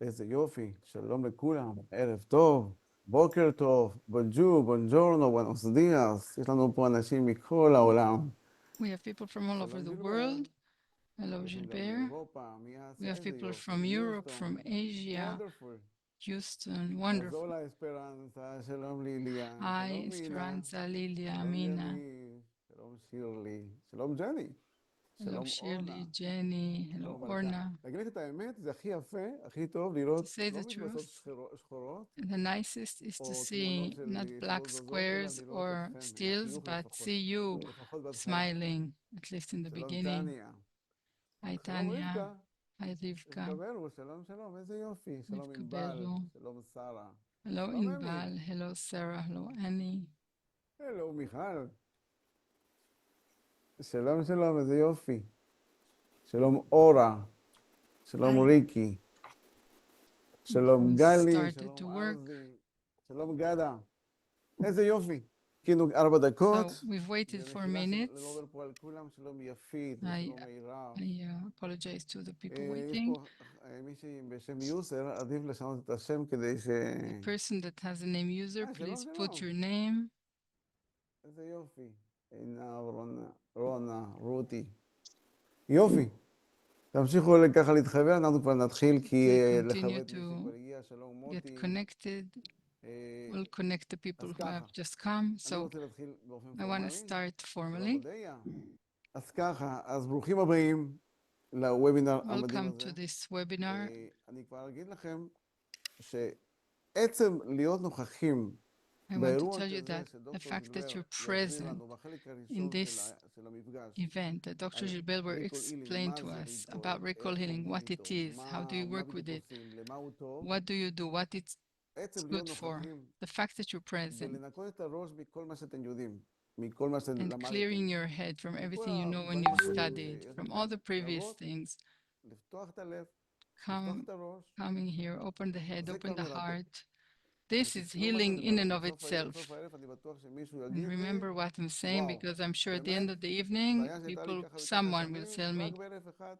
איזה יופי, שלום לכולם, ערב טוב, בוקר טוב, בונג'ור, בונג'ורנו, בונוס דיאס, יש לנו פה אנשים מכל העולם. We have people from all over שלום the ג'ילבר, world. Hello, אנשים גם Gilbert. מאירופה, We מאסיה, have איזה people יופי, from Europe, מיוסטון, from Asia, וונדרפול. Houston, אז wonderful. הולה אספרנסה, שלום ליליה, Hi, שלום מינה, Esperanza, Lilia, שלום Amina. יניב, שלום שירלי, שלום ג'ני, Hello, שלום אורנה, Shirley, Jenny. Hello, שלום מלכה. Orna. להגיד לך את האמת, זה הכי יפה, הכי טוב To לראות say לא the מדפסות truth, שחורות, the nicest is to או תמונות see not של black אצבעות זזות, אלא squares לראות or אתכם עם stills, החיוך but לפחות, see you לפחות בהתחלה. smiling, at least in the שלום beginning. טניה. Hi, שלום Tanya. רבקה. Hi, רבקה Rivka. בלו, שלום שלום, איזה יופי. שלום Rivka ענבל, Belu. שלום שרה. Hello, שלום אמי. Inbal. Hello, Sarah. Hello, Annie. הלו מיכל. שלום שלום, איזה יופי. שלום אורה. שלום Hi. ריקי. שלום גלי, Started שלום to work. ארזי. שלום גדה. איזה יופי. חיכינו 4 דקות, So we've waited for ומחילה minutes. לדבר פה על כולם, שלום יפית I ושלום מירב. apologize to the people יש waiting. פה מישהי בשם יוסר, עדיף לשנות את השם כדי ש... The person that has the name user, שלום please put שלום, your name. איזה יופי. עינב, רונה, רונה, רותי. יופי. תמשיכו ככה להתחבר, אנחנו כבר נתחיל, כי They continue לכבד מי to שכבר הגיע, שלום get מוטי. connected. We'll connect the people אז who have ככה, just come. אני So רוצה להתחיל באופן I want to פורמלי. start שלום formally. הודיה. אז ככה, אז ברוכים הבאים לוובינר המדהים Welcome to הזה. this webinar. אני כבר אגיד לכם שעצם להיות נוכחים I want to באירוע tell you כזה that the שדוקטור fact that זילבר you're יסביר present לנו בחלק in הראשון this של המפגש event that Dr. על Gilbert will ריקול אילינג, explain מה to זה us ריקול, about recall איך healing, עובדים what it איתו, is, how do you מה work with בדיוק it, עושים, למה הוא טוב, what do you do, what it's עצם להיות good for, נוכחים the fact that you're present, ולנקות את הראש מכל מה שאתם יודעים, מכל מה and שלמדתם, clearing your head from מכל everything you know when הדברים you've הקודמים, studied, ויש from all לכם the previous לבוא, things. לפתוח את הלב, לפתוח Come, את הראש, coming here, open the head, זה open כבר the מרתק. heart. This is ותזכרו מה שאני healing in אומר and לכם, of בסוף itself. הערב אני בטוח שמישהו And יגיד לי, remember what I'm saying, וואו, because I'm sure at the end באמת, of the evening, בעיה שהייתה לי ככה וככה someone will שנים, tell רק me, בערב אחד,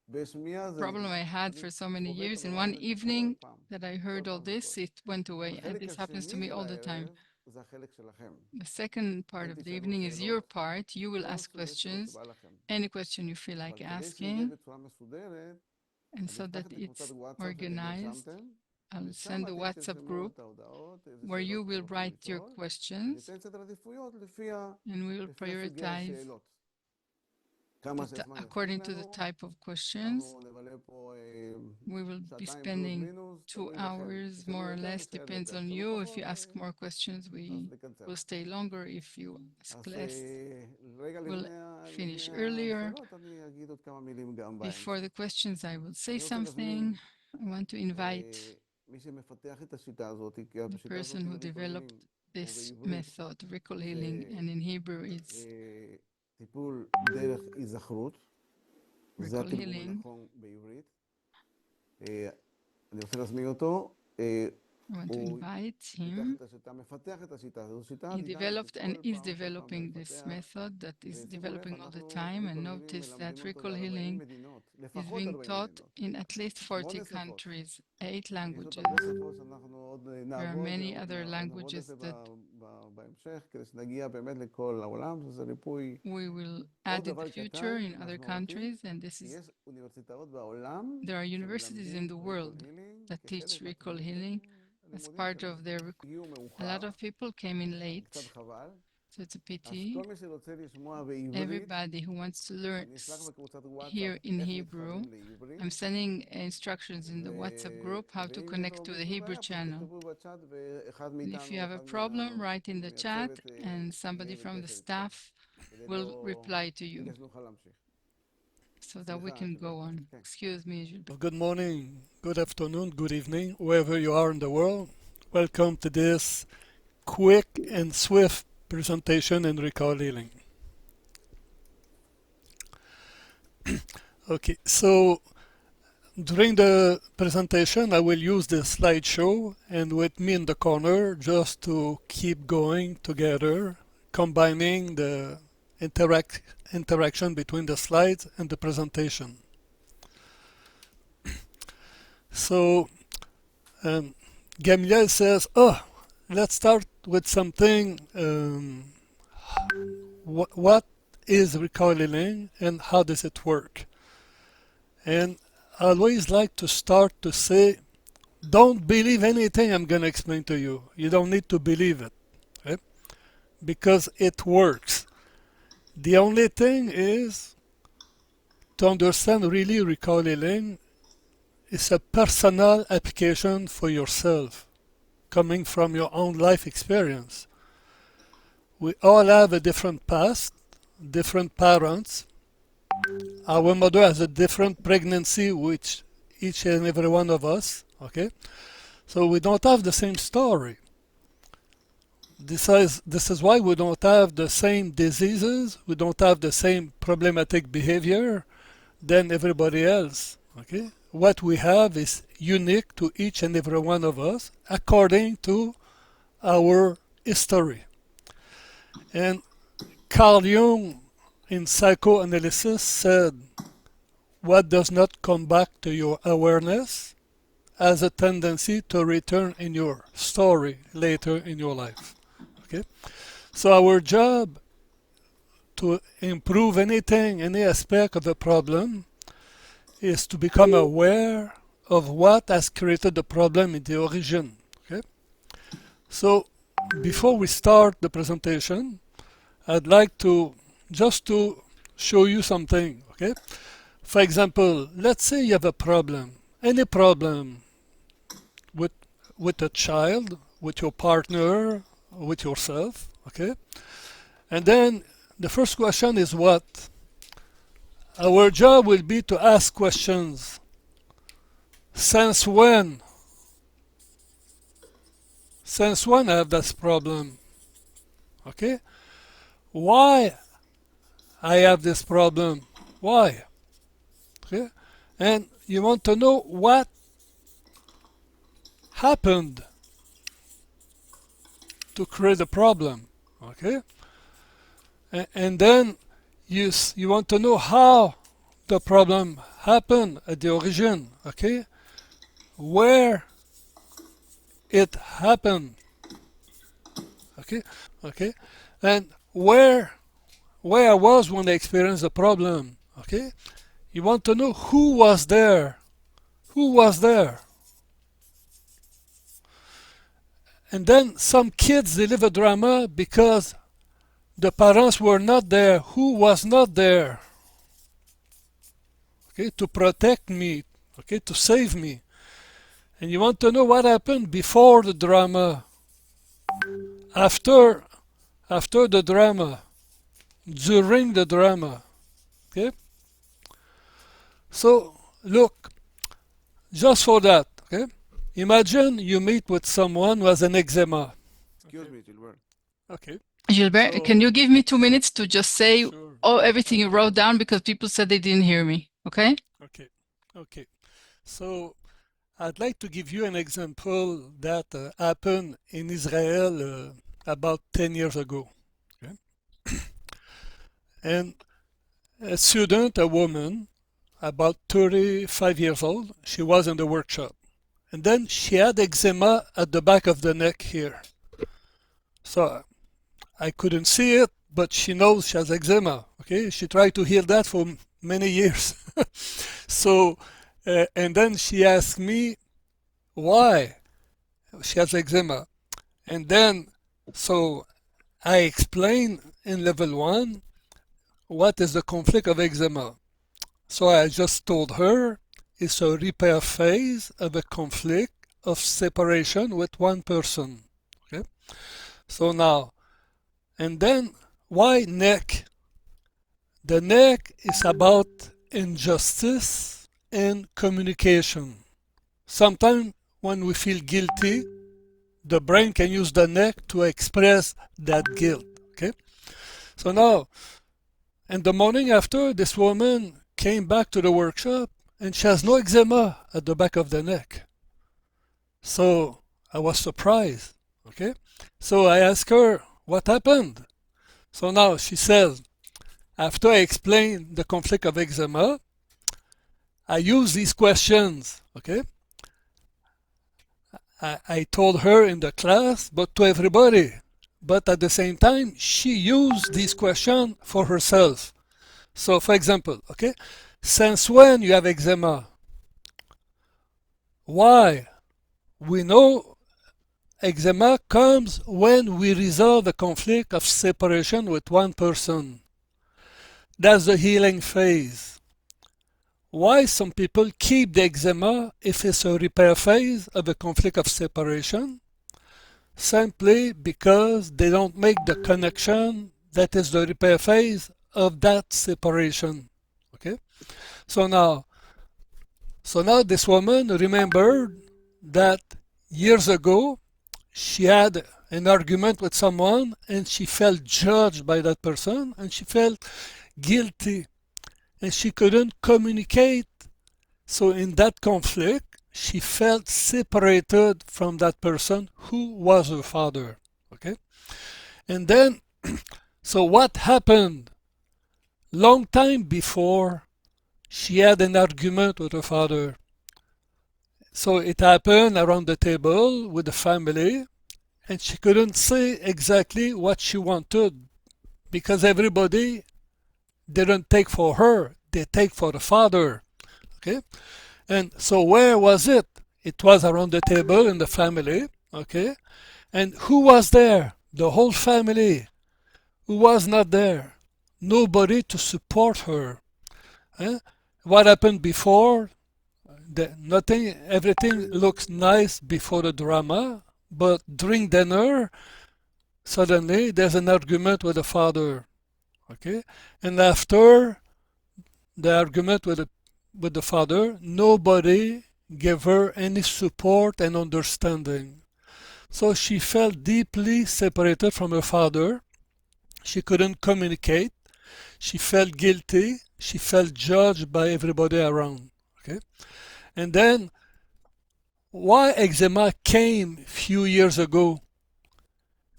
בשמיעה זה problem נגמר. I had אני for so many חווה את years. In הדבר one הזה כל evening פעם, that I כל heard all פעם זה קורה. this, it went away. And החלק this happens to השני me של all the time. הערב זה החלק שלכם. The second part אתם of the תשאלו evening is your שאלות, part. You will כל ask סוגי שאלות questions, שבא לכם. any question you feel אבל like כדי שזה יהיה asking. בצורה מסודרת, And אני so אפתח that את הקבוצת it's וואטסאפ שאתם organized, נרשמתם, I'll ושם send a אתם WhatsApp תרשמו group את ההודעות, איזה where you שאלות אתם will רוצים write your לשאול, questions וניתן סדר עדיפויות and we will לפי סוגי prioritize השאלות. כמה זמן יספיק according to the לנו, type of questions. אנחנו נבלה פה We will be שעתיים פלוס spending מינוס, 2 תלוי בכם. hours תשאלו more or יותר, less, נישאר depends יותר. on תשאלו you. If you פחות, ask more questions, אז we נקצר. will stay longer. If you ask אז less, רגע we'll לפני finish earlier. השאלות, אני אגיד עוד כמה מילים גם Before בהמשך. the questions, I will say אני רוצה something. להזמין I want to invite מי שמפתח את השיטה הזאת, כי the השיטה הזאת person who לריקול developed הילינג, this ובעברית method, recall healing, זה and in Hebrew it's טיפול דרך היזכרות, זה recall התרגום healing. הנכון בעברית. אני רוצה להזמין אותו. I want to הוא invite פיתח him. את השיטה, מפתח את השיטה, זו שיטה He דינמית developed and שכל is פעם developing this מפתח, method that is ושימו לב, developing all the אנחנו time. And ריקול הילינג notice that מלמדים אותו recall ב-40 healing מדינות, is לפחות being 40 taught מדינות, in at least 40 8 שפות. countries, 8 יש עוד languages. הרבה שפות שאנחנו עוד There are נעבוד, many other נעבוד על languages זה that בהמשך, כדי שנגיע באמת לכל העולם, שזה ריפוי. we will עוד add in the דבר future קטן, in other אנחנו רוצים, countries. And this is, יש אוניברסיטאות בעולם there are universities in שמלמדים the ריקול world הילינג that teach כחלק recall מהתוכנית healing as הלימודים part שלהם. of their. הגיעו A lot מאוחר, of people came in זה קצת late, חבל. so it's a אז pity. כל מי שרוצה לשמוע בעברית, Everybody who wants to learn אני אשלח בקבוצת וואטסאפ here in איך Hebrew, מתחברים לעברית, I'm sending instructions in the WhatsApp group how to ואם יש connect לו to the מישהו Hebrew בעיה, פשוט channel. תכתבו בצ'אט, ואחד And if you מאיתנו, have a אחד problem, write in the chat מהצוות and somebody יהיה from the בקשר איתכם, staff כדי will reply to you שנוכל להמשיך. so that we סליחה, can go ג'ילברט. on. כן. Excuse me, Gilbert. Good morning, good afternoon, good evening, wherever you are in the world. Welcome to this quick and swift presentation in recall healing. Okay, so during the presentation I will use the slideshow and with me in the corner just to keep going together, combining the interaction between the slides and the presentation. So Um, Gamliel says, "Oh, let's start with something. What is recoiling and how does it work?" And I always like to start to say, don't believe anything I'm going to explain to you. You don't need to believe it, right? Because it works. The only thing is to understand really recoiling is a personal application for yourself, coming from your own life experience. We all have a different past, different parents. Our mother has a different pregnancy, which each and every one of us, okay? So we don't have the same story. This is why we don't have the same diseases, we don't have the same problematic behavior than everybody else, okay? What we have is unique to each and every one of us according to our history. And Carl Jung in psychoanalysis said, what does not come back to your awareness has a tendency to return in your story later in your life. Okay? So our job to improve anything, any aspect of a problem, is to become aware of what has created the problem in the origin. Okay? So before we start the presentation, I'd like to just to show you something. Okay? For example, let's say you have a problem, any problem with with a child, with your partner, with yourself, okay? And then the first question is what? Our job will be to ask questions. Since when? Since when I have this problem? Okay? Why I have this problem? Why? Okay? And you want to know what happened to create the problem. Okay? And then you want to know how the problem happened at the origin. Okay? Where it happened. Okay? Okay? And where I was when I experienced the problem. Okay? You want to know who was there. Who was there? And then some kids, they live a drama because the parents were not there. Who was not there? Okay, to protect me, okay, to save me. And you want to know what happened before the drama, after the drama, during the drama. Okay? So look, just for that, okay? Imagine you meet with someone who has an eczema. Excuse me, Gilbert. Okay. Gilbert, So- can you give me 2 minutes to just say Sure. everything you wrote down, because people said they didn't hear me, okay? Okay. Okay. So I'd like to give you an example that happened in Israel about 10 years ago. Okay? And a student, a woman, about 35 years old, she was in the workshop. And then she had eczema at the back of the neck here. So I couldn't see it, but she knows she has eczema. Okay, she tried to heal that for many years. So, and then she asked me why she has eczema. And then, so I explained in level 1 what is the conflict of eczema. So I just told her it's a repair phase of a conflict of separation with one person. Okay? So now, and then why neck? The neck is about injustice and communication. Sometimes when we feel guilty, the brain can use the neck to express that guilt. Okay? So now, in the morning after, this woman came back to the workshop and she has no eczema at the back of the neck. So I was surprised. Okay? So I asked her, what happened? So now she says, after I explained the conflict of eczema, I use these questions. Okay? I told her in the class, but to everybody. But at the same time, she used this question for herself. So, for example, okay, since when you have eczema? Why? We know eczema comes when we resolve a conflict of separation with one person. That's the healing phase. Why some people keep the eczema if it's a repair phase of a conflict of separation? Simply because they don't make the connection that is the repair phase of that separation. Okay? So now this woman remembered that years ago she had an argument with someone and she felt judged by that person and she felt guilty and she couldn't communicate. So in that conflict, she felt separated from that person who was her father. Okay? And then, so what happened? Long time before, she had an argument with her father. So it happened around the table with the family, and she couldn't say exactly what she wanted because everybody didn't take for her, they take for the father. Okay? And so where was it? It was around the table in the family. Okay? And who was there? The whole family. Who was not there? Nobody to support her. Eh? What happened before? Nothing, everything looks nice before the drama, but during dinner, suddenly there's an argument with the father. Okay? And after the argument with the father, nobody gave her any support and understanding. So she felt deeply separated from her father. She couldn't communicate. She felt guilty. She felt judged by everybody around. Okay? And then, why eczema came few years ago?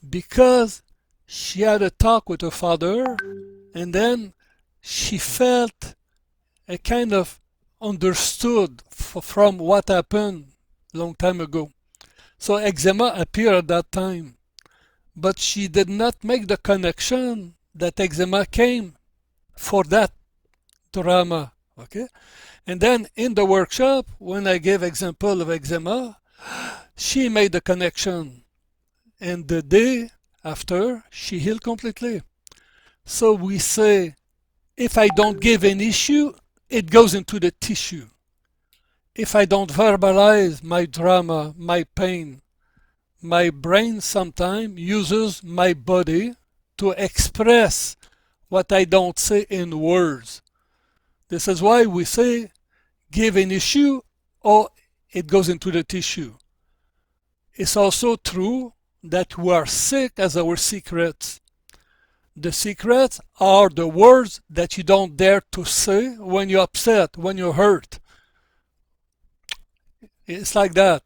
Because she had a talk with her father, and then she felt a kind of understood from what happened long time ago. So eczema appeared at that time, but she did not make the connection that eczema came for that drama. Okay, and then in the workshop, when I gave example of eczema, she made the connection, and the day after, she healed completely. So we say, if I don't give an issue, it goes into the tissue. If I don't verbalize my drama, my pain, my brain sometimes uses my body to express what I don't say in words. This is why we say, give an issue or it goes into the tissue. It's also true that we are sick as our secrets. The secrets are the words that you don't dare to say when you're upset, when you're hurt. It's like that.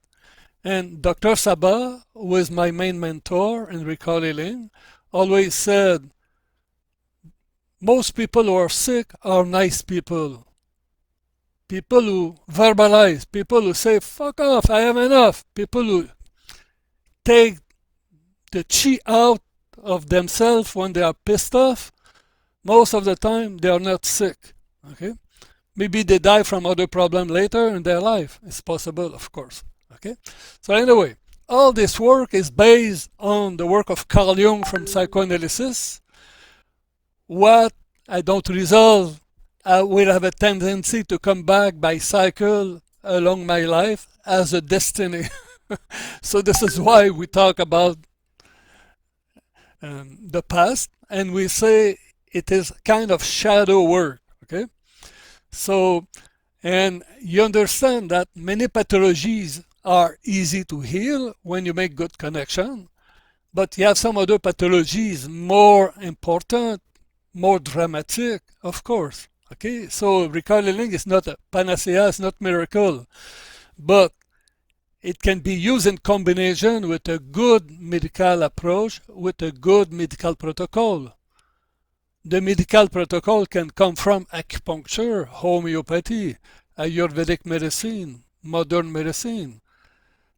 And Dr. Saba, who is my main mentor in recall healing, always said, most people who are sick are nice people. People who verbalize, people who say, fuck off, I have enough. People who take the chi out of themselves when they are pissed off, most of the time they are not sick. Okay? Maybe they die from other problems later in their life. It's possible, of course. Okay? So anyway, all this work is based on the work of Carl Jung from psychoanalysis. What I don't resolve, I will have a tendency to come back by cycle along my life as a destiny. So this is why we talk about the past, and we say it is kind of shadow work. Okay? So, and you understand that many pathologies are easy to heal when you make good connection, but you have some other pathologies more important, more dramatic, of course. Okay, so recall healing is not a panacea, it's not miracle, but it can be used in combination with a good medical approach, with a good medical protocol. The medical protocol can come from acupuncture, homeopathy, Ayurvedic medicine, modern medicine.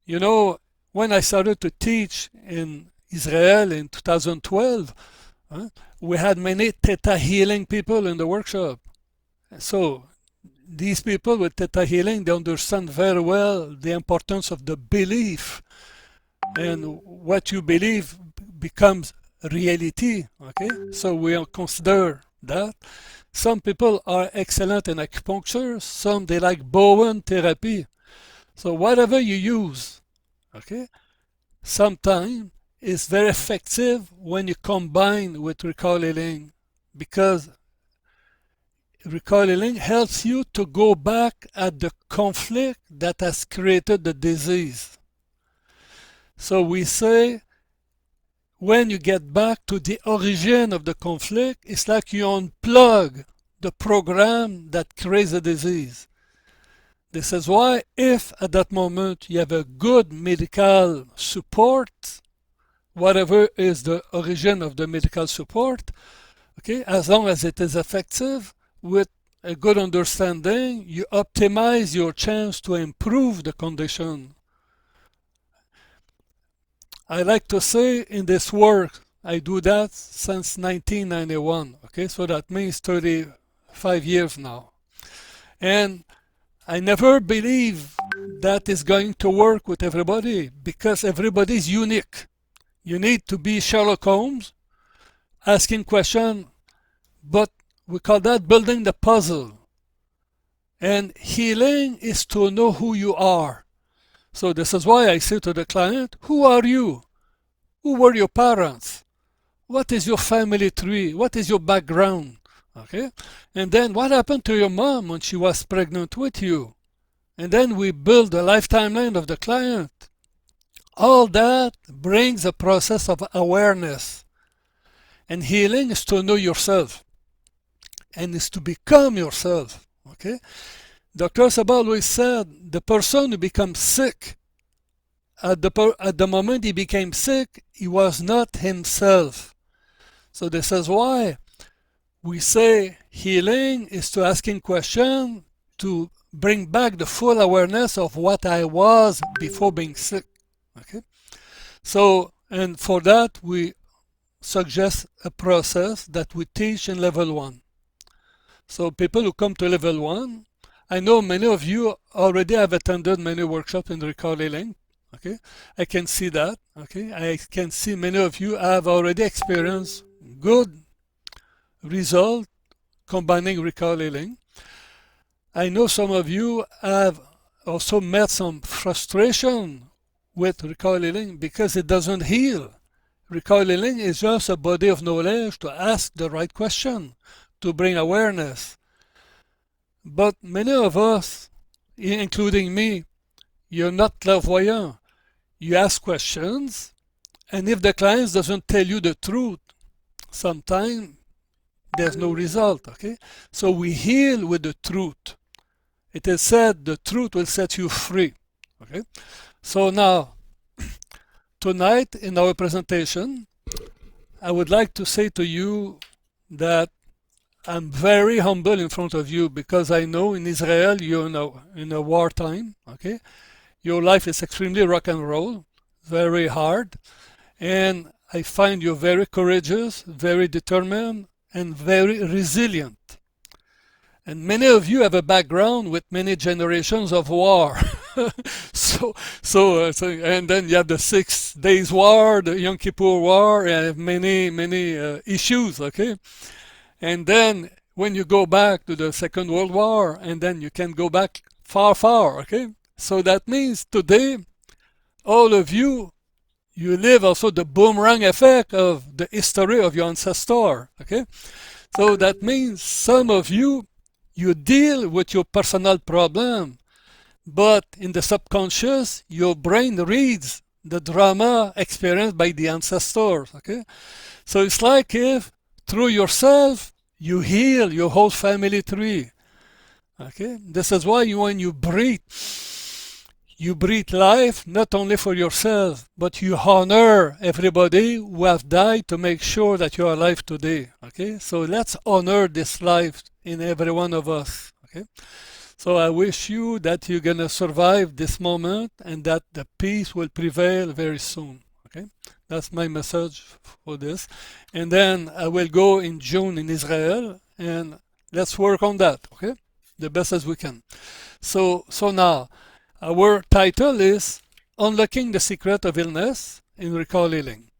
You know, when I started to teach in Israel in 2012, we had many Theta healing people in the workshop. So these people with Theta healing, they understand very well the importance of the belief, and what you believe becomes reality. Okay, so we consider that. Some people are excellent in acupuncture, some they like Bowen therapy. So whatever you use, okay, sometimes it's very effective when you combine with recall healing, because recall healing helps you to go back at the conflict that has created the disease. So we say, when you get back to the origin of the conflict, it's like you unplug the program that creates the disease. This is why if at that moment you have a good medical support, whatever is the origin of the medical support, okay, as long as it is effective, with a good understanding, you optimize your chance to improve the condition. I like to say in this work, I do that since 1991, okay, so that means 35 years now. And I never believe that is going to work with everybody, because everybody is unique. You need to be Sherlock Holmes, asking questions, but we call that building the puzzle. And healing is to know who you are. So this is why I say to the client, who are you? Who were your parents? What is your family tree? What is your background? Okay? And then what happened to your mom when she was pregnant with you? And then we build the lifetime line of the client. All that brings a process of awareness. And healing is to know yourself. And is to become yourself. Okay? Dr. Sabah always said, the person who becomes sick, at the moment he became sick, he was not himself. So this is why we say healing is to asking questions to bring back the full awareness of what I was before being sick. Okay? So, and for that we suggest a process that we teach in level 1. So people who come to level 1, I know many of you already have attended many workshops in recall healing. Okay, I can see that. Okay, I can see many of you have already experienced good result combining recall healing. I know some of you have also met some frustration with recall healing because it doesn't heal. Recall healing is just a body of knowledge to ask the right question, to bring awareness. But many of us, including me, you're not clairvoyant. You ask questions, and if the client doesn't tell you the truth, sometimes there's no result. Okay, so we heal with the truth. It is said the truth will set you free. Okay, so now tonight in our presentation, I would like to say to you that I'm very humble in front of you, because I know in Israel you're in a wartime. Okay, your life is extremely rock and roll, very hard, and I find you very courageous, very determined, and very resilient. And many of you have a background with many generations of war. And then you have the 6 Days War, the Yom Kippur War, and many issues. Okay, and then when you go back to the Second World War, and then you can go back far. Okay. So that means today, all of you, you live also the boomerang effect of the history of your ancestor. Okay, so that means some of you, you deal with your personal problem, but in the subconscious, your brain reads the drama experienced by the ancestors. Okay, so it's like if through yourself you heal your whole family tree. Okay, this is why when you breathe life not only for yourself, but you honor everybody who have died to make sure that you are alive today. Okay, so let's honor this life in every one of us. Okay, So I wish you that you're gonna survive this moment and that the peace will prevail very soon. Okay, that's my message for this. And then I will go in June in Israel, and let's work on that. Okay, the best as we can. So now our title is Unlocking the Secret of Illness in Recall Healing.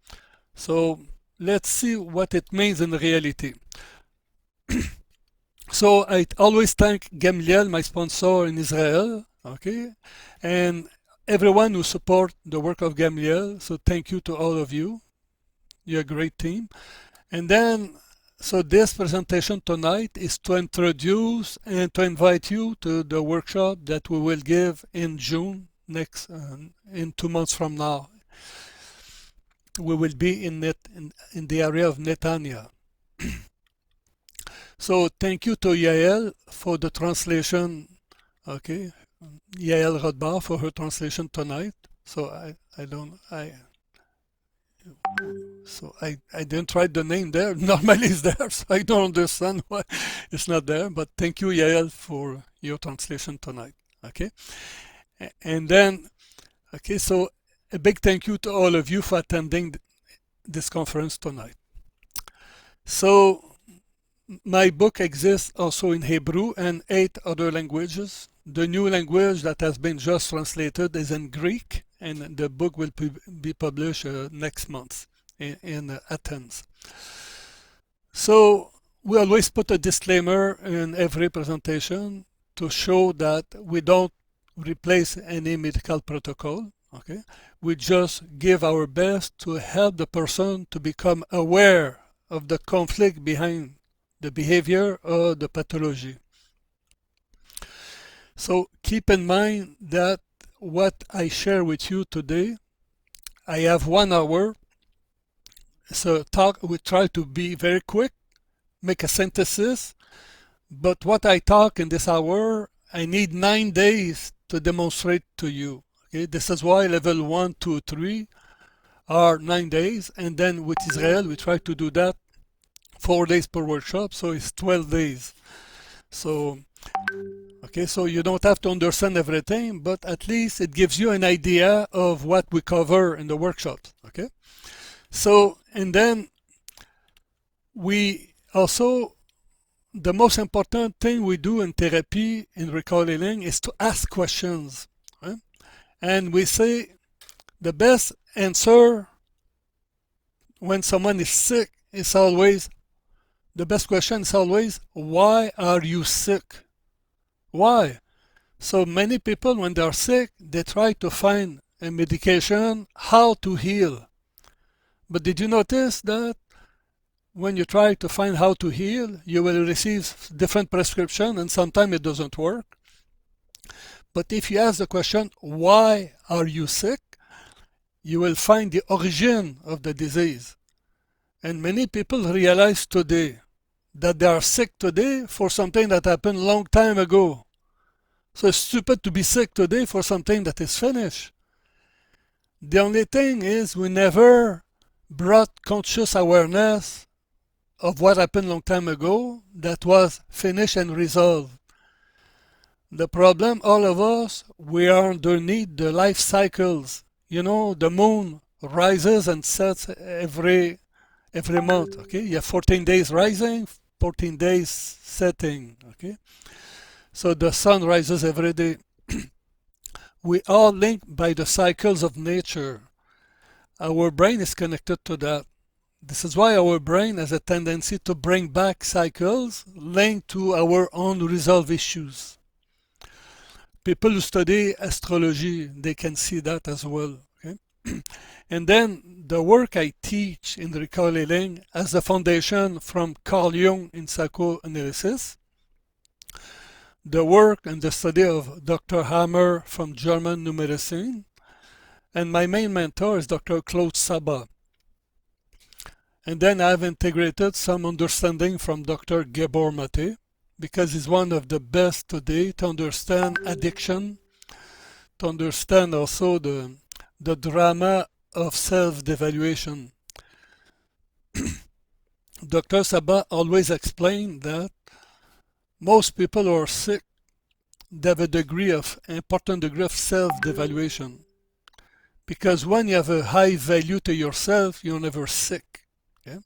So let's see what it means in reality. So I always thank Gamliel, my sponsor in Israel, okay, and everyone who support the work of Gamliel. So thank you to all of you. You're a great team. And then, so this presentation tonight is to introduce and to invite you to the workshop that we will give in June next, in 2 months from now. We will be in the area of Netanya. So thank you to Yael for the translation. Okay, Yael Rodbar for her translation tonight. So I didn't write the name there. Normally it's there, so I don't understand why it's not there. But thank you, Yael, for your translation tonight. Okay, and then okay, so a big thank you to all of you for attending this conference tonight. So my book exists also in Hebrew and 8 other languages. The new language that has been just translated is in Greek, and the book will be published next month in Athens. So we always put a disclaimer in every presentation to show that we don't replace any medical protocol. Okay, we just give our best to help the person to become aware of the conflict behind the behavior or the pathology. So keep in mind that what I share with you today, I have 1 hour. So we try to be very quick, make a synthesis, but what I talk in this hour, I need 9 days to demonstrate to you. Okay, this is why level 1, 2, 3 are 9 days, and then with Israel we try to do that 4 days per workshop, so it's 12 days. So okay, so you don't have to understand everything, but at least it gives you an idea of what we cover in the workshops. Okay, so and then we also, the most important thing we do in therapy in recall healing is to ask questions. Right? And we say the best answer when someone is sick is always, the best question is always, why are you sick? Why? So many people, when they're sick, they try to find a medication, how to heal. But did you notice that when you try to find how to heal, you will receive different prescription and sometimes it doesn't work? But if you ask the question, why are you sick? You will find the origin of the disease. And many people realize today that they are sick today for something that happened a long time ago. So it's stupid to be sick today for something that is finished. The only thing is we never brought conscious awareness of what happened a long time ago that was finished and resolved. The problem, all of us, we are underneath the life cycles. You know, the moon rises and sets every month. Okay, you have 14 days rising, 14 days setting. Okay, so the sun rises every day. We are linked by the cycles of nature. Our brain is connected to that. This is why our brain has a tendency to bring back cycles linked to our unresolved issues. People who study astrology, they can see that as well. Okay? And then the work I teach in recall healing as a foundation from Carl Jung in psychoanalysis, the work and the study of Dr. Hammer from German New Medicine, and my main mentor is Dr. Claude Sabat. And then I've integrated some understanding from Dr. Gilbert Renaud, because he's one of the best today to understand addiction, to understand also the drama of self-devaluation. Dr. Sabat always explained that most people who are sick they have a important degree of self-devaluation. Because when you have a high value to yourself, you're never sick. Okay?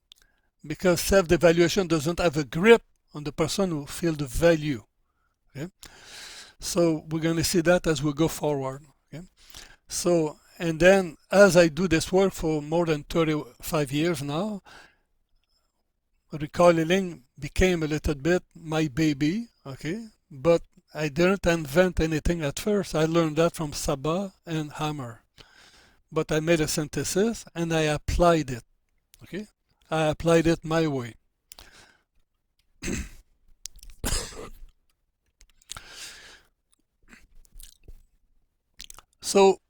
Because self-devaluation doesn't have a grip on the person who feels the value. Okay? So we're going to see that as we go forward. Okay? So, and then as I do this work for more than 35 years now, recall healing became a little bit my baby, okay? But I didn't invent anything at first. I learned that from Saba and Hammer. But I made a synthesis and I applied it, okay? I applied it my way. So,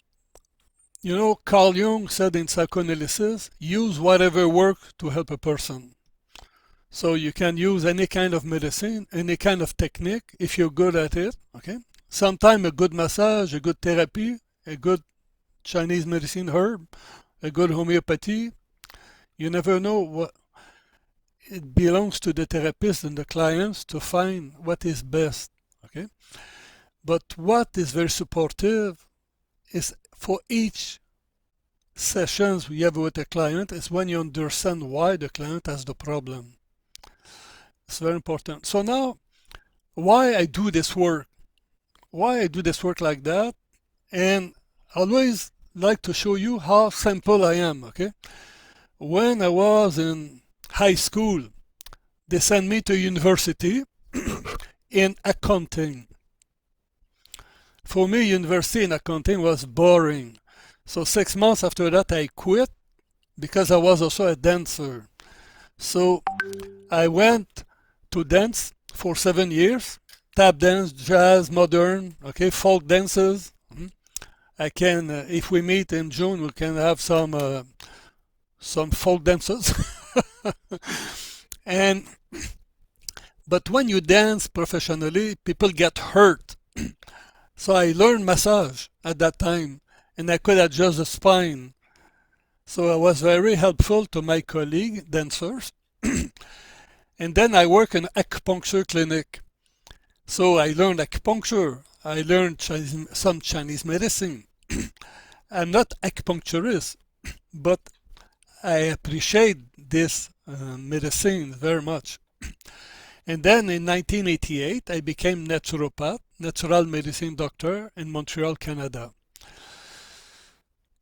you know, Carl Jung said in psychoanalysis, use whatever works to help a person. So you can use any kind of medicine, any kind of technique if you're good at it, okay? Sometimes a good massage, a good therapy, a good Chinese medicine herb, a good homeopathy. You never know what it belongs to the therapist and the clients to find what is best, okay? But what is very supportive is for each sessions we have with a client is when you understand why the client has the problem. It's very important. So now, why I do this work? Why I do this work like that? And I always like to show you how simple I am, okay? When I was in high school, they sent me to university in accounting. For me, university in accounting was boring. So 6 months after that, I quit because I was also a dancer. So I went to dance for 7 years, tap dance, jazz, modern, okay, folk dances. I can, if we meet in June, we can have some folk dances. But when you dance professionally, people get hurt. So I learned massage at that time, and I could adjust the spine. So I was very helpful to my colleague dancers. And then I work in acupuncture clinic. So I learned acupuncture. I learned some Chinese medicine. I'm not acupuncturist, but I appreciate this medicine very much. And then in 1988, I became naturopath, natural medicine doctor in Montreal, Canada.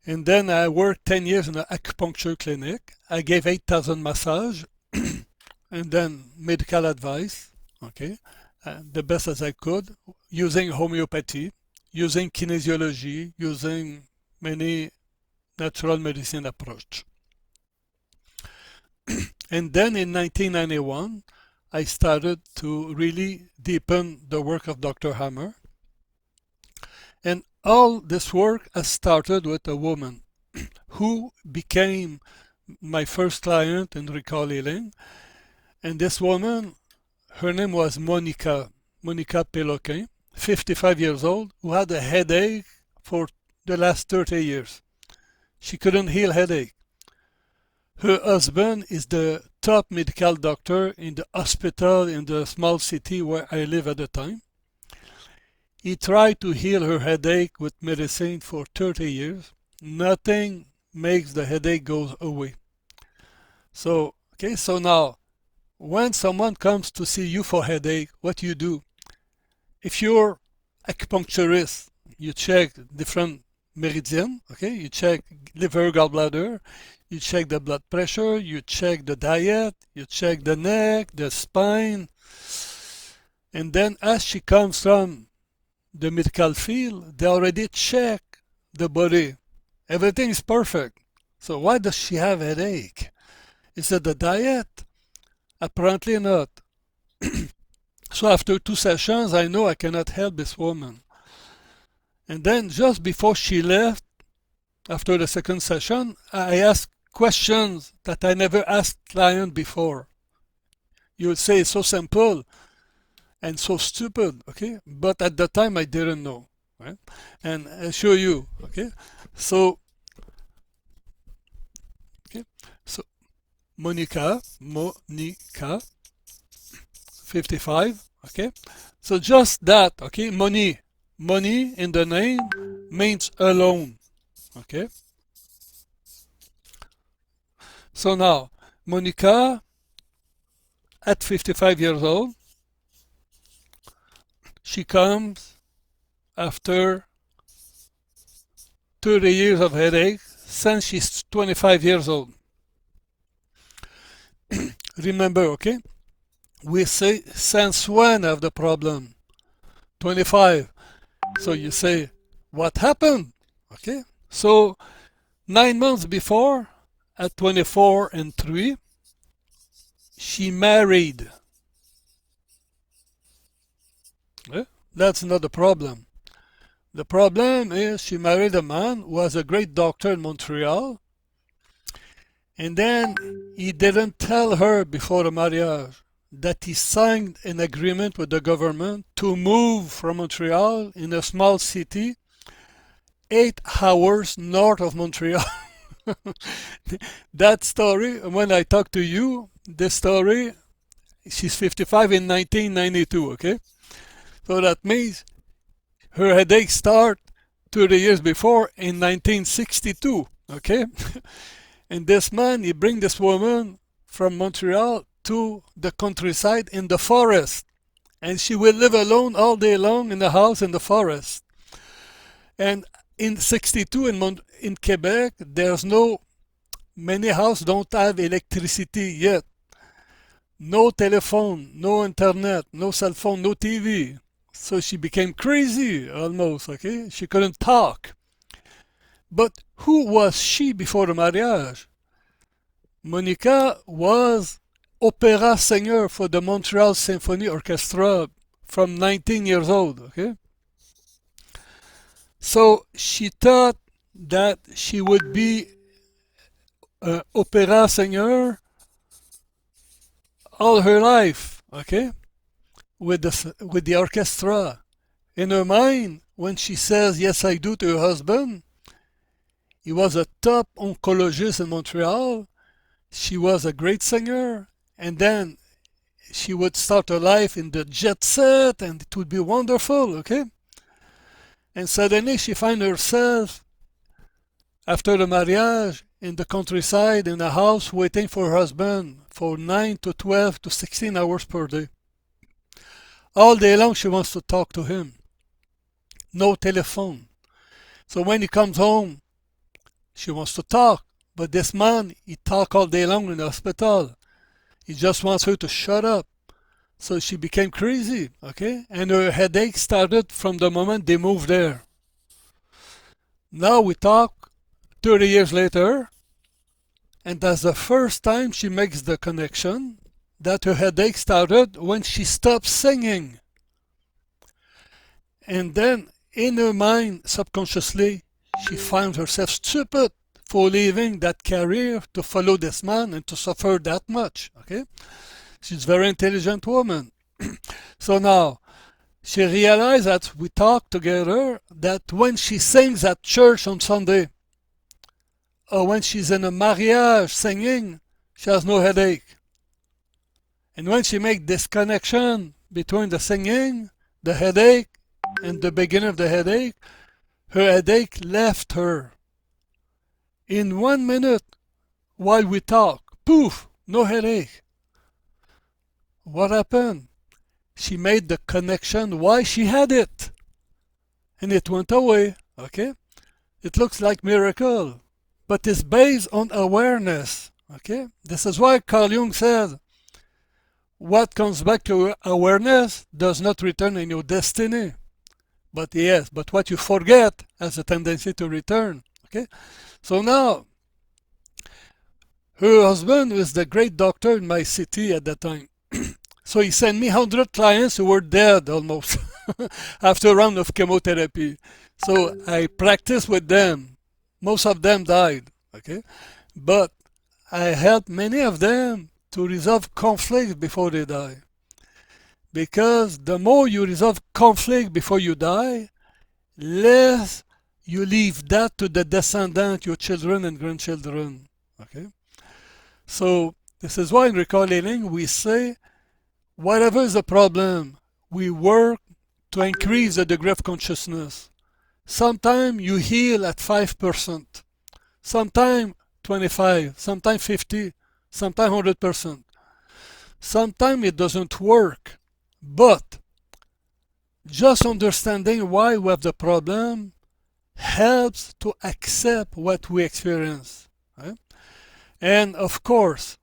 And then I worked 10 years in an acupuncture clinic. I gave 8,000 massage and then medical advice, okay, the best as I could, using homeopathy, using kinesiology, using many natural medicine approach. And then in 1991, I started to really deepen the work of Dr. Hammer. And all this work has started with a woman who became my first client in recall healing. And this woman, her name was Monica Péloquin, 55 years old, who had a headache for the last 30 years. She couldn't heal headache. Her husband is the top medical doctor in the hospital in the small city where I live at the time. He tried to heal her headache with medicine for 30 years. Nothing makes the headache go away. So, okay, so now, when someone comes to see you for headache, what do you do? If you're acupuncturist, you check different meridian, okay? You check liver, gallbladder, you check the blood pressure, you check the diet, you check the neck, the spine. And then as she comes from the medical field, they already check the body. Everything is perfect. So why does she have headache? Is it the diet? Apparently not. So after 2 sessions, I know I cannot help this woman. And then just before she left, after the second session, I asked questions that I never asked client before. You would say it's so simple and so stupid, okay? But at the time I didn't know, right? And I'll show you, okay? So Monica, 55, Okay, so just that. Okay, money in the name means alone. Okay, so now Monica at 55 years old, she comes after 30 years of headache since she's 25 years old. Remember, okay, we say since when have the problem? 25. So you say, what happened? Okay, so 9 months before, at 24 and 3, she married. That's not the problem. The problem is she married a man who was a great doctor in Montreal, and then he didn't tell her before the marriage that he signed an agreement with the government to move from Montreal in a small city 8 hours north of Montreal. That story, when I talk to you, this story, she's 55 in 1992, okay? So that means her headache start 30 years before in 1962, okay? And this man, he bring this woman from Montreal to the countryside in the forest. And she will live alone all day long in the house in the forest. And in 62 in Quebec, there's many houses don't have electricity yet. No telephone, no internet, no cell phone, no TV. So she became crazy almost, okay? She couldn't talk. But who was she before the marriage? Monica was opera singer for the Montreal Symphony Orchestra from 19 years old, okay? So she thought that she would be an opera singer all her life, okay? With the orchestra. In her mind, when she says yes I do to her husband, he was a top oncologist in Montreal. She was a great singer, and then she would start her life in the jet set, and it would be wonderful, okay? And suddenly she finds herself, after the marriage, in the countryside, in a house, waiting for her husband for 9 to 12 to 16 hours per day. All day long she wants to talk to him. No telephone. So when he comes home, she wants to talk. But this man, he talks all day long in the hospital. He just wants her to shut up. So she became crazy, okay? And her headache started from the moment they moved there. Now we talk 30 years later, and that's the first time she makes the connection that her headache started when she stopped singing. And then in her mind, subconsciously, she finds herself stupid for leaving that career to follow this man and to suffer that much, okay? She's a very intelligent woman. So now, she realized that we talked together that when she sings at church on Sunday, or when she's in a mariage singing, she has no headache. And when she makes this connection between the singing, the headache, and the beginning of the headache, her headache left her. In 1 minute, while we talk, poof, no headache. What happened? She made the connection why she had it. And it went away, okay? It looks like miracle, but it's based on awareness, okay? This is why Carl Jung said, what comes back to awareness does not return in your destiny. But yes, but what you forget has a tendency to return, okay? So now, her husband was the great doctor in my city at that time. So he sent me 100 clients who were dead almost after a round of chemotherapy. So I practiced with them. Most of them died, okay? But I helped many of them to resolve conflict before they die. Because the more you resolve conflict before you die, less you leave that to the descendant, your children and grandchildren, okay? So this is why in recall healing we say, whatever is the problem, we work to increase the degree of consciousness. Sometimes you heal at 5%, sometimes 25, sometimes 50, sometimes 100%. Sometimes it doesn't work, but just understanding why we have the problem helps to accept what we experience. Right? And of course,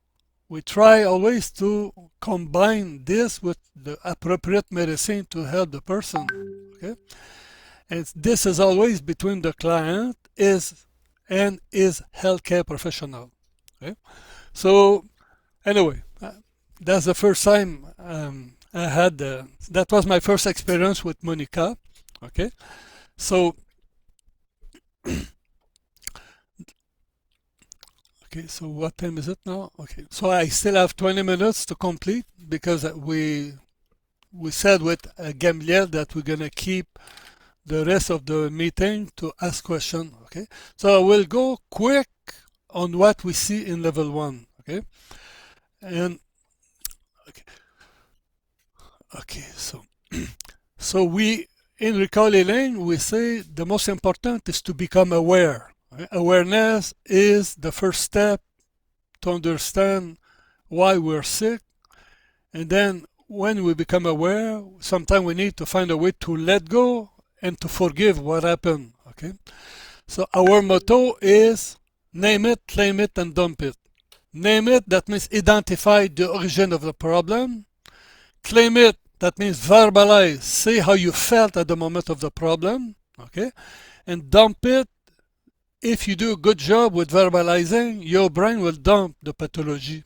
we try always to combine this with the appropriate medicine to help the person. Okay? And this is always between the client and his healthcare professional. Okay? So anyway, that's the first time I had, that was my first experience with Monica. Okay, so okay, so what time is it now? Okay, so I still have 20 minutes to complete because we said with Gamliel that we're gonna keep the rest of the meeting to ask questions. Okay, so I will go quick on what we see in level 1. Okay, and okay, so we in recall healing we say the most important is to become aware. Right? Awareness is the first step to understand why we're sick, and then when we become aware, sometimes we need to find a way to let go and to forgive what happened. Okay, so our motto is name it, claim it, and dump it. Name it, that means identify the origin of the problem. Claim it, that means verbalize, say how you felt at the moment of the problem. Okay, and dump it. If you do a good job with verbalizing, your brain will dump the pathology.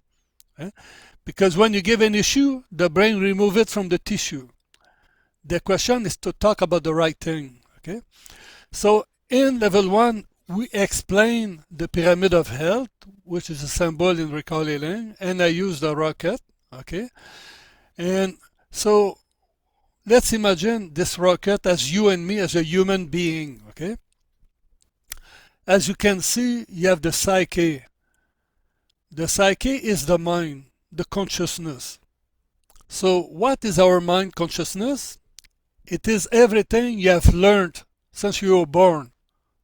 Okay? Because when you give an issue, the brain remove it from the tissue. The question is to talk about the right thing. Okay, so in level 1, we explain the pyramid of health, which is a symbol in recall healing, and I use the rocket. Okay, and so let's imagine this rocket as you and me as a human being. Okay, as you can see, you have the psyche. The psyche is the mind, the consciousness. So what is our mind consciousness? It is everything you have learned since you were born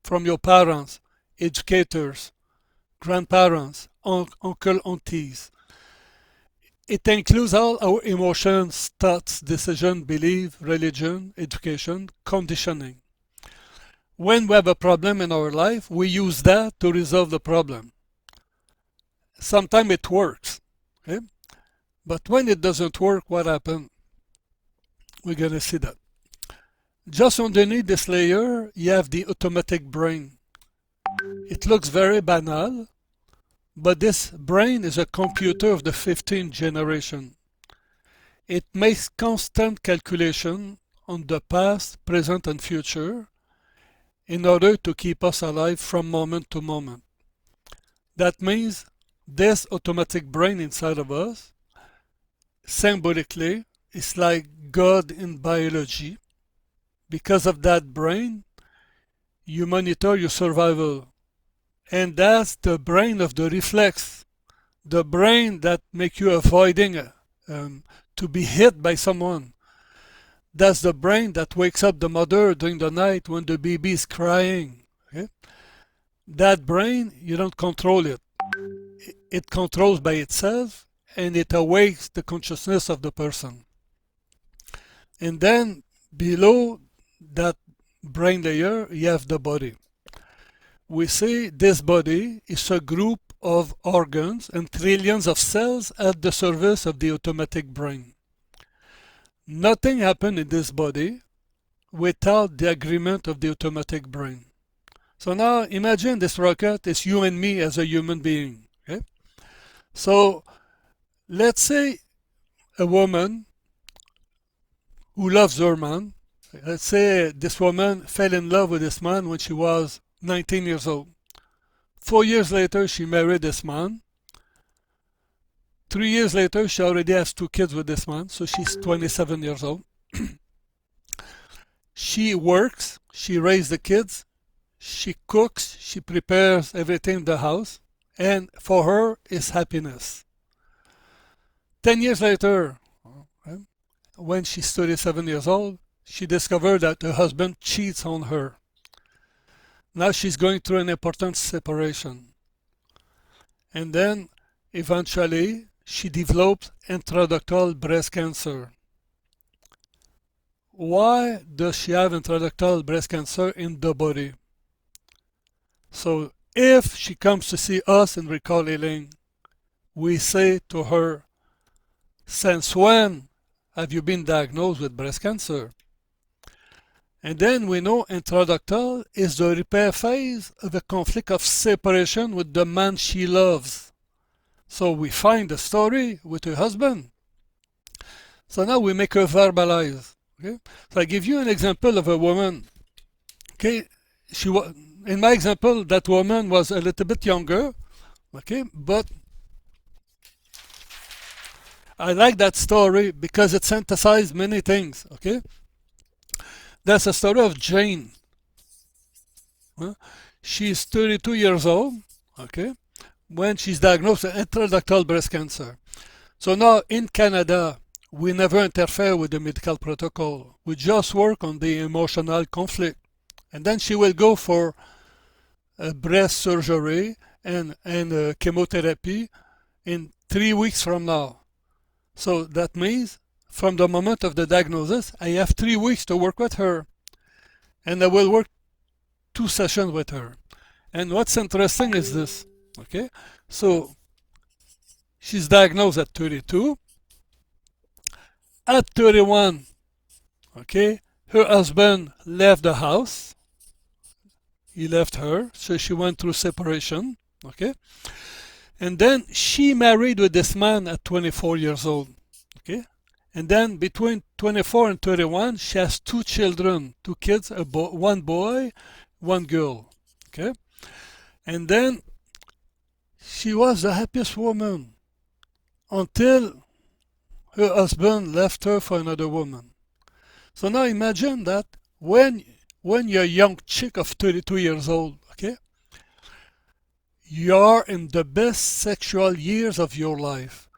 from your parents, educators, grandparents, uncle, aunties. It includes all our emotions, thoughts, decisions, belief, religion, education, conditioning. When we have a problem in our life, we use that to resolve the problem. Sometimes it works, okay? But when it doesn't work, what happens? We're going to see that. Just underneath this layer, you have the automatic brain. It looks very banal, but this brain is a computer of the 15th generation. It makes constant calculation on the past, present, and future in order to keep us alive from moment to moment. That means this automatic brain inside of us, symbolically, is like God in biology. Because of that brain, you monitor your survival. And that's the brain of the reflex, the brain that makes you avoiding to be hit by someone. That's the brain that wakes up the mother during the night when the baby is crying. Okay? That brain, you don't control it. It controls by itself, and it awakes the consciousness of the person. And then below that brain layer, you have the body. We say this body is a group of organs and trillions of cells at the service of the automatic brain. Nothing happens in this body without the agreement of the automatic brain. So now imagine this rocket is you and me as a human being. Okay? So let's say a woman who loves her man. Let's say this woman fell in love with this man when she was 19 years old. 4 years later, she married this man. 3 years later, she already has 2 kids with this man, so she's 27 years old. She works, she raises the kids, she cooks, she prepares everything in the house, and for her is happiness. 10 years later, when she's 37 years old, she discovered that her husband cheats on her. Now she's going through an important separation. And then eventually she developed intraductal breast cancer. Why does she have intraductal breast cancer in the body? So if she comes to see us in Recall Healing, we say to her, since when have you been diagnosed with breast cancer? And then we know intraductal is the repair phase of a conflict of separation with the man she loves. So we find the story with her husband. So now we make her verbalize. Okay? So I give you an example of a woman. Okay, in my example, that woman was a little bit younger. Okay, but I like that story because it synthesized many things. Okay, that's a story of Jane. She's 32 years old. Okay, when she's diagnosed with intraductal breast cancer. So now in Canada, we never interfere with the medical protocol. We just work on the emotional conflict. And then she will go for a breast surgery and chemotherapy in 3 weeks from now. So that means from the moment of the diagnosis, I have 3 weeks to work with her. And I will work 2 sessions with her. And what's interesting is this. Okay, so she's diagnosed at 32. At 31, okay, her husband left the house. He left her, so she went through separation. Okay, and then she married with this man at 24 years old. Okay, and then between 24 and 31, she has 2 children, 2 kids, one boy, one girl. Okay, and then she was the happiest woman until her husband left her for another woman. So now imagine that when you're a young chick of 32 years old, okay, you're in the best sexual years of your life.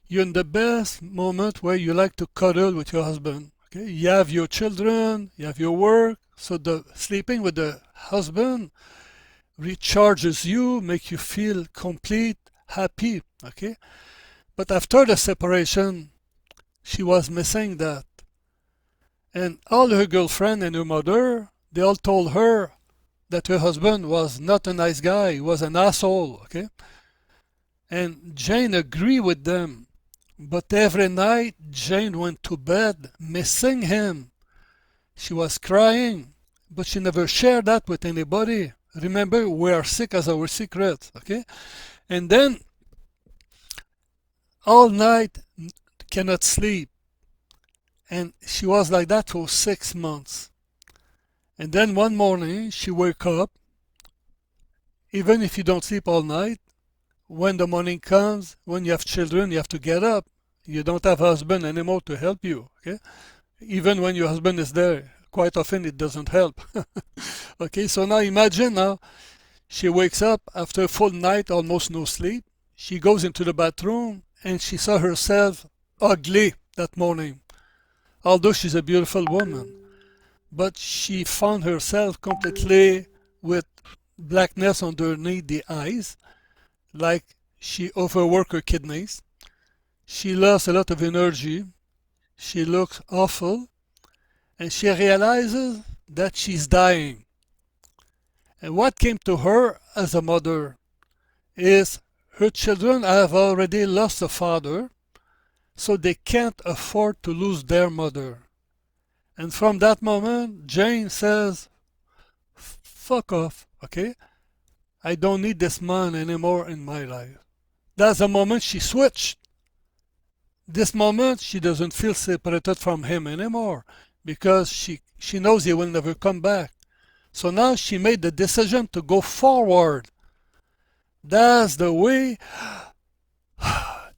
You're in the best moment where you like to cuddle with your husband. Okay, you have your children, you have your work, so the sleeping with the husband recharges you, make you feel complete, happy. Okay, but after the separation, she was missing that. And all her girlfriend and her mother, they all told her that her husband was not a nice guy, he was an asshole, okay? And Jane agreed with them. But every night, Jane went to bed missing him. She was crying, but she never shared that with anybody. Remember, we are sick as our secret, okay? And then, all night, cannot sleep. And she was like that for 6 months. And then one morning she woke up. Even if you don't sleep all night, when the morning comes, when you have children, you have to get up. You don't have a husband anymore to help you. Okay? Even when your husband is there, quite often it doesn't help. Okay, so now imagine now she wakes up after a full night, almost no sleep. She goes into the bathroom and she saw herself ugly that morning. Although she's a beautiful woman, but she found herself completely with blackness underneath the eyes, like she overworked her kidneys. She lost a lot of energy. She looks awful, and she realizes that she's dying. And what came to her as a mother is her children have already lost a father, so they can't afford to lose their mother. And from that moment, Jane says, fuck off, okay? I don't need this man anymore in my life. That's the moment she switched. This moment, she doesn't feel separated from him anymore because she knows he will never come back. So now she made the decision to go forward. That's the way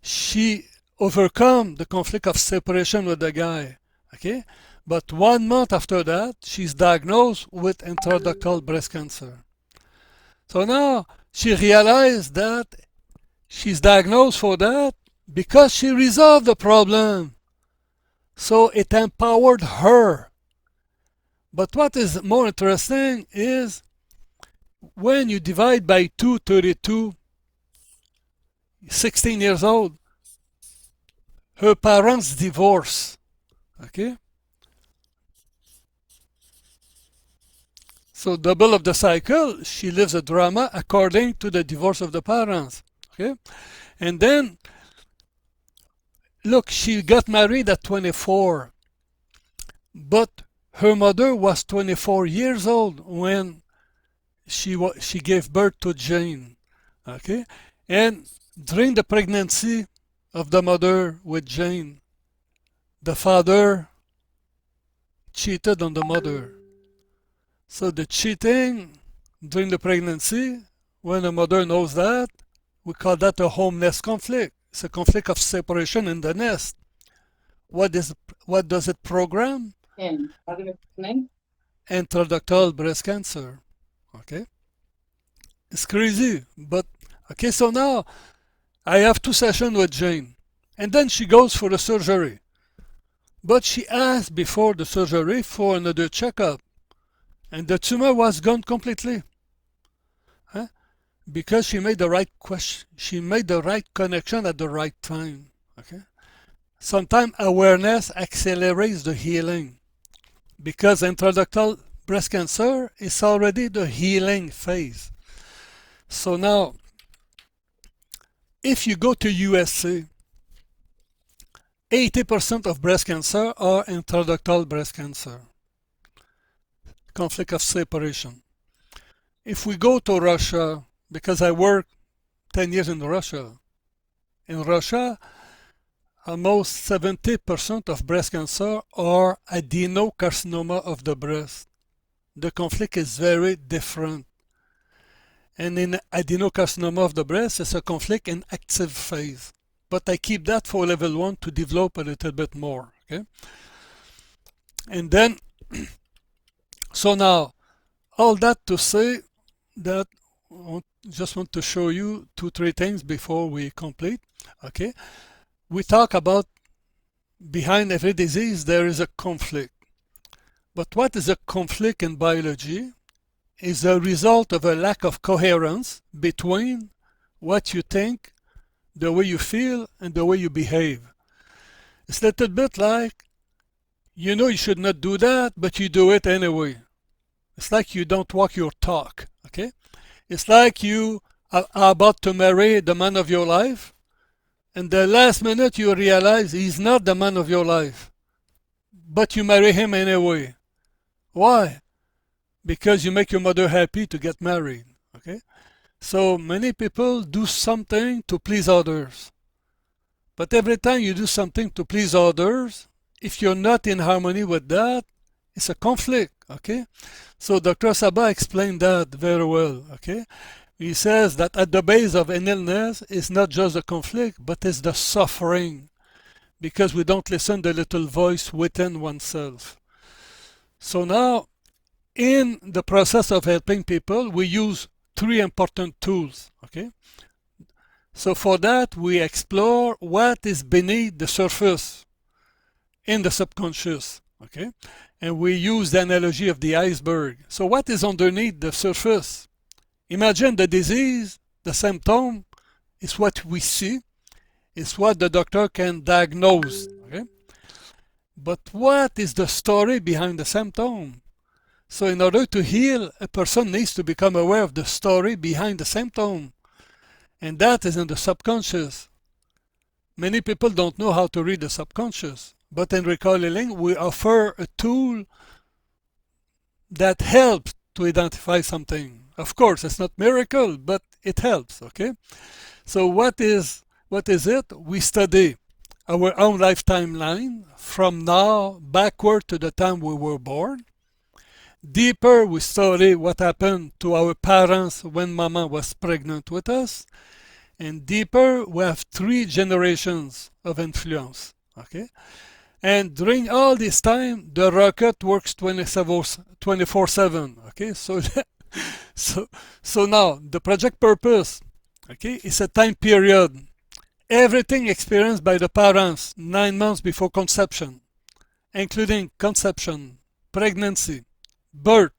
she overcome the conflict of separation with the guy. Okay? But 1 month after that, she's diagnosed with intraductal breast cancer. So now she realized that she's diagnosed for that because she resolved the problem. So it empowered her. But what is more interesting is when you divide by 232, 16 years old, her parents divorce. Okay? So double of the cycle, she lives a drama according to the divorce of the parents. Okay? And then, look, she got married at 24, but her mother was 24 years old when she gave birth to Jane. Okay? And during the pregnancy of the mother with Jane, the father cheated on the mother. So the cheating during the pregnancy, when the mother knows that, we call that a home nest conflict. It's a conflict of separation in the nest. What does it program? Intraductal breast cancer. Okay? It's crazy. But, okay, so now I have 2 sessions with Jane. And then she goes for the surgery. But she asked before the surgery for another checkup. And the tumor was gone completely. Huh? Because she made the right question. She made the right connection at the right time. Okay? Sometimes awareness accelerates the healing. Because intraductal breast cancer is already the healing phase. So now, if you go to USA, 80% of breast cancer are intraductal breast cancer. Conflict of separation. If we go to Russia, because I worked 10 years in Russia, almost 70% of breast cancer are adenocarcinoma of the breast. The conflict is very different. And in adenocarcinoma of the breast, it's a conflict in active phase. But I keep that for level 1 to develop a little bit more. Okay? And then, so now, all that to say that I just want to show you 2-3 things before we complete. Okay? We talk about behind every disease there is a conflict. But what is a conflict in biology? Is a result of a lack of coherence between what you think, the way you feel, and the way you behave. It's a little bit like, you know you should not do that, but you do it anyway. It's like you don't walk your talk, okay? It's like you are about to marry the man of your life, and the last minute you realize he's not the man of your life, but you marry him anyway. Why? Because you make your mother happy to get married, okay? So many people do something to please others. But every time you do something to please others, if you're not in harmony with that, it's a conflict, okay? So Dr. Sabah explained that very well, okay? He says that at the base of an illness is not just a conflict, but it's the suffering, because we don't listen to the little voice within oneself. So now, in the process of helping people, we use 3 important tools, okay? So for that, we explore what is beneath the surface in the subconscious, okay? And we use the analogy of the iceberg. So what is underneath the surface? Imagine the disease, the symptom is what we see, is what the doctor can diagnose, okay? But what is the story behind the symptom? So in order to heal, a person needs to become aware of the story behind the symptom. And that is in the subconscious. Many people don't know how to read the subconscious. But in Recall Healing, we offer a tool that helps to identify something. Of course, it's not miracle, but it helps, okay? So what is it? We study our own life timeline from now backward to the time we were born. Deeper, we study what happened to our parents when mama was pregnant with us. And deeper, we have 3 generations of influence, okay? And during all this time, the rocket works 24/7, okay? So now, the project purpose, okay, is a time period. Everything experienced by the parents 9 months before conception, including conception, pregnancy, birth,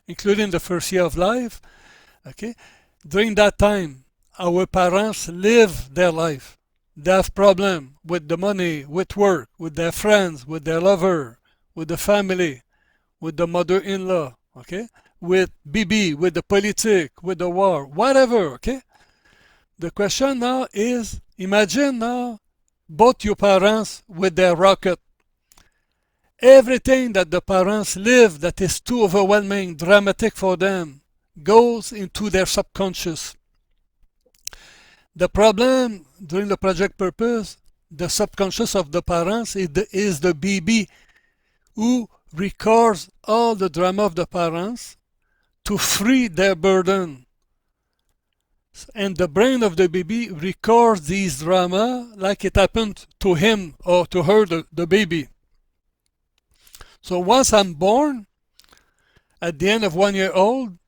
including the first year of life, okay, during that time, our parents live their life. They have problem with the money, with work, with their friends, with their lover, with the family, with the mother-in-law, okay, with BB, with the politic, with the war, whatever, okay. The question now is, imagine now both your parents with their rocket. Everything that the parents live that is too overwhelming, dramatic for them, goes into their subconscious. The problem during the project purpose, the subconscious of the parents is the BB who records all the drama of the parents to free their burden. And the brain of the baby records these drama like it happened to him or to her, the baby. So once I'm born, at the end of 1 year old,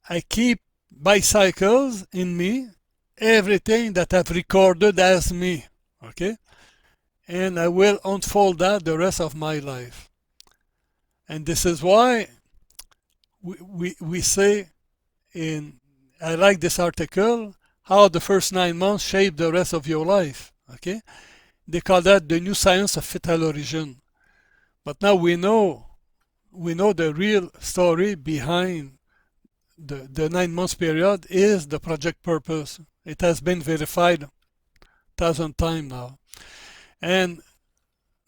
I keep bicycles in me, everything that I've recorded as me, okay? And I will unfold that the rest of my life. And this is why we say I like this article, how the first 9 months shape the rest of your life, okay? They call that the new science of fetal origin. But now we know the real story behind the 9 months period is the project purpose. It has been verified 1,000 times now. And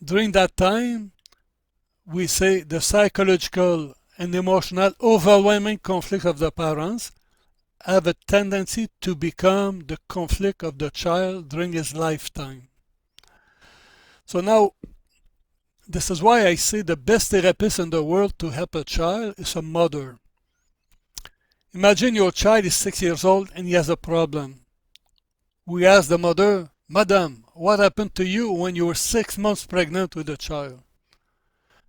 during that time, we say the psychological and emotional overwhelming conflict of the parents have a tendency to become the conflict of the child during his lifetime. So now, this is why I say the best therapist in the world to help a child is a mother. Imagine your child is 6 years old and he has a problem. We ask the mother, Madam, what happened to you when you were 6 months pregnant with a child?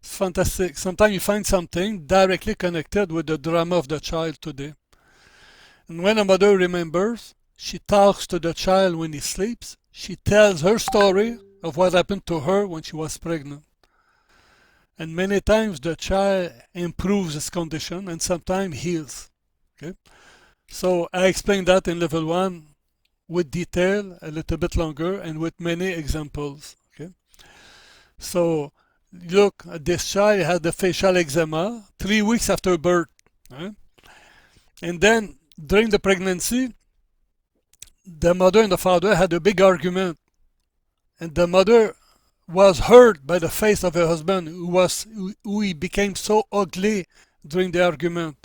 It's fantastic. Sometimes you find something directly connected with the drama of the child today. And when a mother remembers, she talks to the child when he sleeps. She tells her story of what happened to her when she was pregnant. And many times the child improves his condition and sometimes heals. Okay? So I explained that in level 1 with detail, a little bit longer, and with many examples. Okay? So look, this child had the facial eczema 3 weeks after birth. Right? And then during the pregnancy, the mother and the father had a big argument. And the mother was hurt by the face of her husband who he became so ugly during the argument.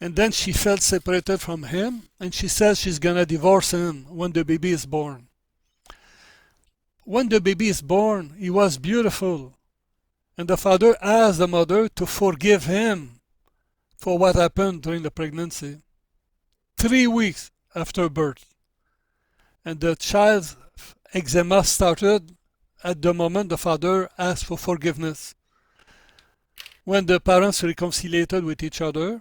And then she felt separated from him and she says she's gonna divorce him when the baby is born. When the baby is born, he was beautiful. And the father asked the mother to forgive him for what happened during the pregnancy. 3 weeks after birth. And the child's eczema started at the moment the father asked for forgiveness. When the parents reconciliated with each other,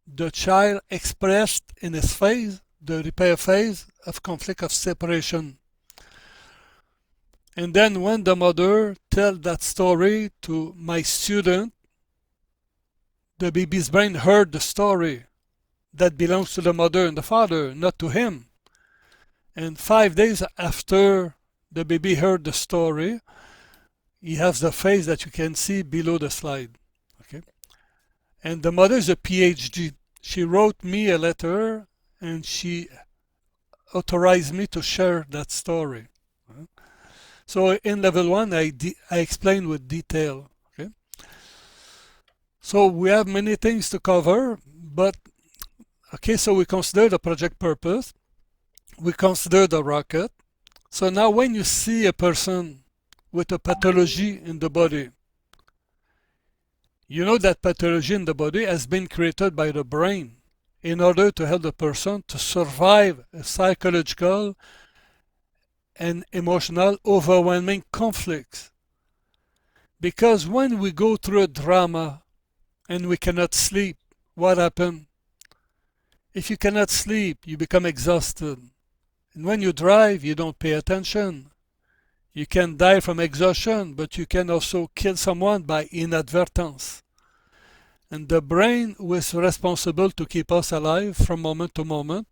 the child expressed in his face the repair phase of conflict of separation. And then when the mother tells that story to my student, the baby's brain heard the story that belongs to the mother and the father, not to him. And 5 days after the baby heard the story, he has the face that you can see below the slide. Okay? And the mother is a PhD. She wrote me a letter and she authorized me to share that story. So in level 1, I explained with detail. Okay? So we have many things to cover, but okay, so we consider the project purpose. We consider the rocket. So now when you see a person with a pathology in the body, you know that pathology in the body has been created by the brain in order to help the person to survive a psychological and emotional overwhelming conflicts. Because when we go through a drama and we cannot sleep, what happens? If you cannot sleep, you become exhausted. And when you drive, you don't pay attention. You can die from exhaustion, but you can also kill someone by inadvertence. And the brain, which is responsible to keep us alive from moment to moment,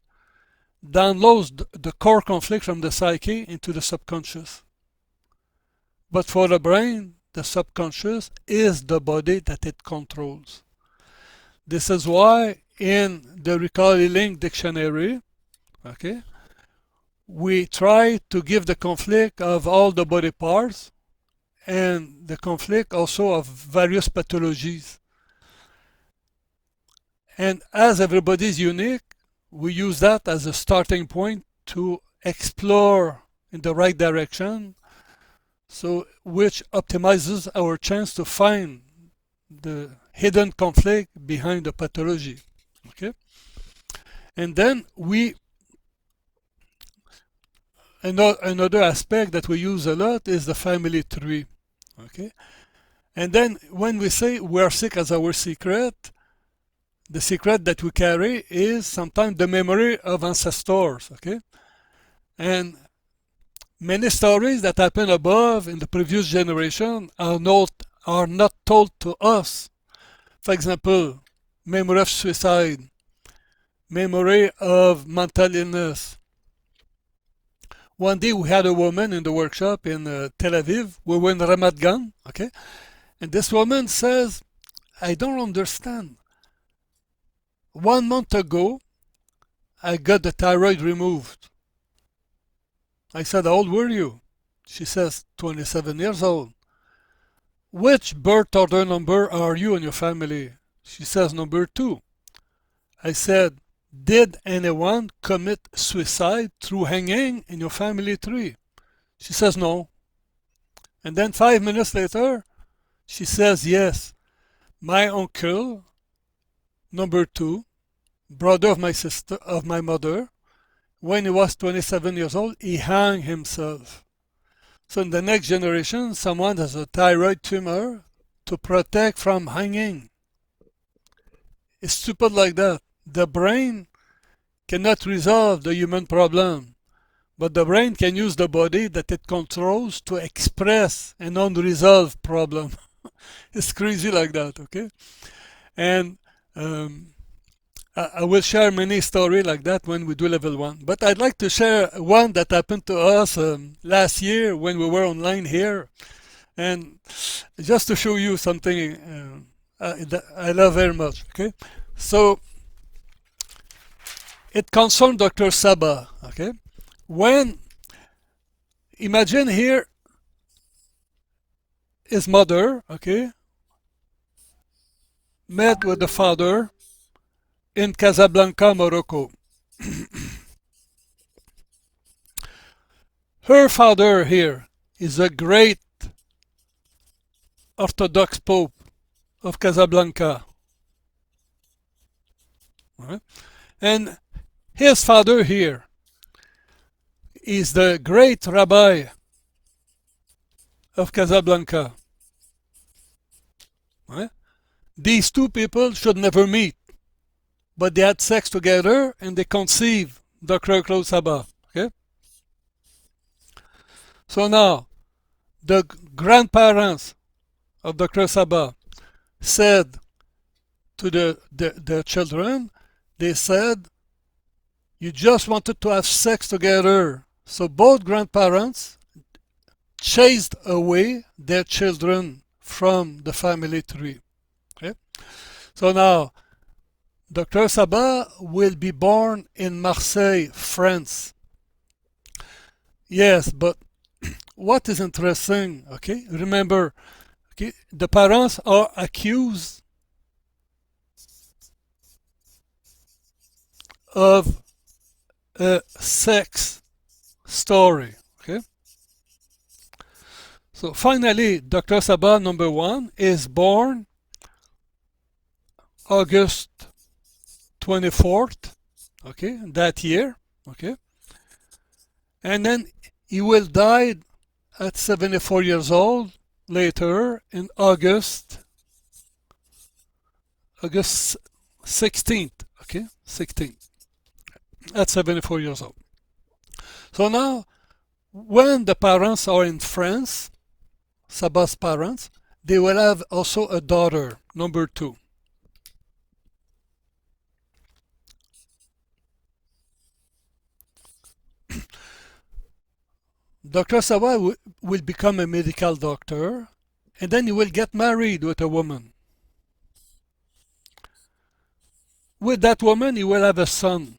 downloads the core conflict from the psyche into the subconscious. But for the brain, the subconscious is the body that it controls. This is why in the Recall Healing Dictionary, okay, we try to give the conflict of all the body parts and the conflict also of various pathologies. And as everybody is unique, we use that as a starting point to explore in the right direction, so which optimizes our chance to find the hidden conflict behind the pathology. Okay? And then another aspect that we use a lot is the family tree. Okay? And then when we say we are sick as our secret, the secret that we carry is sometimes the memory of ancestors. Okay? And many stories that happened above in the previous generation are not told to us. For example, memory of suicide, memory of mental illness. One day we had a woman in the workshop in Tel Aviv. We were in Ramat Gan, okay? And this woman says, I don't understand. 1 month ago, I got the thyroid removed. I said, how old were you? She says, 27 years old. Which birth order number are you in your family? She says, number 2. I said, did anyone commit suicide through hanging in your family tree? She says, no. And then 5 minutes later, she says, yes. My uncle, number 2, brother of my sister, of my mother, when he was 27 years old, he hung himself. So in the next generation, someone has a thyroid tumor to protect from hanging. It's stupid like that. The brain cannot resolve the human problem, but the brain can use the body that it controls to express an unresolved problem. It's crazy like that, okay? And I will share many stories like that when we do level 1. But I'd like to share one that happened to us last year when we were online here. And just to show you something that I love very much, okay? So, it concerns Dr. Saba, okay? Imagine here his mother, okay, met with the father in Casablanca, Morocco. Her father here is a great Orthodox Pope of Casablanca. Right? And his father here is the great rabbi of Casablanca. Right? These two people should never meet, but they had sex together and they conceived Dr. Claude Saba. Okay? So now, the grandparents of Dr. Saba said to the children, they said, you just wanted to have sex together. So both grandparents chased away their children from the family tree. Okay? So now, Dr. Saba will be born in Marseille, France. Yes, but what is interesting, okay? Remember, okay, the parents are accused of a sex story, okay? So finally, Dr. Saba, number 1, is born August 24th, okay, that year, okay? And then he will die at 74 years old later in August 16th, okay, 16th, at 74 years old. So now when the parents are in France, Saba's parents, they will have also a daughter, number 2. Dr. Saba will become a medical doctor, and then he will get married with a woman. With that woman, he will have a son,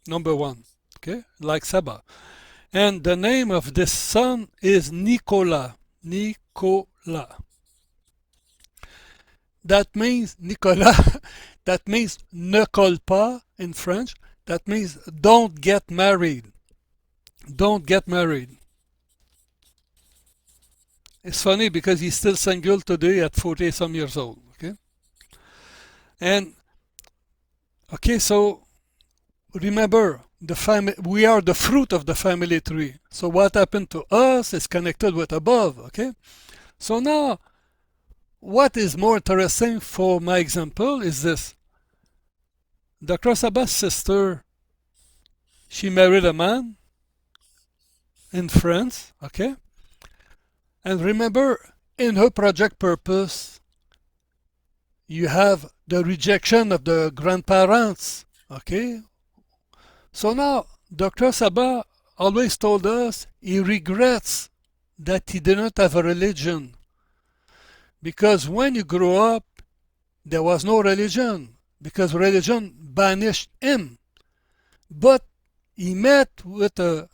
number 1, okay, like Saba. And the name of this son is Nicolas. Nicolas. That means, Nicolas, that means ne colle pas in French. That means don't get married. Don't get married. It's funny because he's still single today at 40 some years old. Okay. And, okay, so remember, we are the fruit of the family tree. So what happened to us is connected with above, okay? So now, what is more interesting for my example is this. Dr. Saba's sister, she married a man in France, okay? And remember, in her project purpose, you have the rejection of the grandparents, okay? So now, Dr. Saba always told us he regrets that he didn't have a religion. Because when you grew up, there was no religion, because religion banished him. But he met with a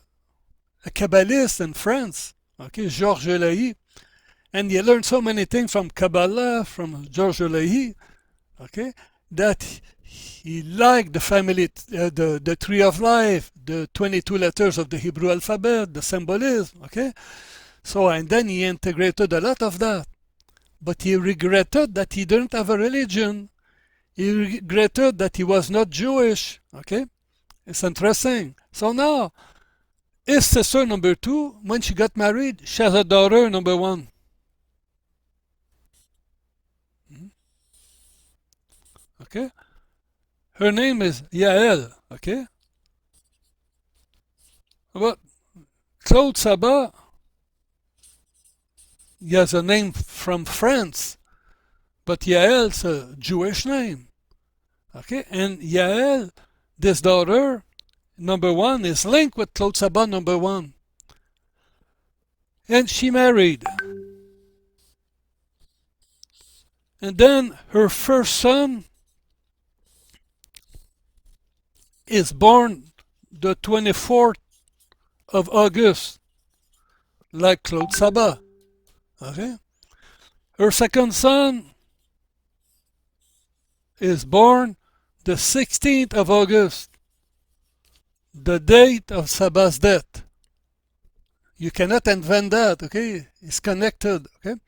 Kabbalist in France, okay, Georges Lahy, and he learned so many things from Kabbalah, from Georges Lahy, okay, that he liked the family, the tree of life, the 22 letters of the Hebrew alphabet, the symbolism, okay? So, and then he integrated a lot of that. But he regretted that he didn't have a religion. He regretted that he was not Jewish, okay? It's interesting. So now, his sister number 2, when she got married, she has a daughter number 1. Okay? Her name is Yael, okay? But Claude Saba, he has a name from France, but Yael's a Jewish name, okay? And Yael, this daughter, number 1, is linked with Claude Saba, number 1. And she married. And then her first son is born the 24th of August, like Claude Saba. Okay? Her second son is born the 16th of August, the date of Saba's death. You cannot invent that, okay? It's connected, okay?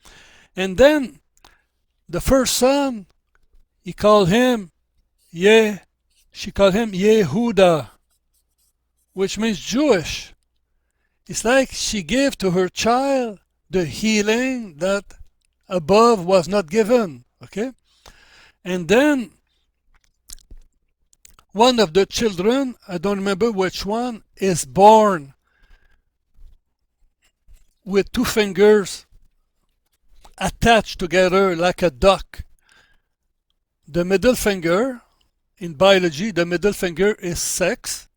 And then the first son, she called him Yehuda, which means Jewish. It's like she gave to her child the healing that above was not given, okay? And then one of the children, I don't remember which one, is born with 2 fingers attached together like a duck. The middle finger, in biology, the middle finger is sex,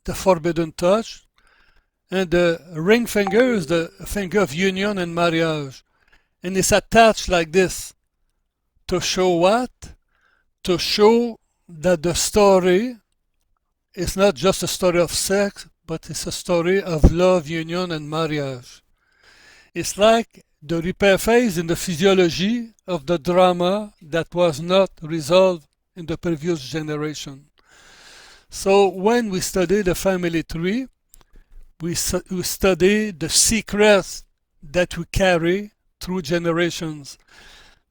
the forbidden touch, and the ring finger is the finger of union and marriage. And it's attached like this. To show what? To show that the story is not just a story of sex, but it's a story of love, union, and marriage. It's like the repair phase in the physiology of the drama that was not resolved in the previous generation. So when we study the family tree, we study the secrets that we carry through generations.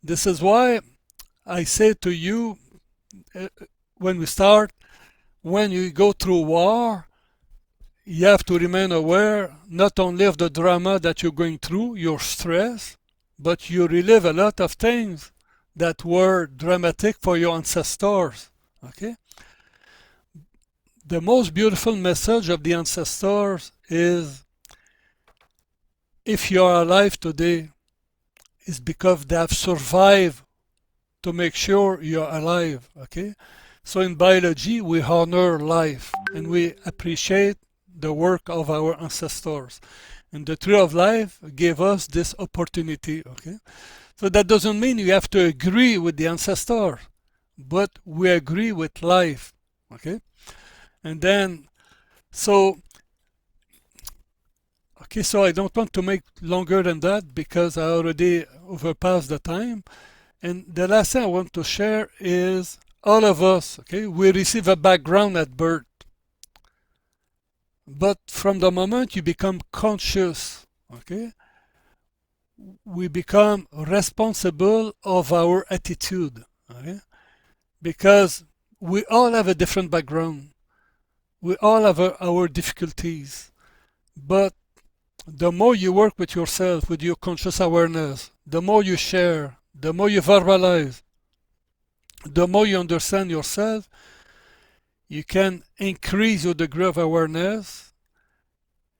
This is why I say to you, when we start, when you go through war, you have to remain aware not only of the drama that you're going through, your stress, but you relive a lot of things that were dramatic for your ancestors. Okay? the most beautiful message of the ancestors is if you are alive today, it's because they have survived to make sure you're alive. Okay? So in biology, we honor life and we appreciate the work of our ancestors. And the tree of life gave us this opportunity. Okay? So that doesn't mean you have to agree with the ancestor, but we agree with life. Okay? And then, so, okay, so I don't want to make longer than that because I already overpassed the time. And the last thing I want to share is all of us, okay, we receive a background at birth. But from the moment you become conscious, okay, we become responsible of our attitude, okay? Because we all have a different background. We all have our difficulties. But the more you work with yourself, with your conscious awareness, the more you share, the more you verbalize, the more you understand yourself, you can increase your degree of awareness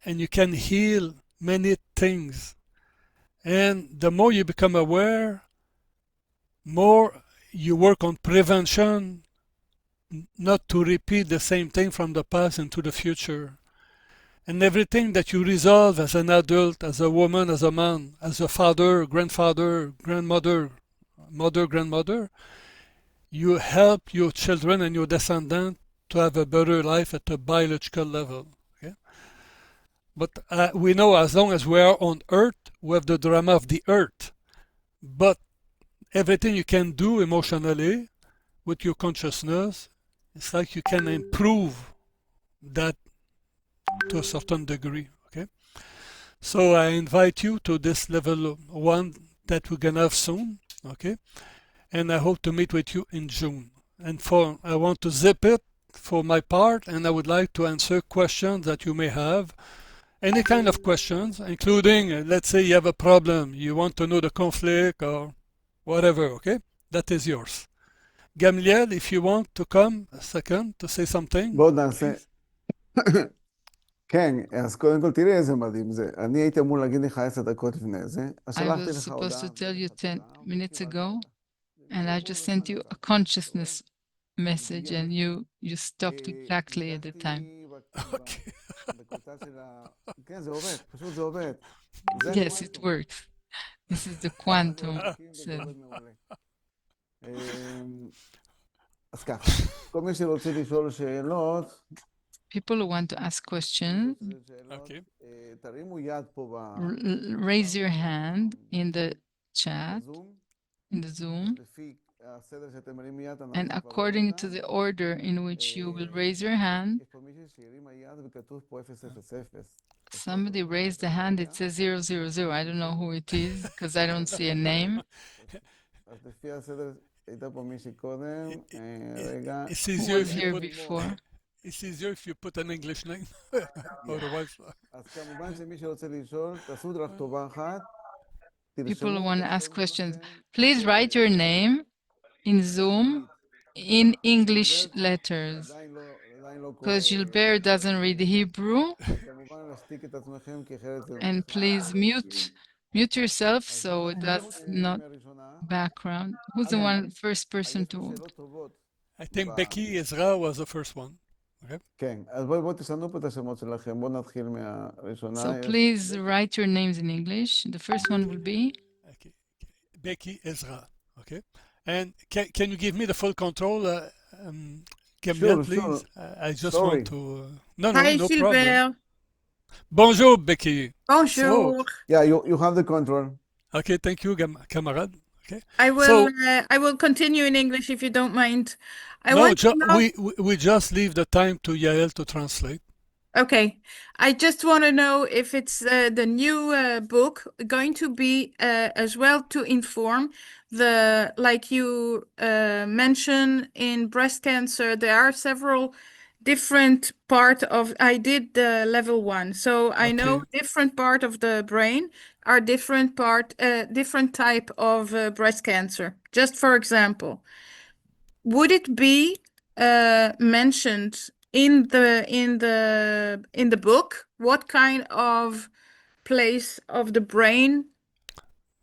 and you can heal many things. And the more you become aware, more you work on prevention, not to repeat the same thing from the past into the future. And everything that you resolve as an adult, as a woman, as a man, as a father, grandfather, grandmother, mother, grandmother, you help your children and your descendants to have a better life at a biological level. Okay? But we know as long as we are on Earth, we have the drama of the Earth. But everything you can do emotionally with your consciousness, it's like you can improve that to a certain degree. Okay, so I invite you to this level 1 that we're gonna have soon. Okay, and I hope to meet with you in June. And for I want to zip it for my part, and I would like to answer questions that you may have. Any kind of questions, including, let's say you have a problem, you want to know the conflict or whatever. Okay, that is yours. Gamliel, if you want to come a second to say something. בואו נעשה... כן, אז קודם כל תראי איזה מדהים זה. אני הייתי אמור להגיד לך 10 דקות לפני זה, אז I שלחתי was לך supposed to הודעה. tell you 10 minutes ago, and I just sent you a consciousness message, and you stopped exactly at the time. Okay. בקבוצה של ה... כן, זה עובד, פשוט זה עובד. Yes, it works. This is the quantum. זה עובד מעולה. אז ככה, כל מי שרוצה לשאול שאלות, People who want to ask questions, Okay. תרימו יד פה raise your hand in the chat, בזום, in the Zoom, לפי הסדר שאתם מרימים יד, אנחנו and כבר according רואים to אותה. the order in which you will raise your hand. יש פה מישהו שהרימה יד וכתוב פה 000. Somebody raised the hand, it says 000. I don't know who it is because I don't see a name. אז לפי הסדר, הייתה פה מישהי קודם, רגע. It's Who easier was if you here put before? it's easier if you put an English name. Otherwise, אז כמובן שמי שרוצה לשאול, תעשו רק טובה אחת. People who תרשמו want את to ask השם questions, שלכם. please write your name in Zoom in English letters עדיין לא קורא. because Gilbert doesn't read Hebrew. כמובן להשתיק את עצמכם, כי אחרת זה... And please mute yourself so it does not מי הראשונה? background. Who's the first person יש פה to? שאלות טובות. I think Becky Ezra was the first one. Okay. כן, אז בואו תשנו פה את השמות שלכם. בואו נתחיל מהראשונה. So please write your names in English. The first one will be Okay. Becky Ezra. Okay. And can you give me the full control, Gabriel, Sure, please? sure. I just Sorry. want to. No, Hi, no Gilbert. problem. Bonjour, Becky. Bonjour. Yeah, you have the control. Okay, thank you, camarade. Okay. I will continue in English if you don't mind. I No, want to know. we just leave the time to Yael to translate. Okay, I just want to know if it's the new book going to be as well to inform like you mentioned in breast cancer, there are several different part of, I did the level 1, so I know Okay. different part of the brain are different type of breast cancer. Just for example, would it be mentioned in the book, what kind of place of the brain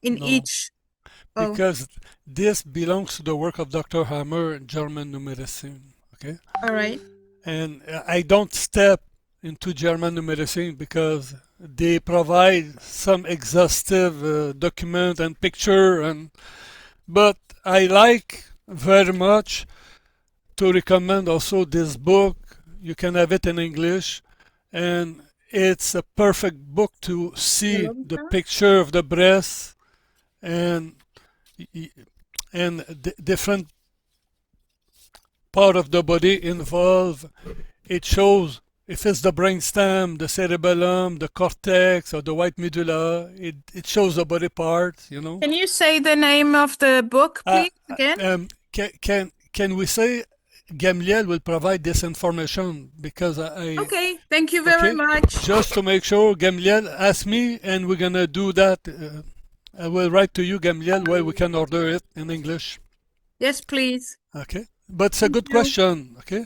in No, each? Oh, because this belongs to the work of Dr. Hammer, German medicine. Okay, all right. and I don't step into German medicine because they provide some exhaustive document and picture, but I like very much to recommend also this book. You can have it in English, and it's a perfect book to see the picture of the breast and different part of the body involved. It shows if it's the brainstem, the cerebellum, the cortex, or the white medulla. It shows the body parts. Can you say the name of the book, Uh, please, again? can we say Gamliel will provide this information because Okay, thank you very okay, much. just to make sure Gamliel asked me and we're gonna do that. I will write to you Gamliel where we can order it in English. Yes, please. Okay, but it's a good you. question. Okay.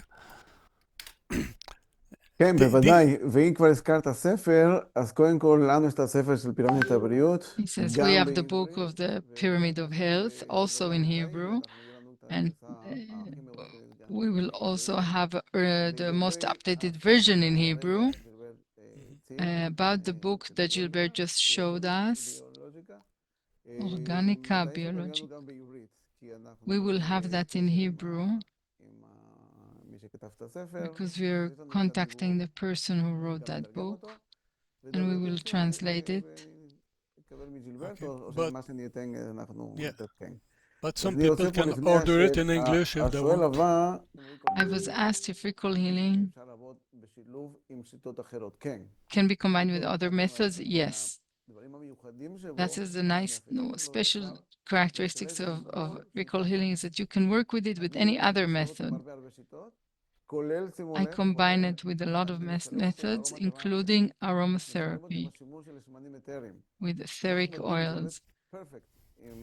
כן, בוודאי, ואם כבר הזכרת ספר, אז קודם כל לנו יש את הספר של פירמידת הבריאות. He says, we גם have the book בעברית, of the Pyramid of Health, also in ובוודאי, Hebrew, ואנחנו יהיה לנו את and הגרסה הכי מרוכזת גם we will בעברית. also have the most updated version in Hebrew about the book that Gilbert just showed us, Organica Biologica. We will have that in Hebrew because we are contacting the person who wrote that book, and we will translate it. Okay, yeah. but some people can order it in English if they want. I was asked if recall healing can be combined with other methods. Yes. That is the nice, special characteristics of recall healing is that you can work with it with any other method. I combine it with a lot of methods, including aromatherapy with etheric oils,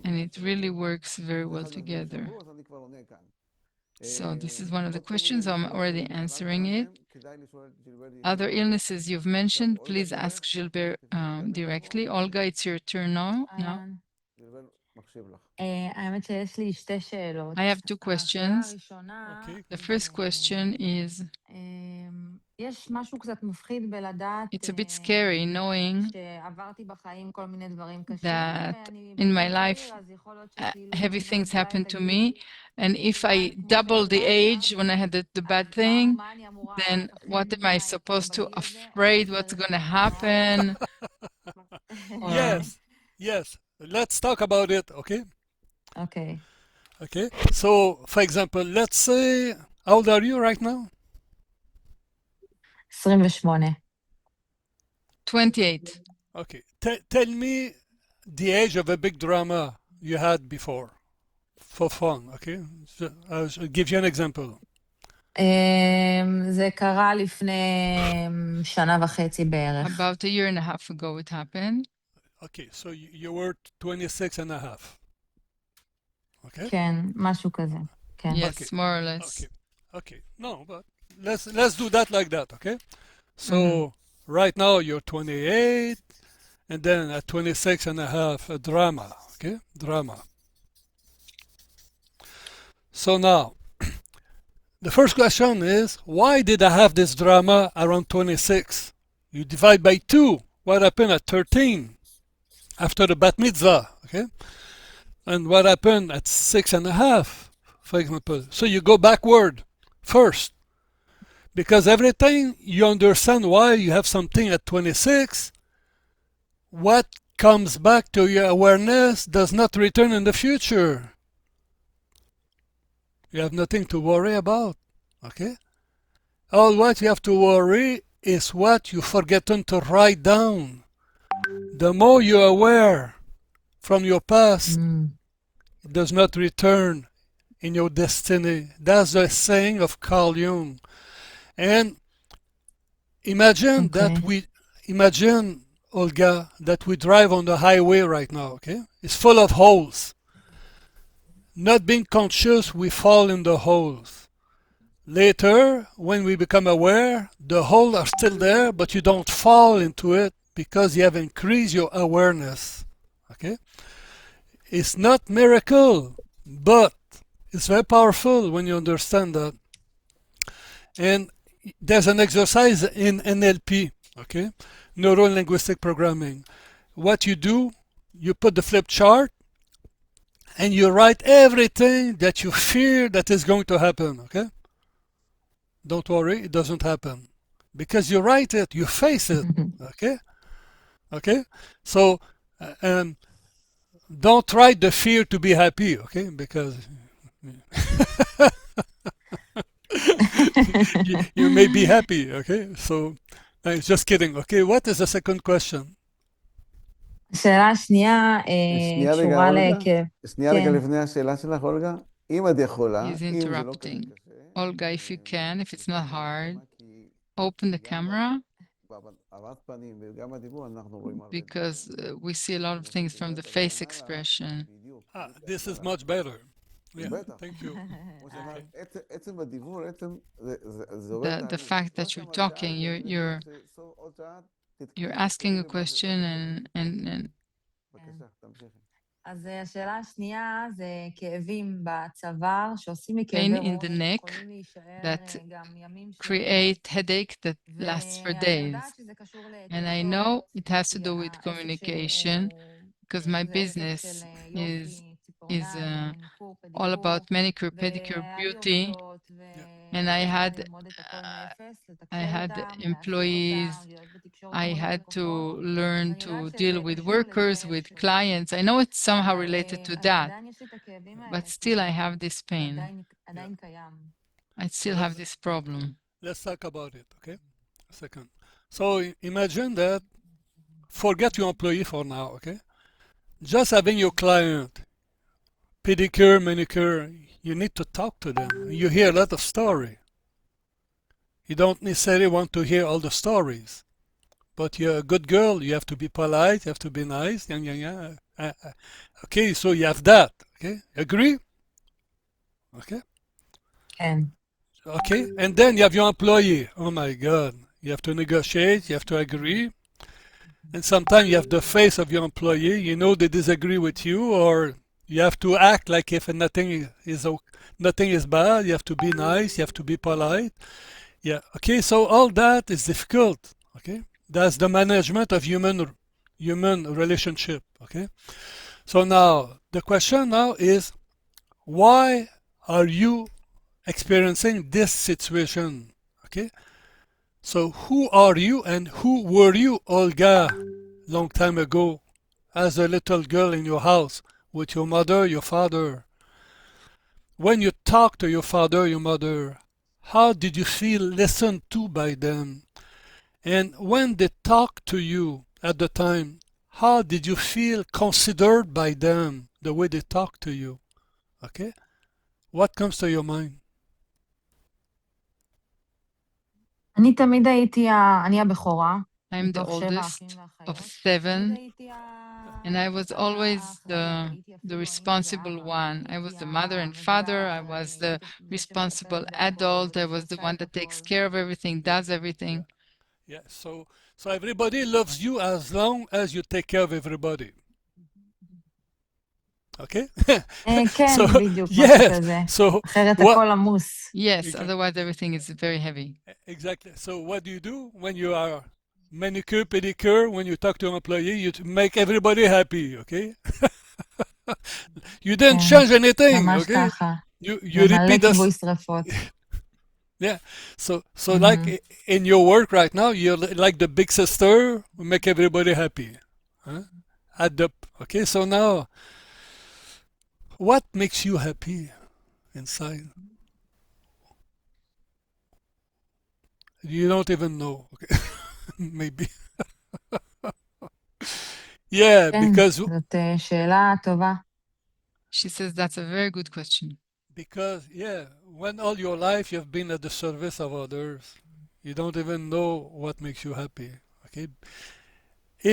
and it really works very well together. So this is one of the questions. I'm already answering it. Other illnesses you've mentioned, please ask Gilbert directly. Olga, it's your turn now. I have two questions. Okay. The first question is, it's a bit scary knowing that in my life heavy things happen to me, and if I double the age when I had the bad thing, then what am I supposed to afraid what's going to happen? Yes. Let's talk about it, okay? Okay. Okay. So, for example, let's say, how old are you right now? 28. 28. Okay. Tell me the age of a big drama you had before, for fun, okay? So I'll give you an example. זה קרה לפני שנה וחצי בערך. About a year and a half ago it happened. Okay, so you were 26 and a half. Okay? כן, משהו כזה. כן. Yes, Okay. more or less. Okay. No, but let's do that like that, okay? So right now you're 28, and then at 26 and a half, a drama, okay? Drama. So now, the first question is, why did I have this drama around 26? You divide by 2. What happened at 13? After the bat mitzvah, okay? And what happened at 6 and a half, for example? So you go backward first. Because every time you understand why you have something at 26, what comes back to your awareness does not return in the future. You have nothing to worry about, okay? All what you have to worry is what you've forgotten to write down. The more you're aware from your past, it does not return in your destiny. That's the saying of Carl Jung. And imagine imagine, Olga, that we drive on the highway right now, okay? It's full of holes. Not being conscious, we fall in the holes. Later, when we become aware, the holes are still there, but you don't fall into it because you have increased your awareness. Okay? It's not miracle, but it's very powerful when you understand that. And there's an exercise in NLP, okay? Neuro linguistic programming. What you do, you put the flip chart and you write everything that you fear that is going to happen, okay? Don't worry, it doesn't happen. Because you write it, you face it, okay? Okay? So, don't write the fear to be happy, okay? Because you may be happy, okay? So, just kidding, okay? What is the second question? השאלה השנייה שנייה רגע, קשורה אולגה. לכאב. שנייה רגע לפני השאלה שלך, אולגה. אם את יכולה, He's אם זה לא כזה interrupting. קשה. Olga, if you can, if it's not hard, open the camera הבעת פנים וגם בדיבור אנחנו רואים הרבה. because we see a lot of things from the face expression. This is much better. Yeah, בטח. thank you. כמו שאמרת, עצם בדיבור, עצם זה עובד The fact that you're talking, you're asking a question and בבקשה, תמשיכי. אז השאלה השנייה זה כאבים בצוואר, שעושים לי pain כאבי in ראש, the neck יכולים להישאר that גם ימים create headache that lasts for ואני days. יודעת שזה קשור And I know it has to do with communication because my business is all about manicure, pedicure, beauty, and I had employees. I had to learn to deal with workers, with clients. I know it's somehow related to that, but still I have this pain. I still have this problem. Let's talk about it, okay? A second. So imagine that, forget your employee for now, okay? Just having your client, pedicure, manicure, you need to talk to them. You hear a lot of story. You don't necessarily want to hear all the stories. But you're a good girl, you have to be polite, you have to be nice. Okay, so you have that, okay? Agree? Okay? כן. Okay, and then you have your employee. Oh my God, you have to negotiate, you have to agree. And sometimes you have the face of your employee, you know they disagree with you, or you have to act like if nothing is bad, you have to be nice, you have to be polite. Yeah, okay, so all that is difficult, okay? That's the management of human relationship, okay? So now, the question now is, why are you experiencing this situation, okay? So who are you and who were you, Olga, long time ago, as a little girl in your house with your mother, your father? When you talk to your father, your mother, how did you feel listened to by them? And when they talk to you at the time, how did you feel considered by them, the way they talk to you? Okay? What comes to your mind? אני תמיד אני הבכורה. I'm the oldest of 7, and I was always the responsible one. I was the mother and father. I was the responsible adult. I was the one that takes care of everything, does everything. Yeah, so everybody loves you as long as you take care of everybody. Okay? כן, So, בדיוק, משהו yes, כזה. so אחרת what- הכל עמוס. Yes, Exactly. otherwise everything is very heavy. Exactly. So what do when you are manicure, pedicure, when you talk to an employee, you make everybody happy, okay? You didn't כן, change anything, ממש okay? ככה. You ומלא repeat this. כיבוי שרפות. Yeah. So like in your work right now, you're like the big sister who make everybody happy. Huh? Okay, so now, what makes you happy inside? You don't even know. Okay. Maybe. Yeah, כן, because זאת שאלה טובה. She says that's a very good question. yeah, when all your life you've been at the service of others, you don't even know what makes you happy. Okay,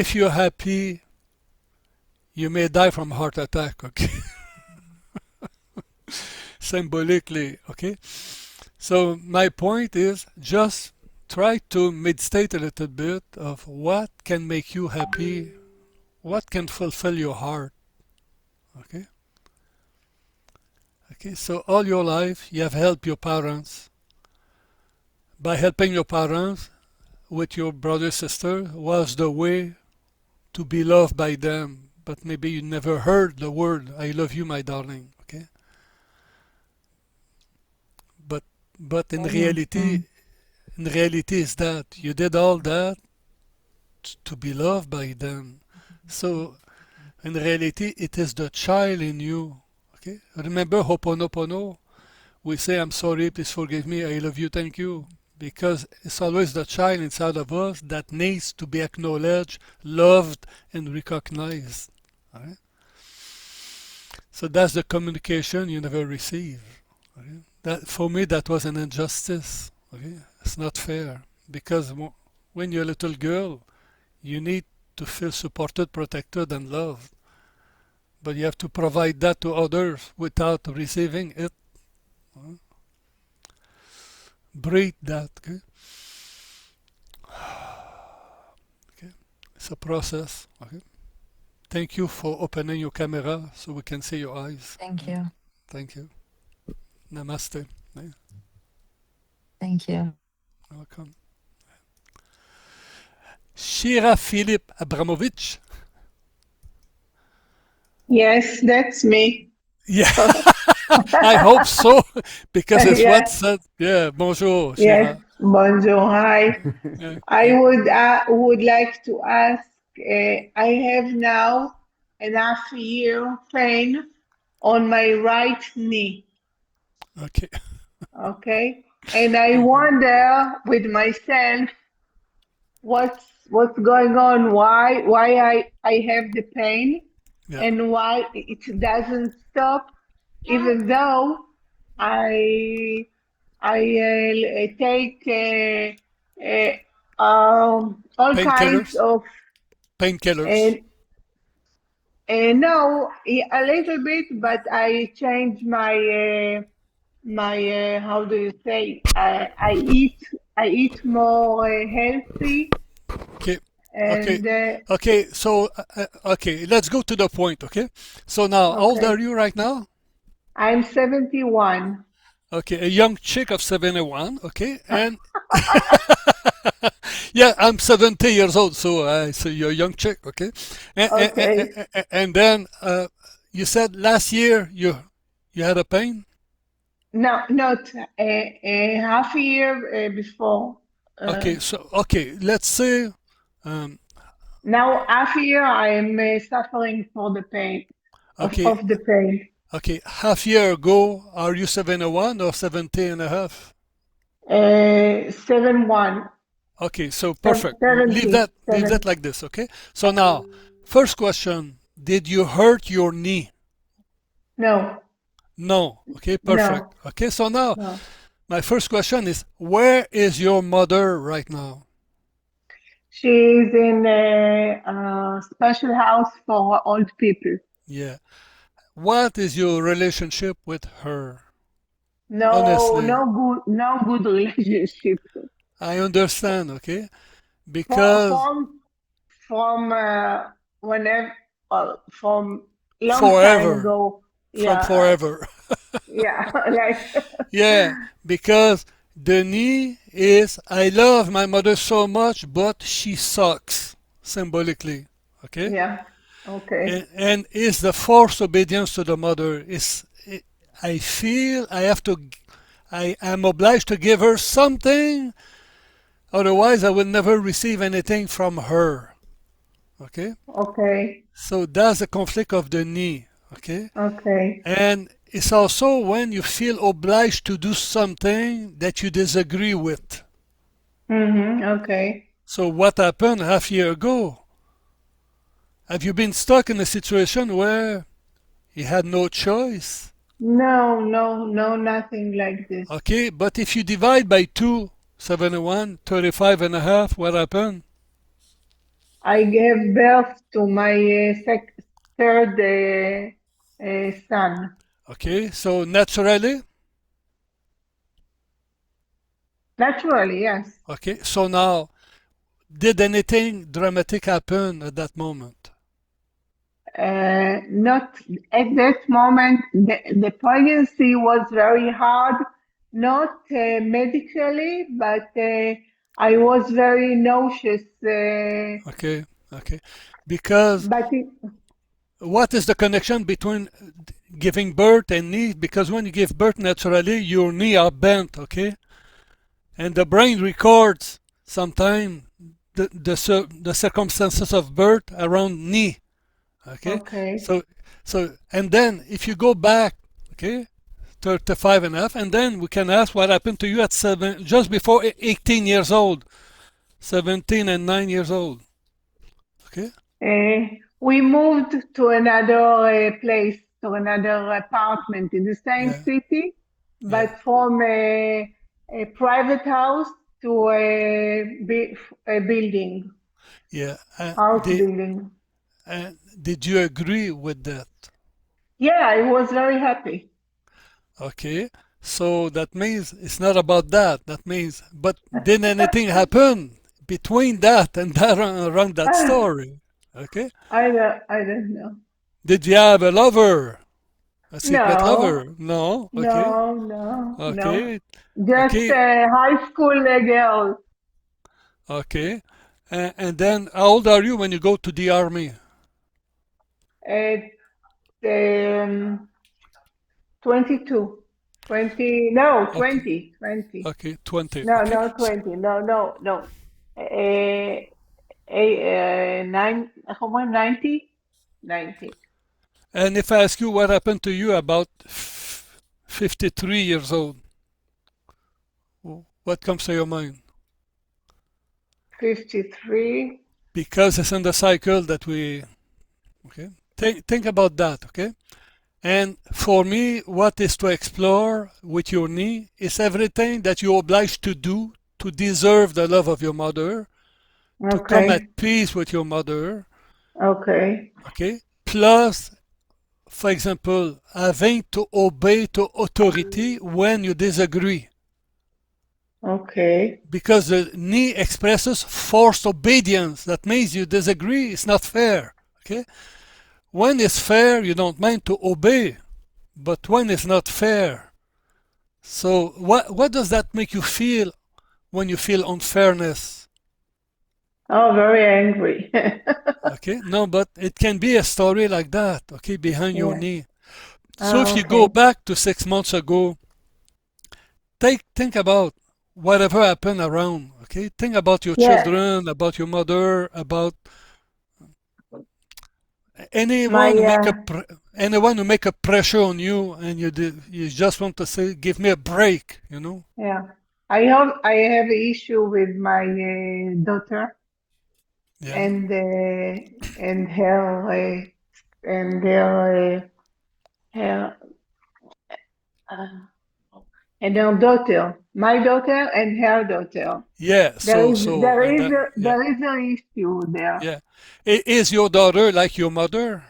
if you're happy, you may die from heart attack. Okay, symbolically. Okay, So my point is just try to meditate a little bit of what can make you happy, what can fulfill your heart. Okay? Okay, so all your life you have helped your parents. By helping your parents with your brother sister was the way to be loved by them. But maybe you never heard the word I love you, my darling. Okay? But but in reality is that you did all that to be loved by them. So in reality, it is the child in you. Okay? Remember Ho'oponopono? We say, I'm sorry, please forgive me, I love you, thank you. Because it's always the child inside of us that needs to be acknowledged, loved, and recognized. All right? So that's the communication you never receive. Okay? That, for me, that was an injustice. Okay? It's not fair. Because when you're a little girl, you need to feel supported, protected, and loved. But you have to provide that to others without receiving it. Breathe that. Okay? Okay? It's a process. Okay? Thank you for opening your camera so we can see your eyes. Thank you. Thank you. Namaste. Thank you. Welcome. Shira Philip Abramovich. Yes, that's me. Yeah, I hope so because it's Yeah, what said. Yeah, bonjour, yes. Shira. Bonjour. Hi. Yeah, I yeah. would like to ask. I have now an half year pain on my right knee. Okay. Okay, and I Okay. wonder with myself what's going on. Why I have the pain Yeah. and why it doesn't stop, even though I take all kinds Painkillers. of Painkillers. and no, a little bit, but I change my how do you say? I eat more healthy Okay. Okay. and Okay. So, okay, let's go to the point. Okay. So now, how old okay. are you right now? I'm 71. Okay, a young chick of 71. Okay, and yeah, I'm 70 years old, so you're a young chick. Okay, and Okay. and then you said last year you had a pain. No, not a half a year before. Uh, Okay, so okay, let's say um, Now half a year I am suffering for the pain okay, of the pain. okay, half year ago, are you 71 or 70 and a half? 7-1, Okay, so perfect. seventy, Leave that 7. like this. Okay, so now first question: did you hurt your knee? No, No. Okay, no, perfect. Okay, so now no. my first question is where is your mother right now? She is in a special house for old people. Yeah. What is your relationship with her? No, Honestly, no good relationship. I understand, okay? For, Because from whenever, from long time forever, ago. from Yeah, forever. yeah, like Yeah, because the knee is I love my mother so much, but she sucks symbolically, okay? yeah. Okay, And is the forced obedience to the mother is I feel I have to I am obliged to give her something, otherwise I will never receive anything from her. Okay? okay, So that's the conflict of the knee. Okay? okay. And it's also when you feel obliged to do something that you disagree with. Okay. So what happened half year ago? Have you been stuck in a situation where you had no choice? No, no, no, nothing like this. Okay, but if you divide by 2, 71, 35 and a half, what happened? I gave birth to my third son. Okay, so naturally, Naturally, yes. Okay, so now, did anything dramatic happen at that moment? Not at that moment. The pregnancy was very hard, not medically, but I was very nauseous. Okay, okay. Because But it, what is the connection between giving birth and knee? Because when you give birth naturally, your knee are bent, okay? And the brain records sometimes the circumstances of birth around knee, okay? okay. So and then if you go back, okay, 35 and a half, and then we can ask what happened to you at just before 18 years old, 17 and 9 years old, okay? We moved to another place, to another apartment in the same Yeah, city, yeah, but from a private house to a building, yeah. house building. Did you agree with that? Yeah, I was very happy. Okay, so that means it's not about that. That means, but did anything happen between that and that around that story? Okay, I don't know. did you have a lover, a secret No, lover? No. Okay, no. okay, Just okay, a high school girl, okay. And then, how old are you when you go to the army? at um, 22. 20, no, Okay, 20, 20. okay, 20. No, Okay. no, 20. No. Nine, how much? 90? 90. And if I ask you what happened to you about 53 years old, what comes to your mind? 53. Because it's in the cycle that we, okay, think about that, okay. And for me, what is to explore with your knee is everything that you're obliged to do to deserve the love of your mother, to come at Okay, peace with your mother, okay, okay, plus, for example, having to obey to authority when you disagree, okay, because the knee expresses forced obedience. That means you disagree, it's not fair, okay. When it's fair, you don't mind to obey, but when it's not fair. So what does that make you feel when you feel unfairness? Oh, very angry. Okay, no, but it can be a story like that, okay, behind your Yeah. knee. So if Oh, you go okay. back to 6 months ago, think about whatever happened around, okay? Think about your Yeah, children, about your mother, about my anyone who anyone who make a pressure on you, and you just want to say, give me a break, you know? yeah. I have an issue with my daughter Yeah. and uh, and her and her and her daughter, my daughter and her daughter. Yeah. There So is so there and is that, a, yeah, there is an issue there. yeah. Is your daughter like your mother?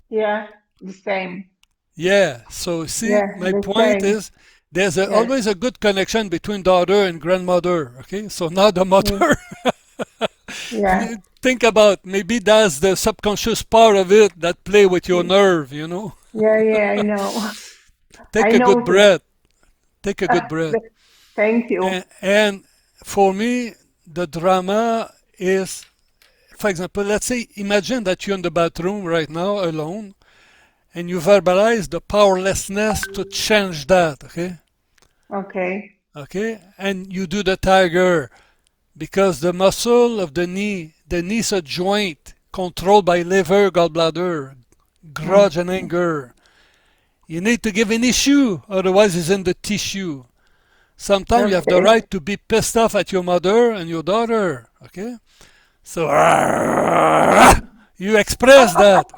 Yeah, the same. Yeah. So see, Yeah, my the point same. is there's Yes. always a good connection between daughter and grandmother. Okay. So now the Yeah. mother. Yeah. Think about maybe that's the subconscious part of it that play with your nerve. You know. Yeah, I know. Take I a good noticed. breath. Take a good breath. Thank you. And for me, the drama is, for example, let's say, imagine that you're in the bathroom right now alone and you verbalize the powerlessness to change that, okay? Okay. Okay? And you do the tiger because the muscle of the knee is a joint controlled by liver, gallbladder, grudge, and Okay. anger. You need to give an issue, otherwise, it's in the tissue. Sometimes you have the Okay. right to be pissed off at your mother and your daughter, okay? So you express that.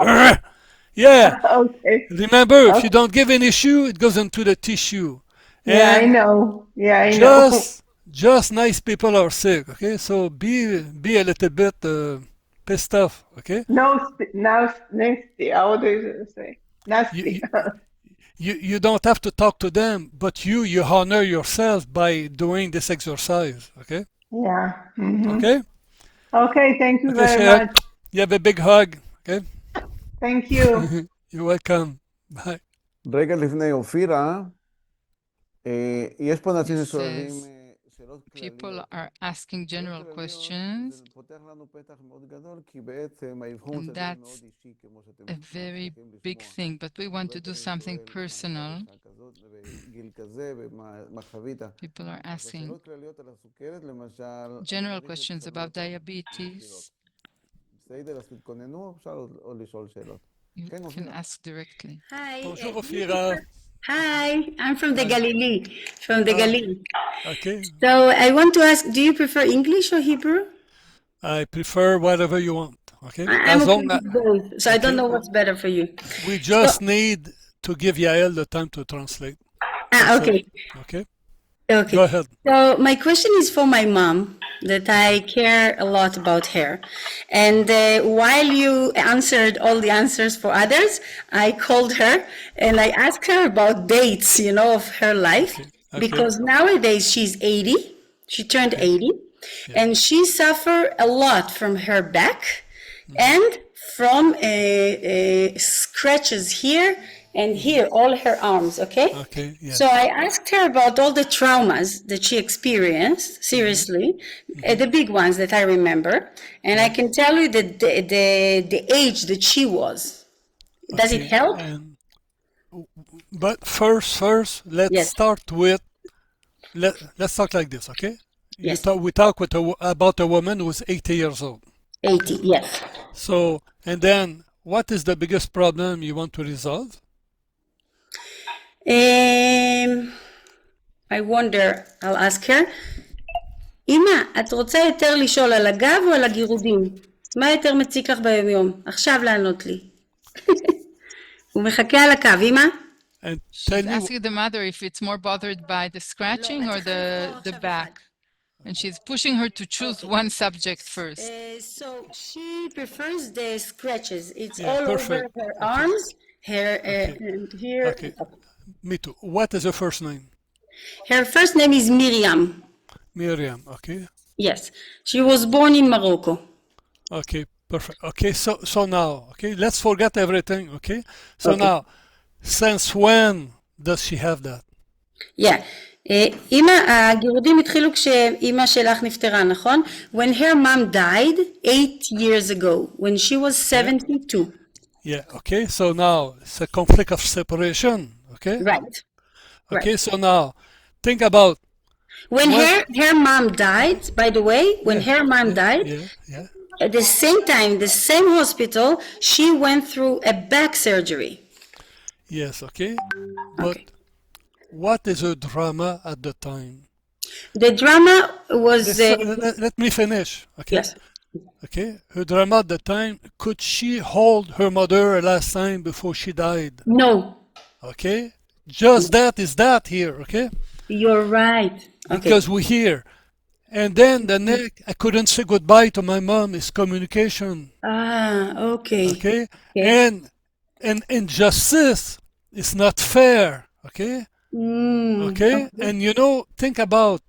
Yeah. Okay. Remember, if you Okay. don't give an issue, it goes into the tissue. Yeah, I And know. Yeah, I know. just nice people are sick, okay? So be a little bit pissed off, okay? No, now nasty. How do you say? You, Nasty. you you don't have to talk to them, but you honor yourself by doing this exercise. Okay? Yeah. Mhm. Okay? Okay, thank you Okay, very Shayad. much. You have a big hug. Okay? Thank you. You're welcome. Bye. רגע לפני אופירה, יש פה אנשים It ששואלים says שאלות people כלליות. are asking general שאלות כלליות, questions, זה פותח לנו פתח מאוד גדול, כי בעצם האבחון and זה דבר that's מאוד אישי, כמו שאתם a very מצליחים big לשמוע. thing, but we want to do אני something שואל, מה personal. הייתה לך כזאת, בגיל כזה, ומה חווית? People are אז asking השאלות כלליות על הסוכרת, למשל, general questions about diabetes. בסדר, אז תתכוננו, אפשר עוד לשאול שאלות. You כן, can אופירה. ask directly. Hi. Bonjour, Ophira. Hi, I'm from the Hi. Galilee. From the Ah. Galilee. Okay. So I want to ask, do you prefer English or Hebrew? I prefer whatever you want. Okay? I'm As okay long as with both, so I don't okay. know what's better for you. We just need to give Yael the time to translate. That's Okay. it. Okay? Okay. Go ahead. So my question is for my mom, that I care a lot about her. And while you answered all the answers for others, I called her and I asked her about dates, of her life. Okay. Okay. Because nowadays she's 80, she turned 80, Yeah. and she suffered a lot from her back and from scratches here and here, all her arms, okay? Okay. Yeah. So I asked her about all the traumas that she experienced, seriously, the big ones that I remember, and I can tell you that the age that she was. Does it Okay. help? But first, let's Yes. start with let's talk like this, okay? Yes. We talk with about a woman who's 80 years old. 80, yes. So, and then what is the biggest problem you want to resolve? I wonder, I'll ask her, אמא, את רוצה יותר לשאול על הגב או על הגירודים? מה יותר מציק לך ביום-יום? עכשיו לענות לי. הוא מחכה על הקו, אמא? And She's tell me, asking the mother if it's more bothered by the scratching or the back. And she's pushing her to choose one subject first. So she prefers the scratches. It's Yeah, all perfect. over her Okay. arms, her Okay. and here. Okay. Me too. What is her first name? Her first name is Miriam. Miriam. Okay. Yes, she was born in Morocco. Okay. Perfect. Okay. So now, okay, let's forget everything. Okay. So Okay. now, since when does she have that? Yeah. אמא, הגירודים התחילו כשאמא שלך נפטרה, נכון? When her mom died 8 years ago, when she was 72. Yeah. Okay. So now it's a conflict of separation. Okay. Right. Okay. So now, think about When What? her mom died, by the way, when her mom died, yeah, yeah. at the same time, the same hospital, she went through a back surgery. Yes, okay. But what is her drama at the time? The drama was Let me finish. Okay. yes. Okay. Her drama at the time, could she hold her mother last time before she died? No, Okay. Just that is that here, okay? you're right. Okay. Because we're here. And then the next, I couldn't say goodbye to my mom is communication. Okay. Okay. And injustice is not fair. Okay. Okay. And think about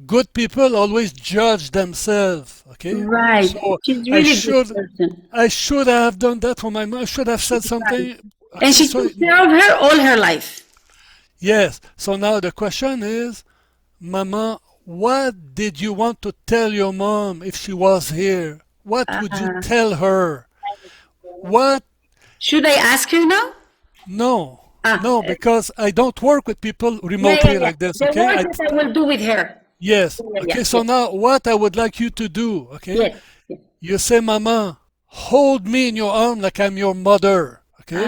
good people always judge themselves. Okay. Right. So She's really a good person. I should have done that for my mom. I should have said something. And she So- took care of her all her life. Yes. So now the question is, Mama, what did you want to tell your mom if she was here? What would you tell her? What? Should I ask her now? No. No, because I don't work with people remotely like this. The Okay. work that I will do with her. Yes. Yeah, Okay. yeah, So yeah. now what I would like you to do, okay? Yes. yes. You say, Mama, hold me in your arm like I'm your mother. Okay.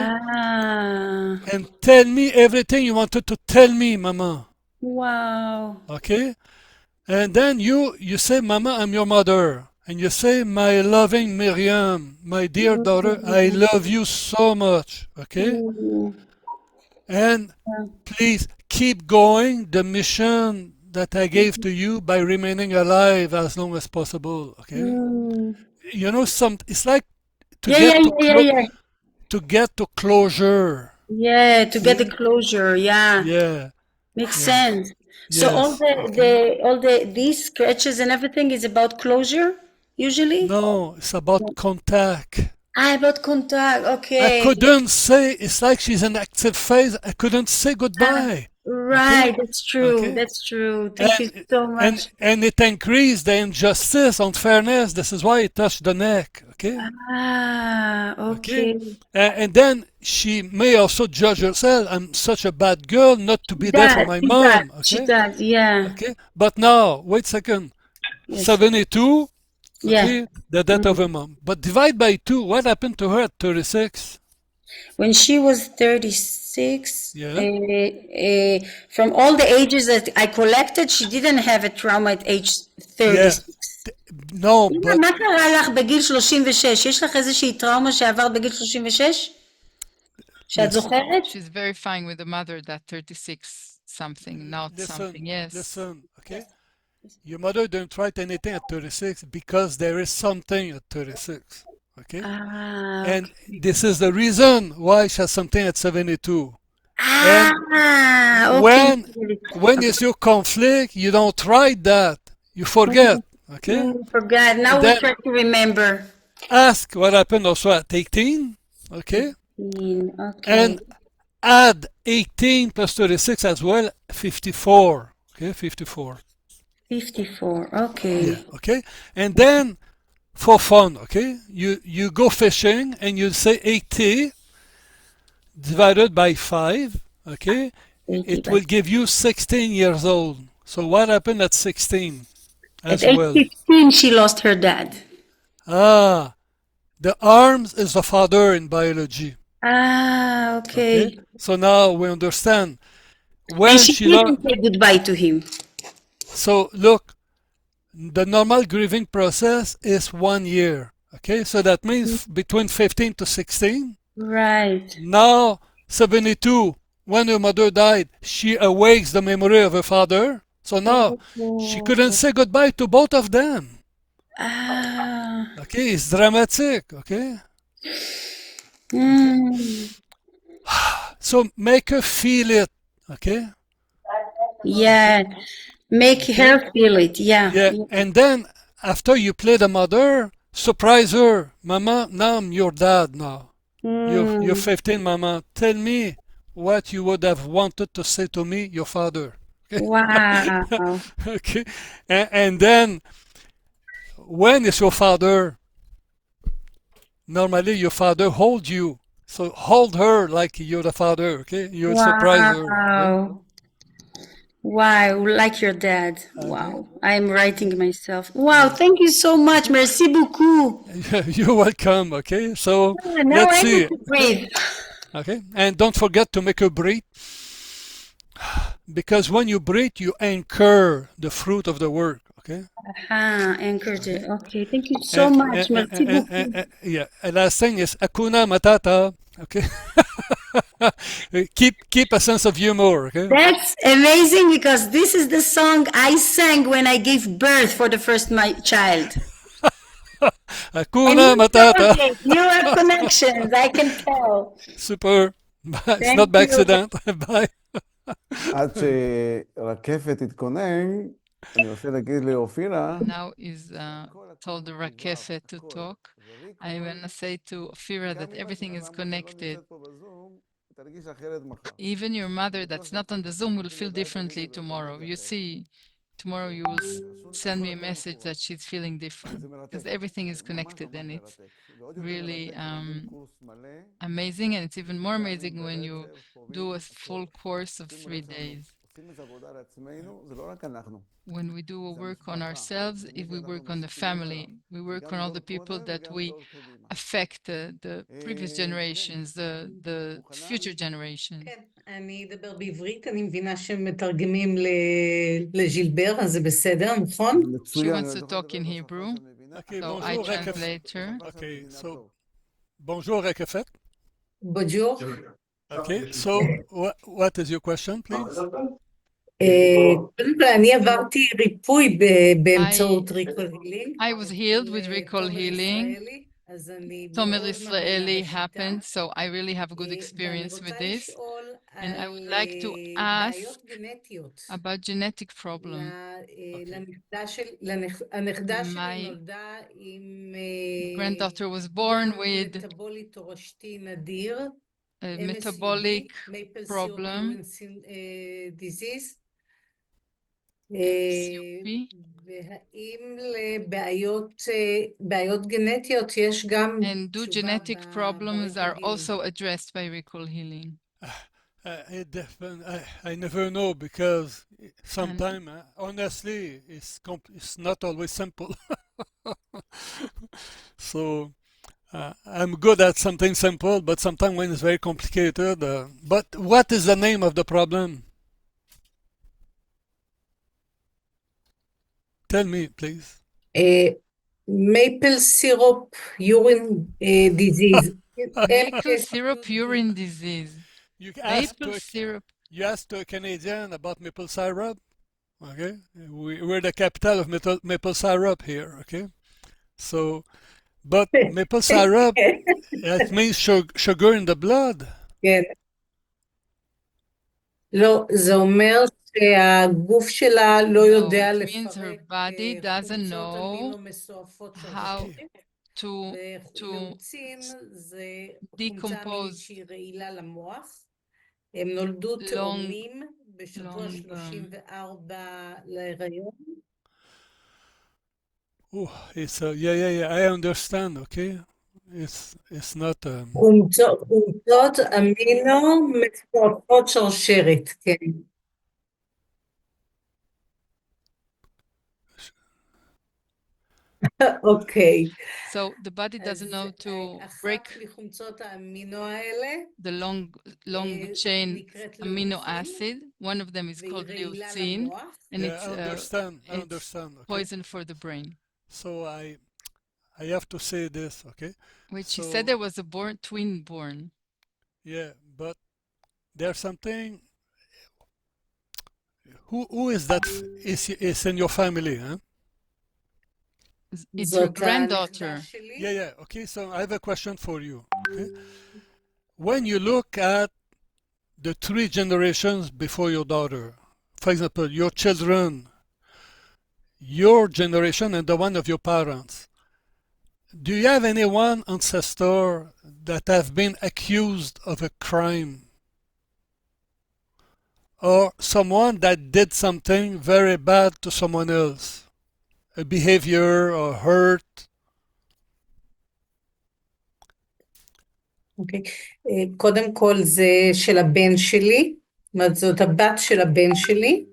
And tell me everything you wanted to tell me, Mama. Wow. Okay? And then you say, Mama, I'm your mother. And you say, my loving Miriam, my dear daughter, I love you so much. Okay? And please keep going the mission that I gave to you by remaining alive as long as possible. Okay? It's like to Yeah, get yeah, to yeah, yeah, yeah. to get to closure. Yeah, to get the closure. Yeah, Yeah, makes yeah, sense. So yes, okay. all these scratches and everything is about closure, usually? No, it's about contact. Ah, about contact. I Okay. couldn't say, it's like she's in active phase. I couldn't say Ah, goodbye. Okay? right. That's true. Okay? That's true. Thank you so much. And it increased the injustice, unfairness. This is why it touched the neck. Okay? Ah, Okay? okay. And then she may also judge herself. I'm such a bad girl not to be there for my She does. mom. She Okay? does. Yeah. Okay? But now, wait a second. Yes. 72, Yeah. okay? The death of her mom. But divide by 2, what happened to her at 36? When she was 36, Yeah? from all the ages that I collected, she didn't have a trauma at age Yeah. 36. No, אמא, but מה קרה לך בגיל 36? יש לך איזושהי טראומה שעברת בגיל 36? שאת yes. זוכרת? She's verifying with the mother that 36 something, not something. Yes. Listen, okay? Your mother didn't write anything at 36 because there is something at 36, okay? Ah, And this is the reason why she has something at 72. And okay. when is your conflict, you don't write that. You forget, okay? Forgot. Now And we then try to remember. ask what happened also at 18, okay? Okay. And add 18 plus 36 as well, 54, okay? 54. 54. Okay. Yeah, okay? And then for fun, okay? You go fishing and you say 80 divided by 5, okay? 80 It by will give you 16 years old. So what happened at 16 At as age well? 15, she lost her dad. Ah, the arms is the father in biology. Ah, Okay? okay. So now we understand. And When she she lost, didn't say goodbye to him. so look, the normal grieving process is 1 year. Okay, so that means between 15 to 16. Right. Now, 72, when her mother died, she awakes the memory of her father. So now she couldn't say goodbye to both of them. Ah. Okay, it's dramatic. Okay, Mm. so make her feel it. Okay, Yeah. Make her feel it. Yeah. yeah, and then after you play the mother, surprise her, Mama. Now I'm your dad. Now you're 15, Mama. Tell me what you would have wanted to say to me, your father. Okay, Wow. okay, and then when is your father? Normally, your father holds you. So hold her like you're the father, okay? You'll surprise her. Okay? Wow. Wow. Like your dad. Okay. Wow. I'm writing myself. Wow. Thank you so much. Merci beaucoup. You're welcome, okay? So Now let's I need see. to breathe. Okay? And don't forget to make her breathe. Because when you breathe, you anchor the fruit of the work, okay? Anchored it. Okay. Thank you so much. Merci beaucoup. Yeah. And last thing is Akuna Matata, okay? keep a sense of humor, okay? That's amazing because this is the song I sang when I gave birth for the first my child. And Akuna you Matata. know it. You have connections, I can tell. Super. It's Thank not by you. accident. Bye. עד שרקפת תתכונן, אני רוצה להגיד לאופירה, Now is told the Rakefet to talk. I want to say to Ophira that everything is connected. תרגיש אחרת מחר. Even your mother that's not on the Zoom will feel differently tomorrow. You see, tomorrow you will send me a message that she's feeling different because everything is connected and it's really amazing. And it's even more amazing when you do a full course of 3 days. עושים איזו עבודה לעצמנו, זה לא רק אנחנו. When we do a work on ourselves, if we work on the family, we work on all the people that we affect, the previous generations, the future generations. כן, אני אדבר בעברית, אני מבינה שמתרגמים לז'ילבר, אז זה בסדר, נכון? She wants to talk in Hebrew, Okay, so I bonjour, translate her. Okay, so bonjour, Rekefet. בוג'ור. Okay, so what is your question, please? קודם כל, אני עברתי ריפוי באמצעות ריקול הילינג. I was healed with recall healing. אז אני Tomer מאוד מאמינה Israeli בשיטה. happened, so I really have a good ואני experience with רוצה this. לשאול And I על would like to בעיות ask גנטיות. about genetic problem. לנכדה שלי My נולדה עם granddaughter was born פגם with מטאבולי תורשתי נדיר, a MSED, metabolic Maple Syrup problem, Urine Disease. COP. והאם לבעיות גנטיות יש גם And do תשובה genetic problems are בריקול also addressed by recall healing? I never know because sometimes, honestly, it's not always simple. So I'm good at something simple, but sometimes when it's very complicated. But what is the name of the problem? Tell me, please. Maple Syrup Urine Disease. Maple syrup urine disease. You ask Maple syrup. You ask to a Canadian about maple syrup. Okay, we're the capital of maple syrup here. Okay, so but maple syrup, that means sugar in the blood. כן. לא, זה אומר שהגוף שלה לא יודע it means her לפרק body doesn't חומצות know אמינו מסועפות how שרשרת, to ולאוצין זה חומצה אמינית decompose שהיא רעילה למוח. הם נולדו long, תאומים בשבוע 34 להיריון. Oh, it's yeah. I understand. Okay, it's not. חומצות אמינו מסועפות שרשרת, כן. אוקיי. So the body doesn't know to break מחומצות האמינו האלה the long chain amino acid. One of them is called leucine, and Yeah, it's I understand. Okay. poison for the brain. So I have to say this, okay? Which she So- said there was a twin born. Yeah, but there's something. Who is that? Is in your family, huh? It's her granddaughter. Yeah. Okay, so I have a question for you. Okay? When you look at the 3 generations before your daughter, for example, your children, your generation, and the one of your parents, do you have any one ancestor that have been accused of a crime? Or someone that did something very bad to someone else? A behavior or hurt? אוקיי. קודם כל זה של הבן שלי, זאת אומרת זאת הבת של הבן שלי.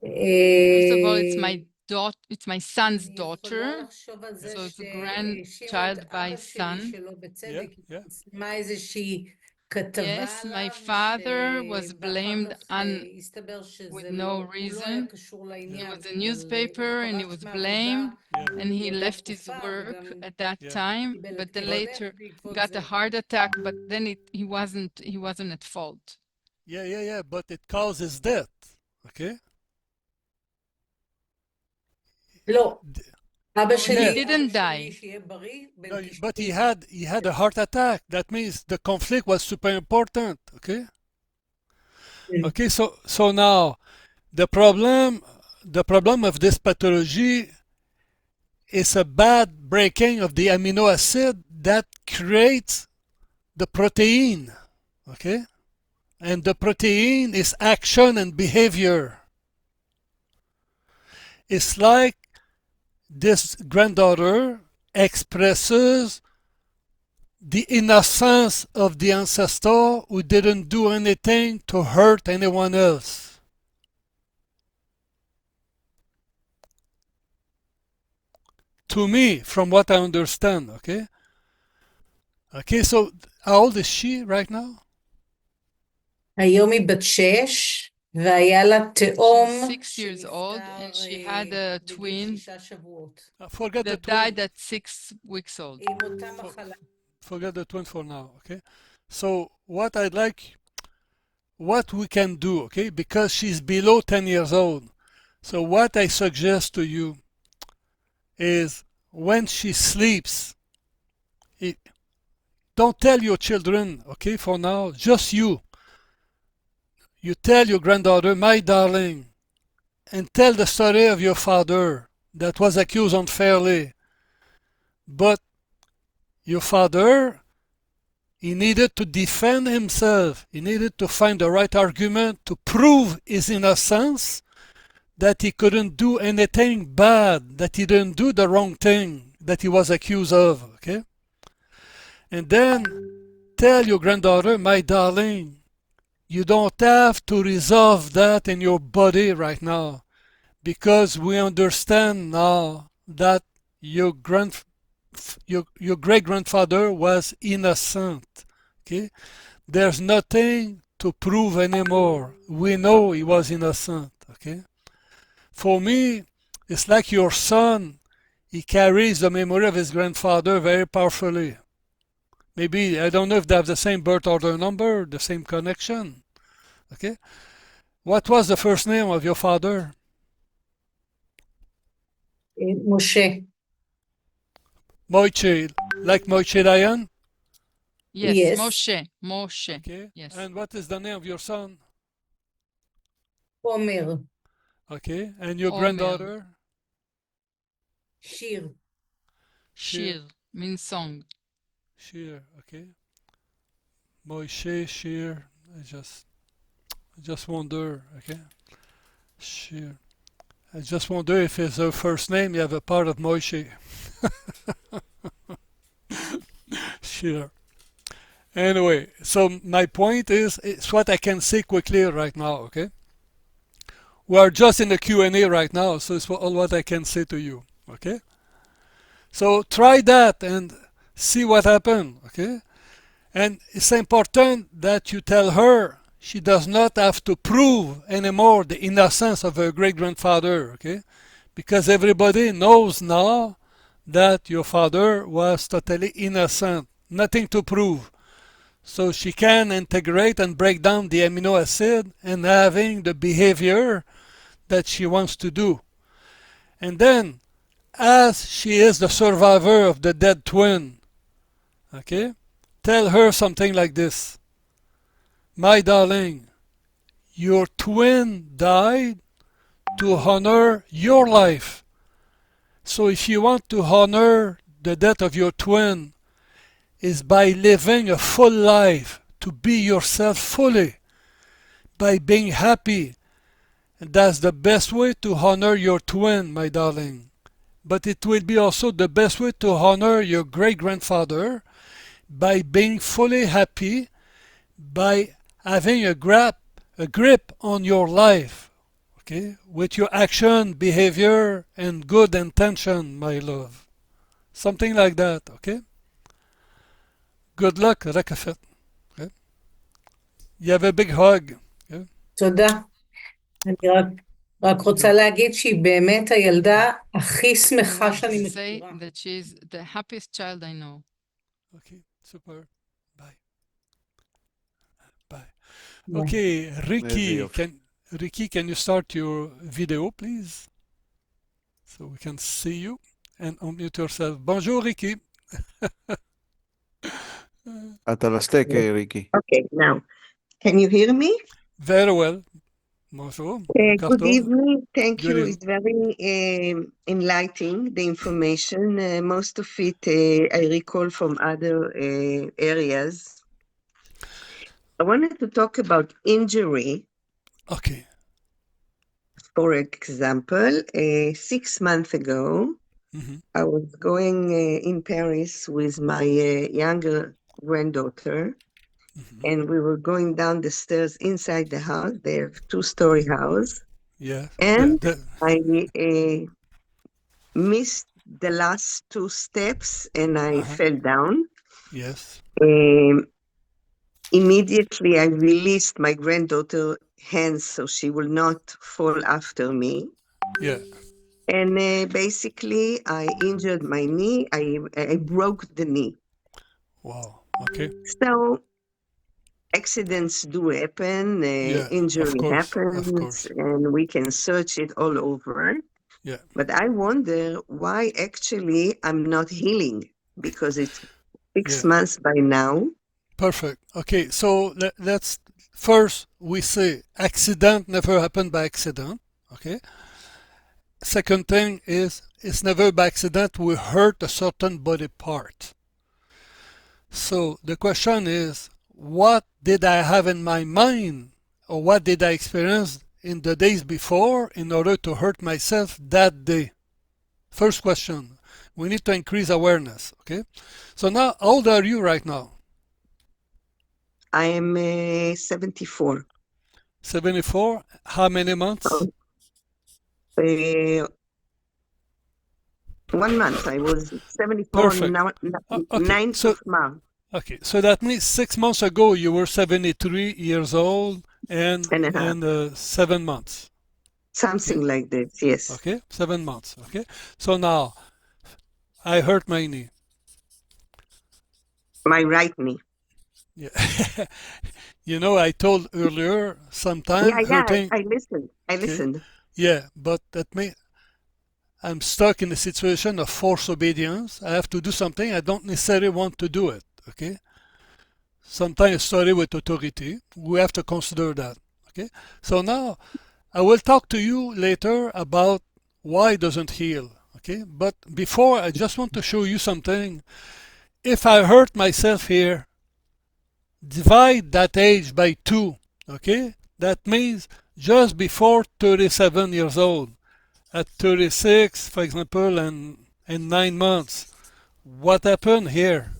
First of all, it's my son's אני daughter. יכולה לחשוב על זה So it's a שהאשימו grandchild את by אבא שלי son. שלא בצדק, Yeah. פרסמה איזושהי כתבה Yes, my עליו, father was ואחר blamed כך הסתבר with שזה no לא, הוא לא היה reason. קשור He לעניין, was a אבל newspaper and he הוא was פרש blamed, מעבודה and he באותה left his תקופה, work וגם at that Yeah. time, קיבל but then התקף לב later בעקבות got זה. a heart attack, but then he wasn't at fault. Yeah, but it causes death. Okay? לא, אבא שלי, he didn't אבא שלי die. שיהיה בריא, בן No, 90. but he had a heart attack. That means the conflict was super important. Okay? Yeah. Okay, so now the problem of this pathology is a bad breaking of the amino acid that creates the protein. Okay? And the protein is action and behavior. It's like this granddaughter expresses the innocence of the ancestor who didn't do anything to hurt anyone else. To me, from what I understand, okay? Okay, so how old is she right now? היום היא בת 6, והיה לה תאום She's 6 years old, and she had a בגיל twin 6 שבועות. Forget the that twin. died at 6 weeks old. עם אותה מחלה. Forget the twin for now, okay? So what we can do, okay? Because she's below 10 years old. So what I suggest to you is when she sleeps, Don't tell your children, okay, for now, just you. You tell your granddaughter, my darling, and tell the story of your father that was accused unfairly. But your father, he needed to defend himself. He needed to find the right argument to prove his innocence, that he couldn't do anything bad, that he didn't do the wrong thing that he was accused of, okay? And then tell your granddaughter, my darling, you don't have to resolve that in your body right now, because we understand now that your great grandfather was innocent. Okay, there's nothing to prove anymore. We know he was innocent. Okay, for me, it's like your son. He carries the memory of his grandfather very powerfully. Maybe I don't know if they have the same birth order number, the same connection. Okay, what was the first name of your father? משה. Moiche, like Moiche Dayan? Yes, Yes. Moshe. Okay. Yes. And what is the name of your son? עומר. Okay. And your Omer. granddaughter? שיר. Shir means song. Shir. Okay. Moishe Shir. I just wonder. Okay. Shir. I just wonder if it's her first name. You have a part of Moishe. Shir. Anyway, so my point is, it's what I can say quickly right now. Okay. We are just in the Q&A right now, so it's all what I can say to you. Okay. So try that and see what happens. Okay. And it's important that you tell her she does not have to prove anymore the innocence of her great grandfather. Okay. Because everybody knows now that your father was totally innocent. Nothing to prove. So she can integrate and break down the amino acid and having the behavior that she wants to do. And then, as she is the survivor of the dead twin, okay, tell her something like this. My darling, your twin died to honor your life. So if you want to honor the death of your twin, is by living a full life, to be yourself fully, by being happy. And that's the best way to honor your twin, my darling. But it will be also the best way to honor your great-grandfather, by being fully happy, by having a grip on your life, okay, with your action, behavior, and good intention, my love. Something like that, okay? Good luck, Rakafet. Okay? You have a big hug. Okay? תודה. אני רק רוצה להגיד שהיא באמת הילדה הכי I שמחה want שאני to say מכירה. that she's the happiest child I know. Okay, super. Bye. Bye. Bye. Okay, איזה יופי. Ricky, can you start your video, please? So we can see you and unmute yourself. Bonjour, Ricky. אתה על הסטייק, ריקי. Okay, now, can you hear me? Very well. Bonjour. Good evening. Thank Good you. evening. It's very enlightening, the information. Most of it I recall from other areas. I wanted to talk about injury. Okay. For example, 6 months ago, I was going in Paris with my younger granddaughter, and we were going down the stairs inside the house. They have two-story house. Yeah. And I missed the last two steps and I fell down. Yes. Immediately I released my granddaughter's hands so she will not fall after me. Yeah. And basically I injured my knee. I broke the knee. Wow. Okay. So accidents do happen, injury happens, and we can search it all over. Yeah. But I wonder why actually I'm not healing, because it's 6 months by now. Perfect. Okay, so let's first we say accident never happened by accident. Okay. Second thing is it's never by accident we hurt a certain body part. So the question is, what did I have in my mind, or what did I experience in the days before in order to hurt myself that day? First question. We need to increase awareness. Okay. So now, how old are you right now? I am 74. 74. How many months? 1 month. I was 74 Perfect. now, Okay, 9th of March. Okay, so that means 6 months ago you were 73 years old and 7 months. Something like that, yes. Okay, 7 months. Okay, so now I hurt my knee. My right knee. Yeah. You know, I told earlier sometimes hurting. I listened. I listened. Yeah, but that may I'm stuck in a situation of forced obedience. I have to do something. I don't necessarily want to do it. Okay. Sometimes study with authority. We have to consider that. Okay. So now I will talk to you later about why it doesn't heal. Okay. But before, I just want to show you something. If I hurt myself here, divide that age by 2. Okay. That means just before 37 years old. At 36, for example, and in 9 months, what happened here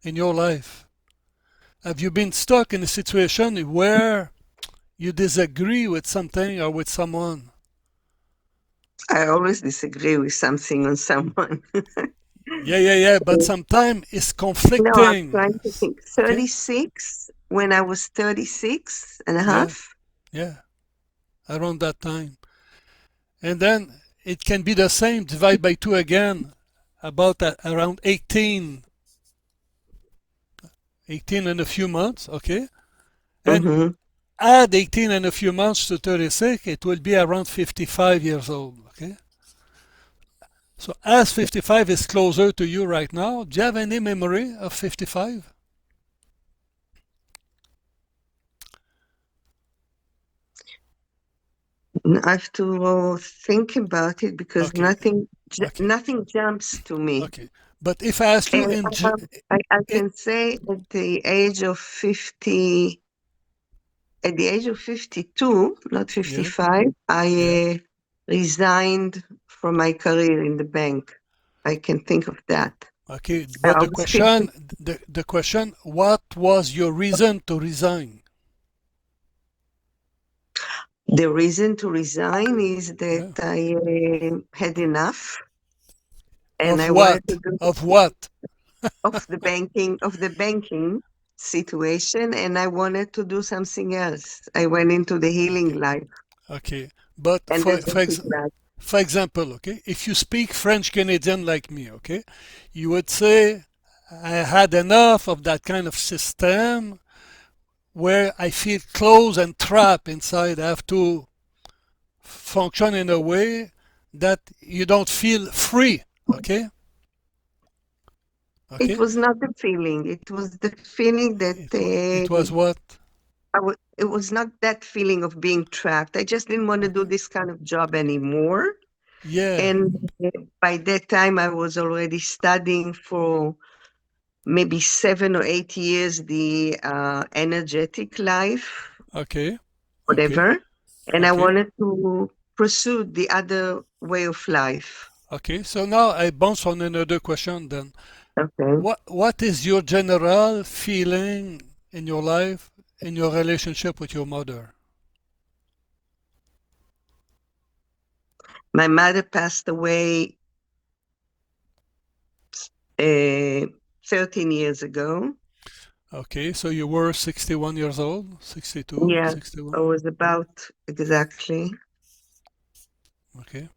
in your life? Have you been stuck in a situation where you disagree with something or with someone? I always disagree with something on someone. Yeah, but sometimes it's conflicting. No, I'm trying to think. 36, when I was 36 and a half. Yeah, around that time. And then it can be the same, divide by 2 again, about around 18 and a few months, okay? And add 18 and a few months to 36, it will be around 55 years old, okay? So as 55 is closer to you right now, do you have any memory of 55? I have to think about it because nothing jumps to me. Okay, but if I ask you I can say at the age of 50, at the age of 52, not 55, I resigned from my career in the bank. I can think of that. Okay, but the question, what was your reason to resign? The reason to resign is that I had enough, and I wanted to do of what? Of the banking situation, and I wanted to do something else. I went into the healing life. Okay, but for example, okay, if you speak French Canadian like me, okay, you would say I had enough of that kind of system where I feel closed and trapped inside. I have to function in a way that you don't feel free, okay? It was not the feeling. It was the feeling that it was what? It was not that feeling of being trapped. I just didn't want to do this kind of job anymore. Yeah. And by that time, I was already studying for maybe 7 or 8 years the energetic life. Okay. Whatever. And I wanted to pursue the other way of life. Okay, so now I bounce on another question then. Okay. What is your general feeling in your life, in your relationship with your mother? My mother passed away 13 years ago. Okay, so you were 61 years old, 62, yeah, 61? I was about exactly. Okay.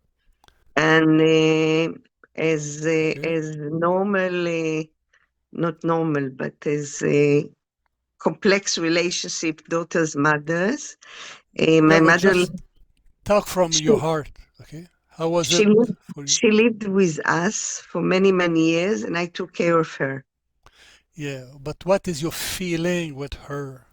And as normal, not normal, but as a complex relationship, daughters, mothers, my mother... Just talk from your heart, okay? How was it for you? She lived with us for many, many years, and I took care of her. Yeah, but what is your feeling with her?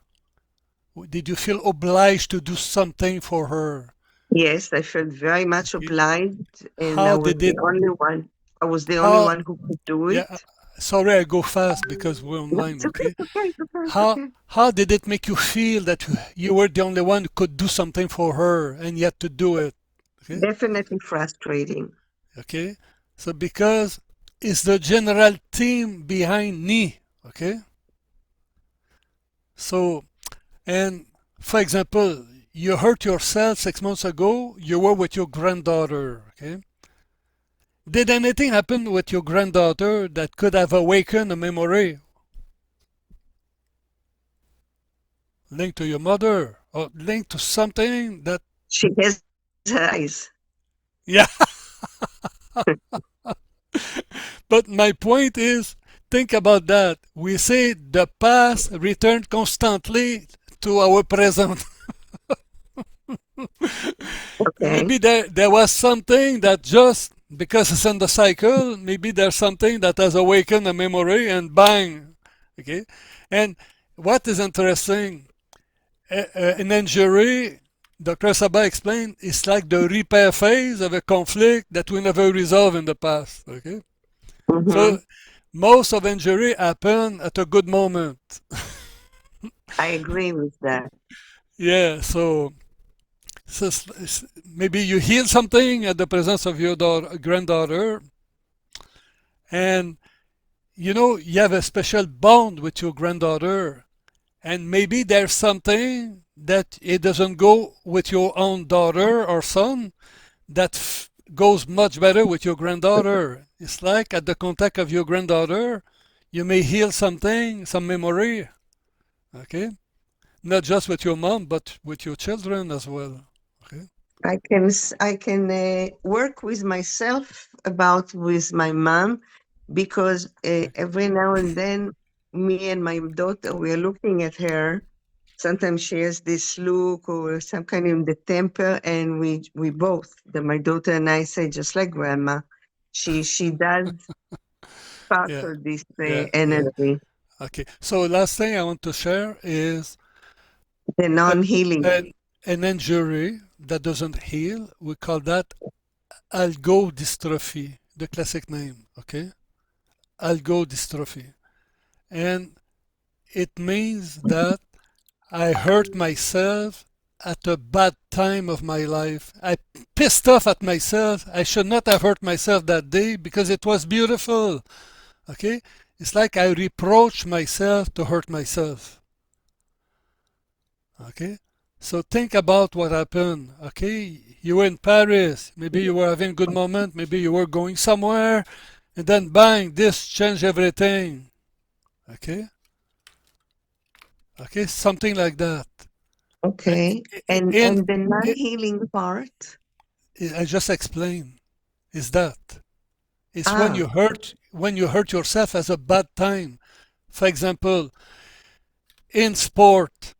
Did you feel obliged to do something for her? Yes, I felt very much Okay. obliged, and I How was did the it, only one. I was the only how, one who could do yeah, it. sorry I go fast because we're No, online, it's okay, okay? it's okay, it's okay, it's How, okay. how did it make you feel that you were the only one who could do something for her and yet to do it? Okay? Definitely frustrating. Okay? So because it's the general theme behind Ni, okay? So, and for example, you hurt yourself 6 months ago, you were with your granddaughter, okay? Did anything happen with your granddaughter that could have awakened a memory linked to your mother or linked to something that, She has eyes. yeah. But my point is, think about that. We say the past returns constantly to our present. Okay. Maybe there was something that just because it's in the cycle, maybe there's something that has awakened a memory and bang. Okay. And what is interesting, an injury, Dr. Sabah explained, it's like the repair phase of a conflict that we never resolved in the past. Okay. Mm-hmm. So most of injury happen at a good moment. I agree with that. Yeah, so maybe you heal something at the presence of your granddaughter, and you have a special bond with your granddaughter, and maybe there's something that it doesn't go with your own daughter or son that goes much better with your granddaughter. It's like at the contact of your granddaughter, you may heal something, some memory, okay? Not just with your mom, but with your children as well. Okay. I can work with myself about with my mom because every now and then me and my daughter we are looking at her. Sometimes she has this look or some kind of the temper, and we both, my daughter and I, say just like grandma. She does Yeah. sparkle this Yeah. Yeah. energy, Okay. So last thing I want to share is the a, non-healing. an injury that doesn't heal. We call that algodystrophy, the classic name. Okay. Algodystrophy. And it means that I hurt myself at a bad time of my life. I pissed off at myself. I should not have hurt myself that day because it was beautiful. Okay? It's like I reproach myself to hurt myself. Okay? So think about what happened. Okay? You were in Paris. Maybe you were having a good moment. Maybe you were going somewhere. And then bang, this changed everything. Okay? Okay? Something like that. Okay, and In, and the non-healing part. I just explained is that it's Ah, when you hurt yourself as a bad time. For example, in sport,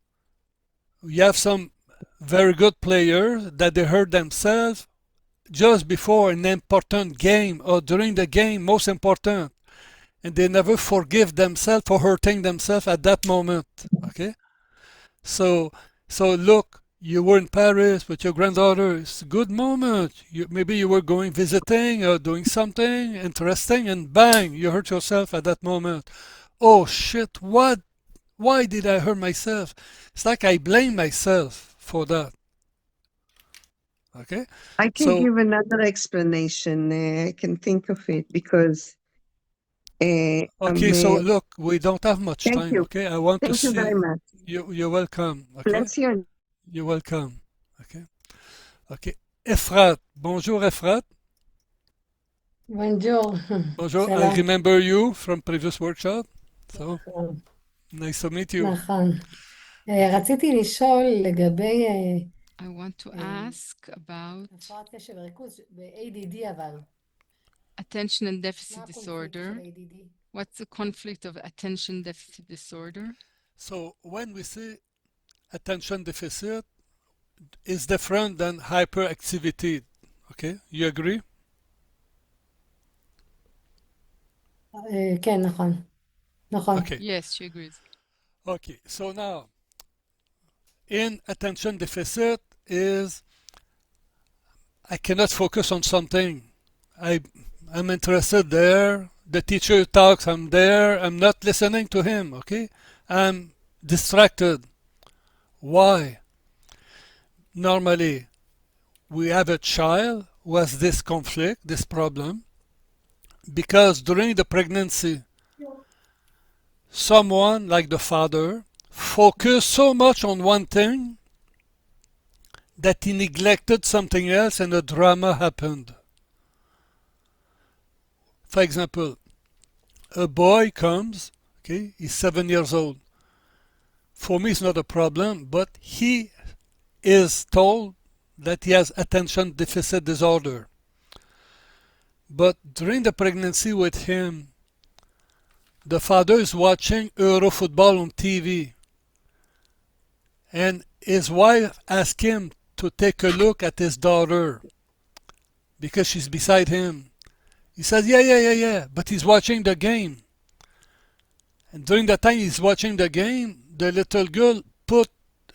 you have some very good players that they hurt themselves just before an important game or during the game, most important, and they never forgive themselves for hurting themselves at that moment. Okay, so look, you were in Paris with your granddaughter. It's a good moment. Maybe you were going visiting or doing something interesting, and bang, you hurt yourself at that moment. Oh shit! What? Why did I hurt myself? It's like I blame myself for that. Okay, I can so give another explanation. I can think of it because okay, so look, we don't have much thank time. you. Okay, I want to Thank you very see much. you. You're welcome. Okay, Bless you. you're welcome. Okay, okay. Efrat, bonjour Efrat. Bonjour, Bonjour, I שלום. remember you from previous workshop, so נכון, nice to meet you. נכון. רציתי לשאול לגבי I want to ask about הפרעת קשב וריכוז ב-ADD אבל. attention and מה deficit הקונפליקט disorder. של ADD? What's the conflict of attention deficit disorder? So when we say attention deficit, is different than hyperactivity. Okay, you agree? כן, נכון. נכון. Okay. Yes, she agrees. Okay. So now, in attention deficit is I cannot focus on something. I I'm interested there. The teacher talks, I'm there. I'm not listening to him, okay? I'm distracted. Why? Normally, we have a child who has this conflict, this problem, because during the pregnancy, someone like the father focused so much on one thing that he neglected something else and a drama happened. For example, a boy comes, okay, he's 7 years old. For me, it's not a problem, but he is told that he has attention deficit disorder. But during the pregnancy with him, the father is watching Euro football on TV, and his wife asked him to take a look at his daughter because she's beside him. He says, yeah, but he's watching the game. And during the time he's watching the game, the little girl put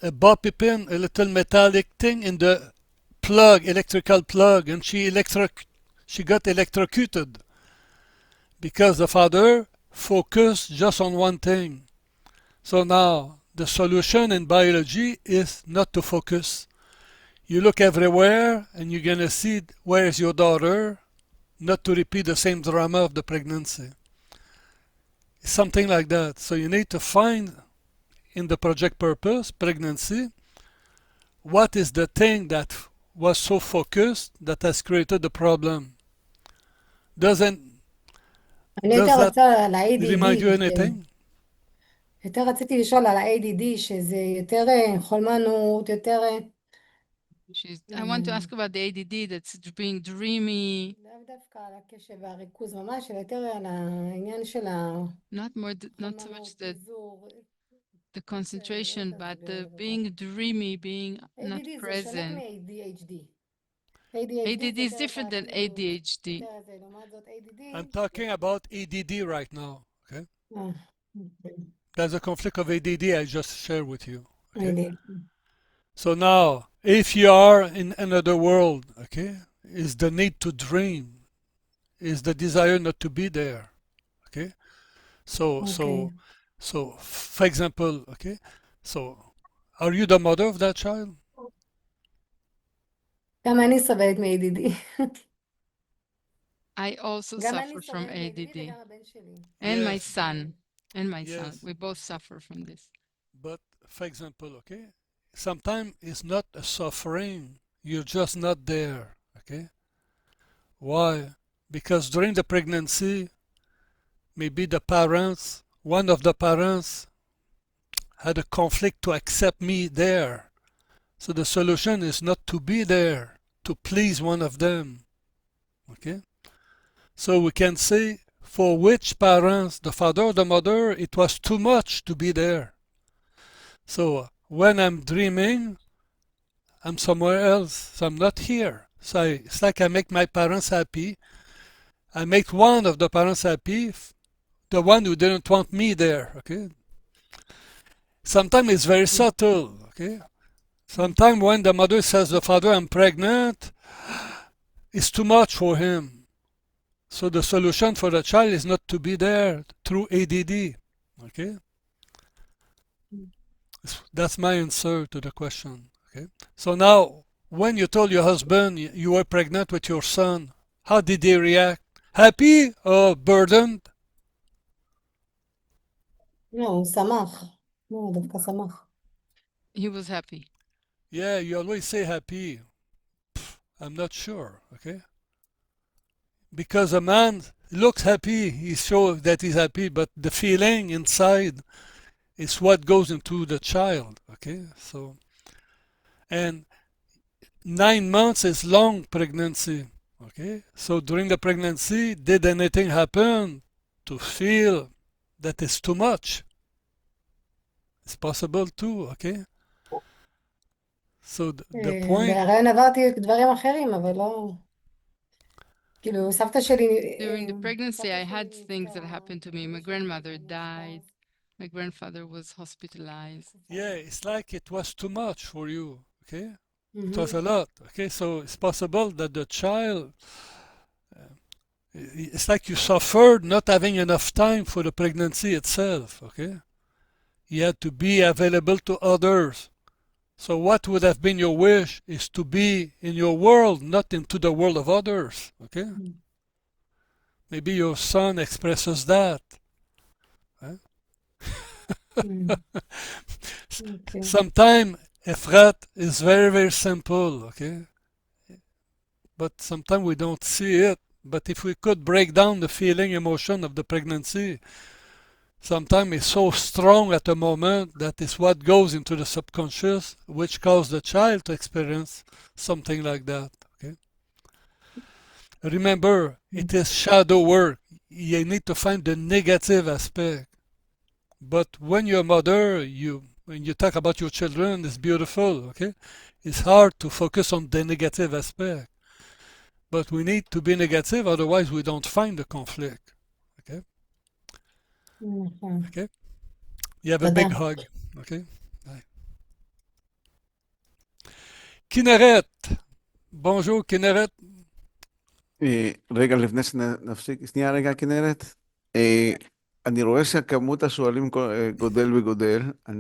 a bobby pin, a little metallic thing in the plug, electrical plug, and she got electrocuted because the father focused just on one thing. So now the solution in biology is not to focus. You look everywhere and you're gonna see where is your daughter, not to repeat the same drama of the pregnancy. Something like that. So you need to find in the project purpose, pregnancy, what is the thing that was so focused that has created the problem. Doesn't אני does יותר that רוצה על ה-ADD, remind you anything? יותר רציתי לשאול על ה-ADD, שזה יותר חולמנות, יותר... I want to ask about the ADD that's being dreamy. לאו דווקא על הקשב והריכוז ממש, אלא יותר על העניין של not so much פיזור. the concentration, but the being dreamy, being not ADD זה present. שונה מ-ADHD. ADD is different than ADHD. לעומת זאת ADD... I'm talking about ADD right now. Okay, okay. there's a conflict of ADD I just shared with you. Okay, ADD. so now if you are in another world, okay, is the need to dream, is the desire not to be there. Okay, so for example, okay, so are you the mother of that child? גם אני סובלת מ-ADD. I also גם suffer אני from סובלת מ-ADD ADD. וגם הבן שלי. And my Yes. son. And my son. Yes. We both suffer from this. But for example, okay, sometimes it's not a suffering, you're just not there. Okay, why? Because during the pregnancy, maybe the parents, one of the parents had a conflict to accept me there. So the solution is not to be there, to please one of them. Okay, so we can say for which parents, the father or the mother, it was too much to be there. So when I'm dreaming, I'm somewhere else. So I'm not here. So it's like I make my parents happy. I make one of the parents happy, the one who didn't want me there. Okay. Sometimes it's very subtle. Okay. Sometimes when the mother says to the father, I'm pregnant, it's too much for him. So the solution for the child is not to be there through ADD. Okay. That's my answer to the question. Okay. So now, when you told your husband you were pregnant with your son, how did he react? Happy or burdened? לא, הוא שמח. לא, הוא דווקא שמח. He was happy. Yeah, you always say happy. I'm not sure. Okay. Because a man looks happy, he shows that he's happy, but the feeling inside is what goes into the child. Okay. So, and 9 months is long pregnancy. Okay, so during the pregnancy, did anything happen to feel that it's too much? It's possible too. Okay, so the point. בהיריון עברתי דברים אחרים, אבל לא... כאילו, סבתא שלי, During the pregnancy, סבתא I had שלי things that נפטרה, happened to me. My סבתא שלי grandmother died. במאושפז. My grandfather was hospitalized. Yeah, it's like it was too much for you, okay? It was Mhm. a lot, okay? So it's possible that the child, it's like you suffered not having enough time for the pregnancy itself, okay? You had to be available to others. So what would have been your wish is to be in your world, not into the world of others, okay? Maybe your son expresses that. Huh? Mm. Okay. Sometimes Efrat is very, very simple, okay? But sometimes we don't see it. But if we could break down the feeling, emotion of the pregnancy, sometimes it's so strong at the moment that is what goes into the subconscious, which causes the child to experience something like that. Okay. Remember, it is shadow work. You need to find the negative aspect. But when you're a mother, when you talk about your children, it's beautiful. Okay, it's hard to focus on the negative aspect. But we need to be negative, otherwise we don't find the conflict. Okay? נכון. Okay? You have a תודה. big hug. Okay? Bye. כנרת, bonjour כנרת. רגע, לפני שנפסיק, שנייה רגע, כנרת. אני רואה שכמות השואלים גודל וגודל. He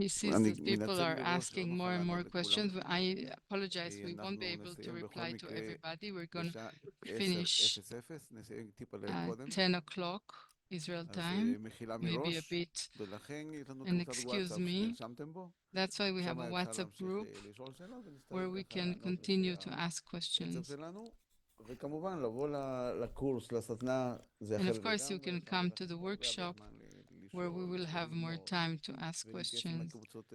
sees אני that people מנצל are מראש שלא asking נוכל more and more לענות לכולם. questions. I apologize, we won't be able to נסיים בכל reply to מקרה everybody. We're going to בשעה finish 10:00, נסיים טיפה at קודם. 10 o'clock Israel אז time, מחילה maybe a מראש, bit, ולכן יש לנו and קבוצת excuse וואטסאפ me. שנרשמתם בו. That's why we have שם a אפשר WhatsApp להמשיך group לשאול שאלות where ונצטרך we ככה can לענות continue לפי to ask הקצב questions. שלנו. וכמובן, לבוא לקורס, לסדנה, זה And אחרת of course, you לגמרי. can come to the workshop where we will have more time to ask ולהתייעץ עם questions הקבוצות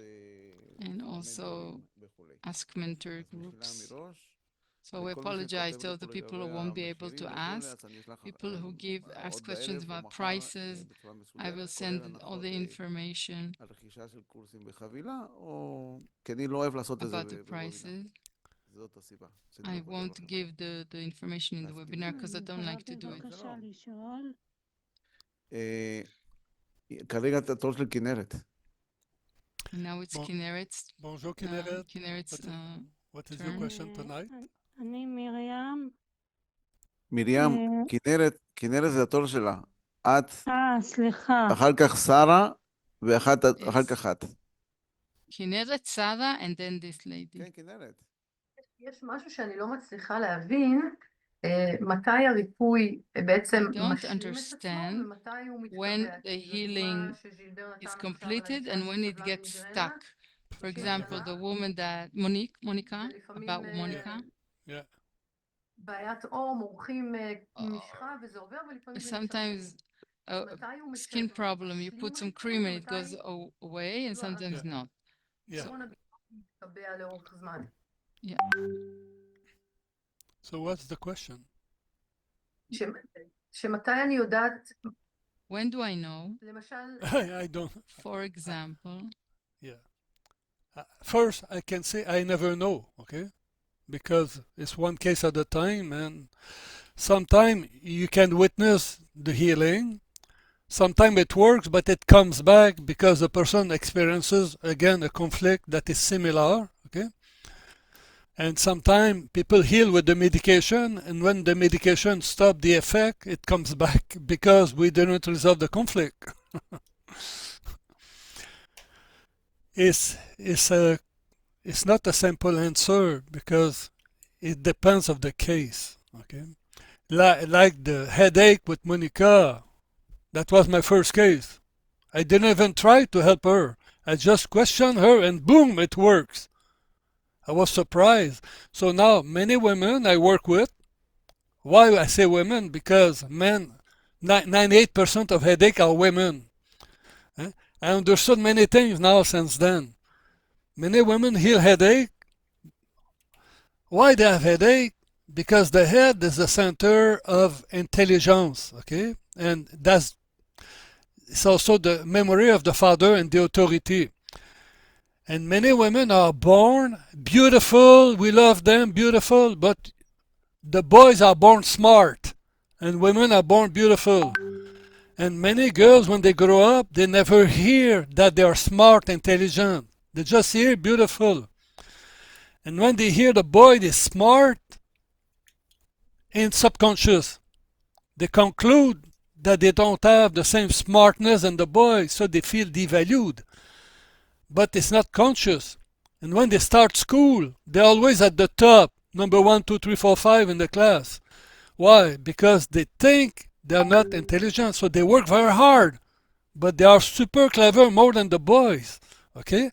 and מנטורים also וכולי. ask mentor אז מחילה groups. מראש. So we לכל מי apologize שכותב to לי the פה people who לגבי won't be able המחירים to וכולי, ask, אז אני אשלח people who ask עוד questions בערב או about מחר prices. בצורה I will מסודרת, send כולל all הנחות the information על רכישה של קורסים בחבילה, או כי אני לא אוהב לעשות את זה about the בוובינר. prices. זאת הסיבה. I won't give the information in the webinar because I don't like to do it. בבקשה לשאול. כרגע את התור של כנרת. And now it's Kinneret's Bonjour Kineret. What is your turn. question tonight? אני מרים. מרים, כנרת זה התור שלה. את, סליחה. אחר כך שרה, ואחר כך את. כנרת, שרה, and then this lady. כן, כנרת. יש משהו שאני לא מצליחה להבין, מתי הריפוי בעצם משלים את עצמו ומתי הוא מתקבע. when the healing is completed and when it gets stuck. For example, the woman that Monica, about Monica. Yeah. בעיית עור, מורחים משחה וזה עובר ולפעמים זה sometimes a skin problem, you put some cream and it goes away and sometimes not. Yeah. מתקבע לאורך זמן. Yeah. So what's the question? שמתי אני יודעת, when do I know? למשל, I don't. For example. Yeah. First, I can say I never know, okay? Because it's one case at a time, and sometimes you can witness the healing. Sometimes it works, but it comes back because the person experiences again a conflict that is similar, okay? And sometimes people heal with the medication, and when the medication stops the effect, it comes back because we didn't resolve the conflict. It's not a simple answer because it depends of the case. Okay, like the headache with Monica, that was my first case. I didn't even try to help her. I just questioned her, and boom, it works. I was surprised. So now many women I work with. Why I say women? Because men, 98% of headache are women. I understood many things now since then. Many women heal headache. Why they have headache? Because the head is the center of intelligence, okay? And it's also the memory of the father and the authority. And many women are born beautiful, we love them, beautiful, but the boys are born smart and women are born beautiful. And many girls, when they grow up, they never hear that they are smart, intelligent. They just hear beautiful. And when they hear the boy is smart and subconscious, they conclude that they don't have the same smartness as the boy, so they feel devalued. But it's not conscious. And when they start school, they're always at the top, number 1, 2, 3, 4, 5 in the class. Why? Because they think they're not intelligent, so they work very hard, but they are super clever more than the boys. Okay?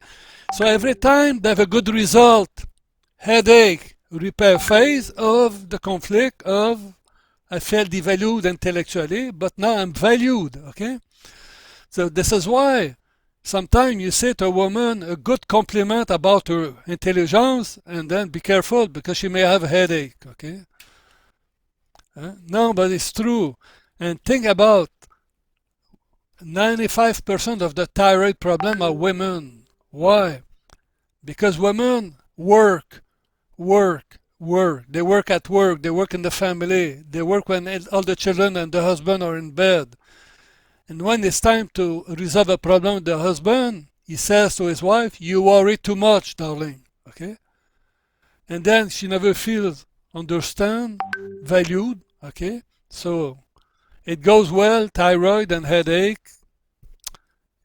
So every time they have a good result, headache, repair phase of the conflict of I felt devalued intellectually, but now I'm valued. Okay? So this is why sometimes you say to a woman a good compliment about her intelligence, and then be careful because she may have a headache. Okay? No, but it's true. And think about 95% of the thyroid problem are women. Why? Because women work. They work at work, they work in the family, they work when all the children and the husband are in bed. And when it's time to resolve a problem with the husband, he says to his wife, "You worry too much, darling." Okay? And then she never feels understood, valued. Okay? So it goes well, thyroid and headache.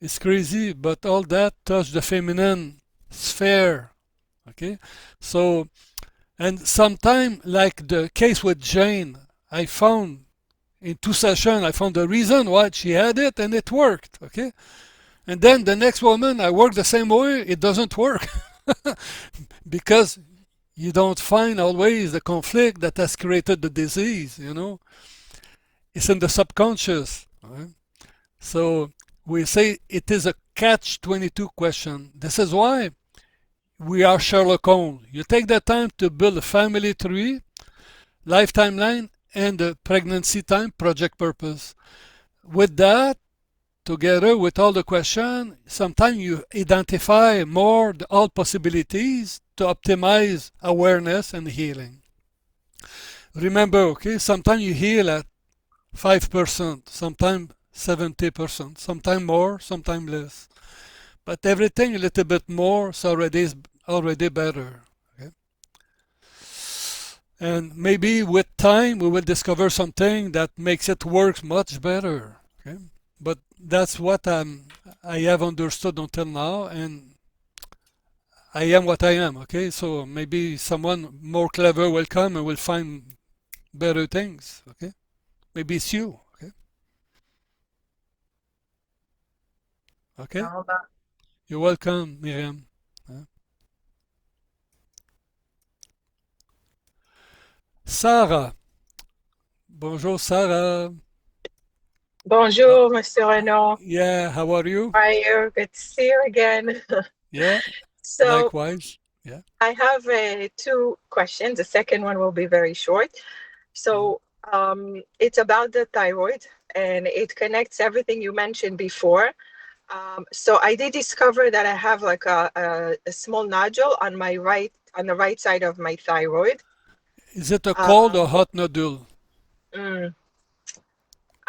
It's crazy, but all that touch the feminine sphere. Okay? So, and sometime, like the case with Jane, I found in 2 sessions, I found the reason why she had it, and it worked. Okay? And then the next woman, I work the same way, it doesn't work. Because you don't find always the conflict that has created the disease, you know. It's in the subconscious. Right? So we say it is a catch-22 question. This is why we are Sherlock Holmes. You take the time to build a family tree, life timeline, and the pregnancy time, project purpose. With that, together with all the questions, sometimes you identify more all possibilities to optimize awareness and healing. Remember, okay, sometimes you heal at 5%, sometimes 70%, sometimes more, sometimes less. But everything a little bit more is already better. Okay? And maybe with time we will discover something that makes it work much better. Okay? But that's what I have understood until now, and I am what I am. Okay, so maybe someone more clever will come and will find better things. Okay, maybe it's you. Okay. Okay. You're welcome, Miriam. Sarah. Bonjour, Sarah. Bonjour, Mr. Renaud. Yeah, how are you? How are you? Good to see you again. Yeah, So likewise. Yeah. I have 2 questions. The second one will be very short. So it's about the thyroid, and it connects everything you mentioned before. So I did discover that I have like a small nodule on the right side of my thyroid. Is it a cold or hot nodule?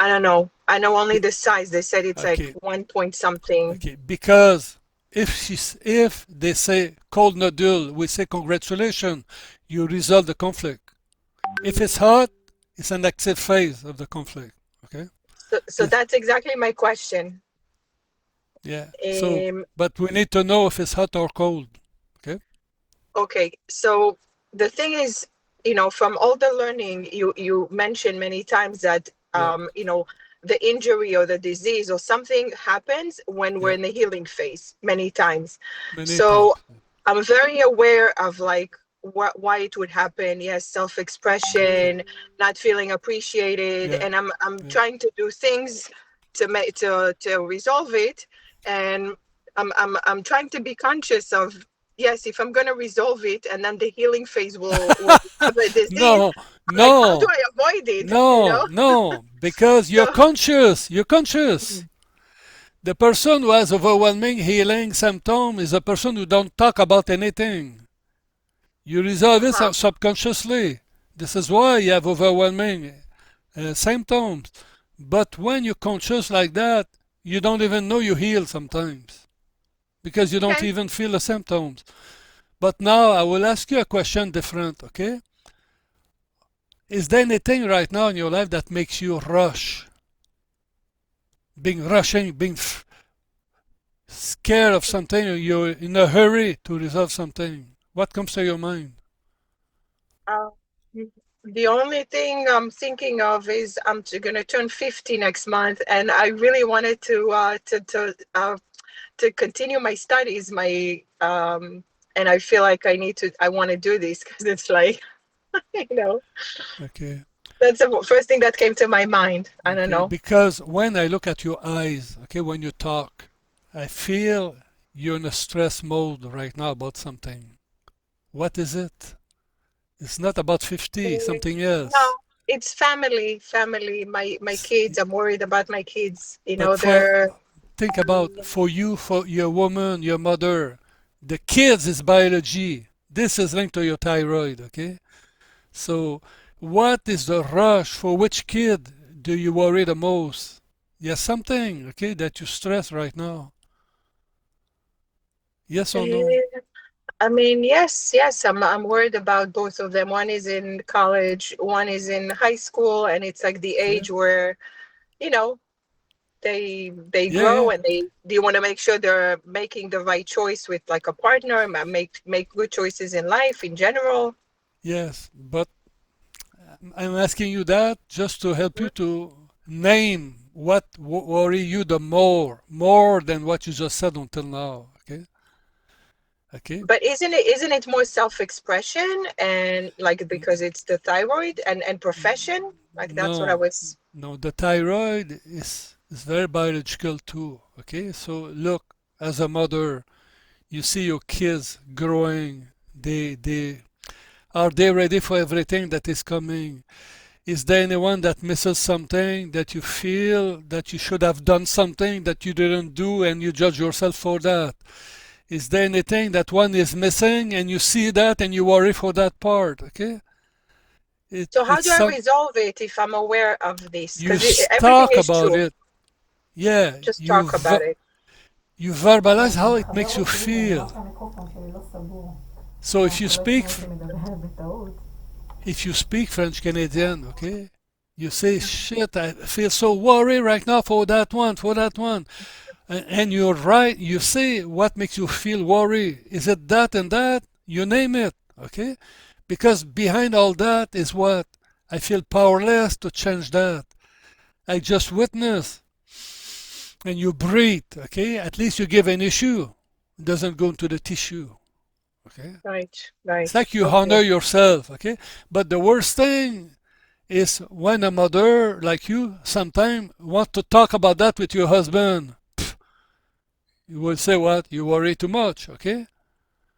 I don't know. I know only the size. They said it's Okay. like 1 point something. Okay, because if they say cold nodule, we say congratulations, you resolve the conflict. If it's hot, it's an active phase of the conflict. Okay. So that's exactly my question. Yeah. So, but we need to know if it's hot or cold. Okay. Okay. So the thing is, you know, from all the learning, you mentioned many times that you know, the injury or the disease or something happens when we're in the healing phase many times. I'm very aware of like why it would happen. Yes, self-expression, not feeling appreciated, and I'm trying to do things to resolve it, and I'm trying to be conscious of, yes, if I'm gonna resolve it, and then the healing phase will have a disease. No, like, how do I avoid it? No, because you're conscious. You're conscious. The person who has overwhelming healing symptom is a person who don't talk about anything. You resolve it subconsciously. This is why you have overwhelming symptoms. But when you're conscious like that, you don't even know you heal sometimes because you don't even feel the symptoms. But now I will ask you a question different, okay? Is there anything right now in your life that makes you rush? Being scared of something, or you're in a hurry to resolve something. What comes to your mind? The only thing I'm thinking of is I'm going to turn 50 next month, and I really wanted to continue my studies, and I feel like I want to do this because it's like, Okay. That's the first thing that came to my mind. I don't know. Because when I look at your eyes, okay, when you talk, I feel you're in a stress mode right now about something. What is it? It's not about 50, something else. No, it's family. My kids. I'm worried about my kids. Think about for you, for your woman, your mother, the kids is biology. This is linked to your thyroid, okay? So what is the rush? For which kid do you worry the most? Yes, something, okay, that you stress right now. Yes or no? I mean, yes. I'm worried about both of them. One is in college, one is in high school, and it's like the age where, they grow and they want to make sure they're making the right choice with like a partner, make good choices in life in general. Yes, but I'm asking you that just to help you to name what worry you the more than what you just said until now. Okay. But isn't it more self-expression and like because it's the thyroid and profession? Like that's what I was. No, the thyroid is very biological too. Okay, so look, as a mother, you see your kids growing. They are they ready for everything that is coming? Is there anyone that misses something that you feel that you should have done something that you didn't do and you judge yourself for that? Is there anything that one is missing and you see that and you worry for that part? Okay. So how do I resolve it if I'm aware of this? Because everything talk is about true. it. Yeah. Just talk about it. You verbalize how it makes you feel. So if you speak French Canadian, okay, you say, shit, I feel so worried right now for that one. And you're right, you say what makes you feel worried. Is it that and that? You name it, okay? Because behind all that is what? I feel powerless to change that. I just witness. And you breathe, okay? At least you give an issue. It doesn't go into the tissue. Okay? Right. It's like you honor yourself, okay? But the worst thing is when a mother like you sometimes want to talk about that with your husband. You will say what? You worry too much, okay?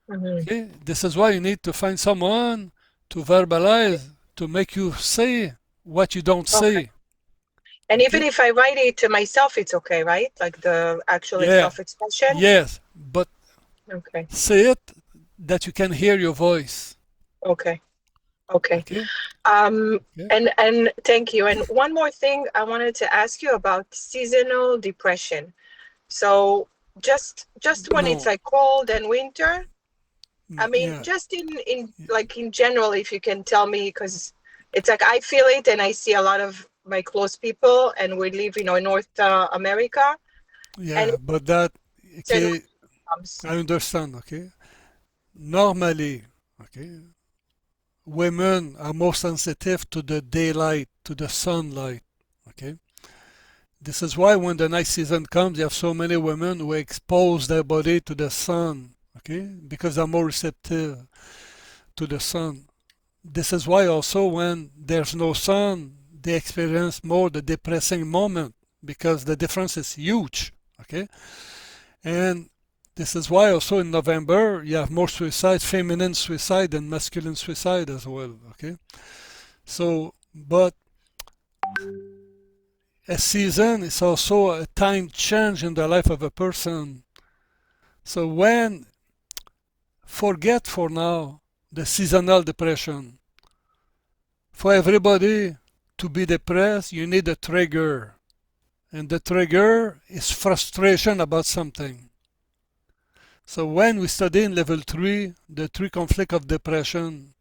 Okay? This is why you need to find someone to verbalize, to make you say what you don't say. And even if I write it to myself, it's okay, right? Like the actual self-expression? Yes, but say it that you can hear your voice. Okay. And thank you. And one more thing I wanted to ask you about seasonal depression. So just when it's like cold and winter, I mean, just in general, if you can tell me, because it's like I feel it and I see a lot of my close people, and we live, in North America. Yeah, but that, okay, I understand, okay? Normally, okay, women are more sensitive to the daylight, to the sunlight, okay? This is why when the night season comes, you have so many women who expose their body to the sun, okay? Because they're more receptive to the sun. This is why also when there's no sun, they experience more the depressing moment because the difference is huge, okay? And this is why also in November you have more suicide, feminine suicide than masculine suicide as well, okay? So, but a season is also a time change in the life of a person. So when, forget for now the seasonal depression. For everybody to be depressed, you need a trigger. And the trigger is frustration about something. So when we study in level 3, the 3 conflict of depression,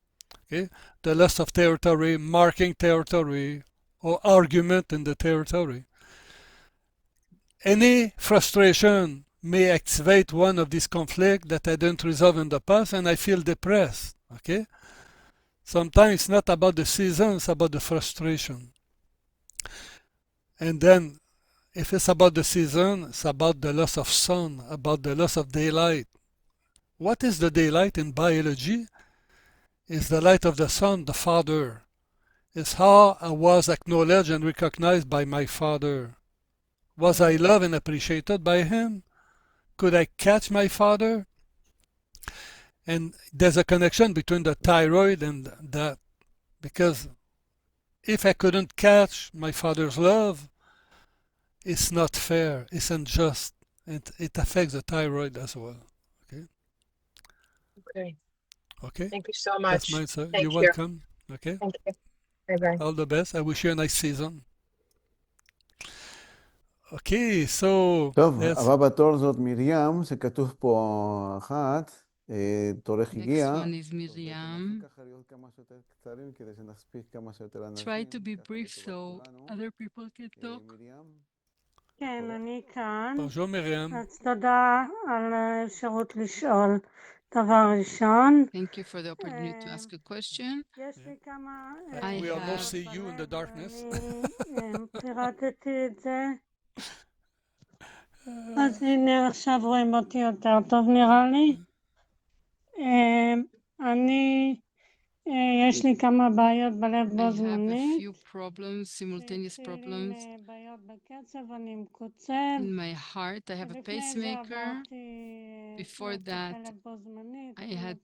okay, the loss of territory, marking territory, or argument in the territory, any frustration may activate one of these conflicts that I didn't resolve in the past, and I feel depressed. Okay? Sometimes it's not about the season, it's about the frustration. And then, if it's about the season, it's about the loss of sun, about the loss of daylight. What is the daylight in biology? It's the light of the sun, the Father. It's how I was acknowledged and recognized by my Father. Was I loved and appreciated by Him? Could I catch my Father? And there's a connection between the thyroid and that, because if I couldn't catch my Father's love, it's not fair, it's unjust. It affects the thyroid as well. Okay. Okay. Okay. Thank you so That's much. my answer. Thank You're you. welcome. Okay. Thank you. Bye-bye. All the best. I wish you a nice season. Okay, so טוב, let's... הבא בתור זאת מרים, שכתוב פה אחת, תורך Next הגיע. one is Miriam. ככה להיות כמה שיותר קצרים, כדי שנספיק כמה שיותר אנשים. Try to be brief so other people can talk. מרים. כן, אני כאן. Bonjour מרים. אז תודה על האפשרות לשאול. דבר ראשון, Thank you for the opportunity to ask a question. יש לי כמה... We almost see you in the darkness. אני פירטתי את זה. אז הנה עכשיו רואים אותי יותר טוב נראה לי. אני, יש לי כמה בעיות בלב בו I have a זמנית. few problems, simultaneous problems. בעיות בקצב, אני מקוצב. In my heart, I have a pacemaker. Before that, I had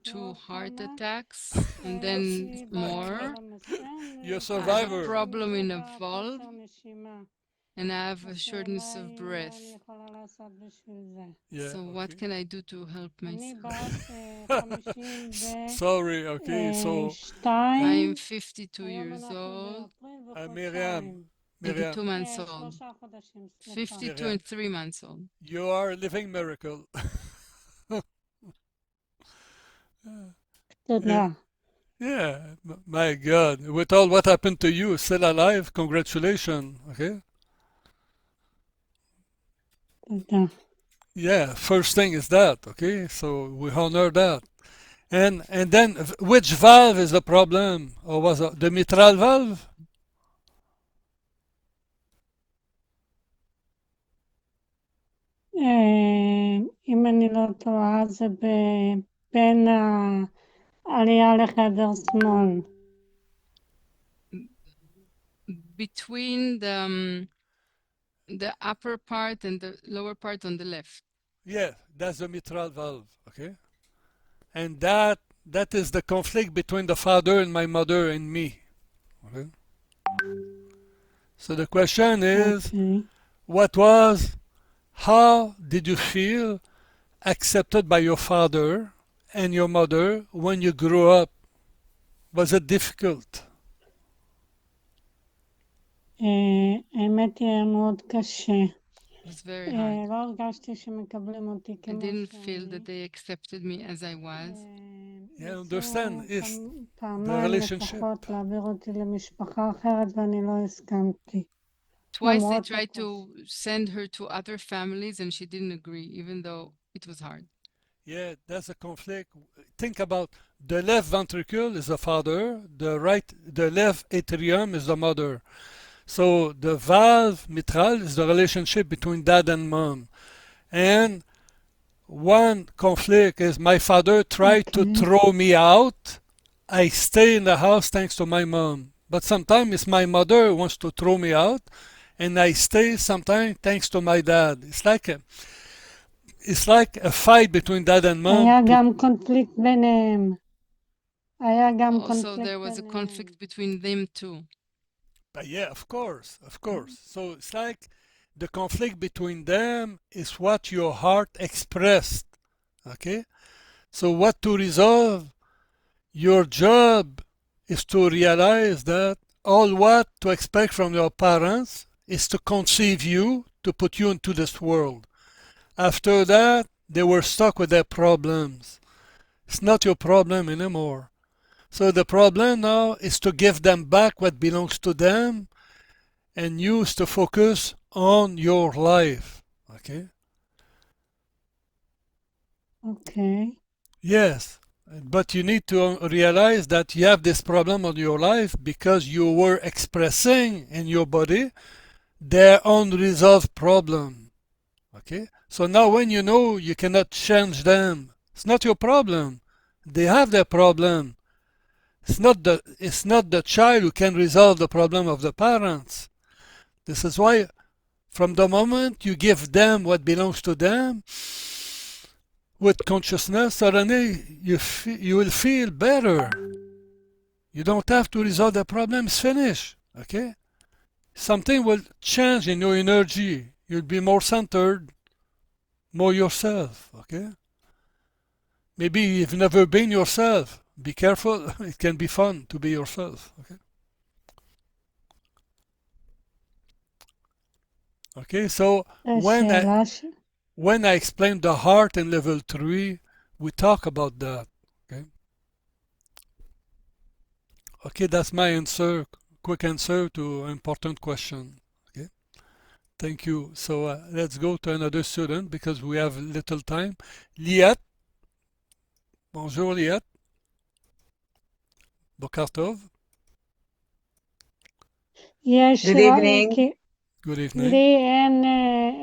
2 heart attacks and then more. You're a I survivor. have a problem in a valve and I have a shortness of breath. Yeah, So what can I do to help myself? Sorry, okay, so I am 52 years old, Miriam, 82 months old, 52 and 3 months old. you are a living miracle. Yeah, my God, with all what happened to you, still alive, congratulations, okay? Yeah, first thing is that, okay? So we honor that. And then which valve is the problem? Or was it the mitral valve? אם אני לא טועה זה בין העלייה לחדר שמאל. Between the upper part and the lower part on the left. Yeah, that's the mitral valve, okay? And that is the conflict between the father and my mother and me. Okay? So the question is, how did you feel accepted by your father and your mother when you grew up? Was it difficult? האמת היא מאוד קשה. It was very hard. לא הרגשתי שמקבלים אותי I כמו didn't feel that they accepted me as I was. Yeah, understand is the פעמיים relationship. לפחות להעביר אותי למשפחה אחרת ואני לא הסכמתי. Twice they tried to send her to other families and she didn't agree, even though it was hard. Yeah, that's a conflict. Think about the left ventricle is the father, the left atrium is the mother. So the valve mitral is the relationship between dad and mom. And one conflict is my father tried to throw me out. I stay in the house thanks to my mom. But sometimes it's my mother who wants to throw me out. And I stay sometimes thanks to my dad. It's like a fight between dad and mom. היה גם קונפליקט ביניהם. היה גם קונפליקט Also, there was a conflict between them too. But yeah, of course, of course. So it's like the conflict between them is what your heart expressed. Okay? So what to resolve? Your job is to realize that all what to expect from your parents is to conceive you, to put you into this world. After that, they were stuck with their problems. It's not your problem anymore. So the problem now is to give them back what belongs to them and use to focus on your life. Okay? Okay. Yes, but you need to realize that you have this problem on your life because you were expressing in your body their unresolved problem. Okay? So now when you know you cannot change them, it's not your problem. They have their problem. It's not the child who can resolve the problem of the parents. This is why from the moment you give them what belongs to them, with consciousness, suddenly you will feel better. You don't have to resolve the problem, it's finished. Okay? Something will change in your energy. You'll be more centered, more yourself. Okay? Maybe you've never been yourself. Be careful, it can be fun to be yourself. Okay? Okay, so when I explain the heart in level 3, we talk about that. Okay? Okay, that's my answer, quick answer to an important question. Okay, thank you. So let's go to another student because we have little time. Liat. Bonjour Liat. Bokar Tov. יש Good evening. Good evening. לי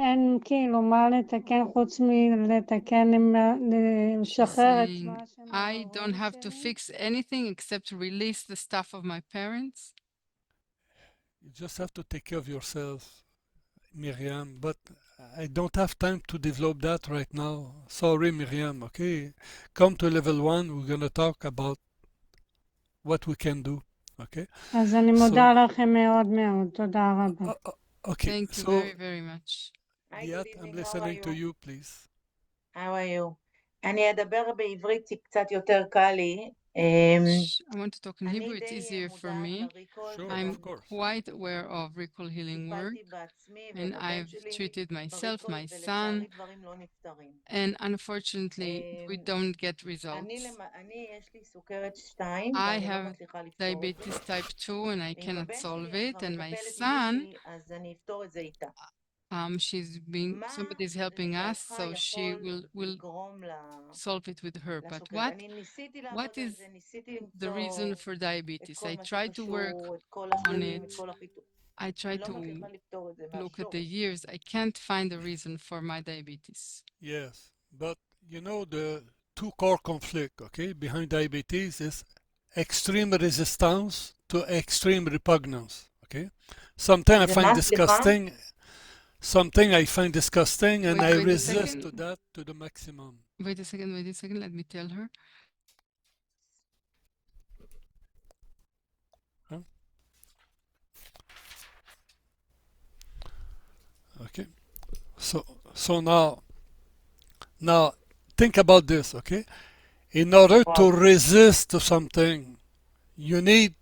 אין כאילו מה לתקן חוץ מלתקן, לשחרר את Saying, מה I don't have to fix anything except to release the stuff of my parents. You just have to take care of yourself, Miriam, but I don't have time to develop that right now. Sorry, Miriam, okay? Come to level 1, we're going to talk about what we can do, okay? אז אני מודה לכם מאוד מאוד, תודה רבה. Okay, Thank you so very, very much. Liat, I'm listening to you, please. How are you? אני אדבר בעברית, קצת יותר קל לי. I want to talk in Hebrew, it's easier for me. I'm quite aware of recall healing work, and I've treated myself, my son, and unfortunately, we don't get results. I have diabetes type 2 and I cannot solve it, and my son, somebody's helping us, so she will solve it with her. But what is the reason for diabetes? I try to work on it. I try to look at the years. I can't find a reason for my diabetes. Yes, but you know the two core conflict, okay, behind diabetes is extreme resistance to extreme repugnance, okay? Something I find disgusting. Something I find disgusting and I resist to that to the maximum. Wait a second, let me tell her. Huh? Okay. So now think about this, okay? In order to resist to something, you need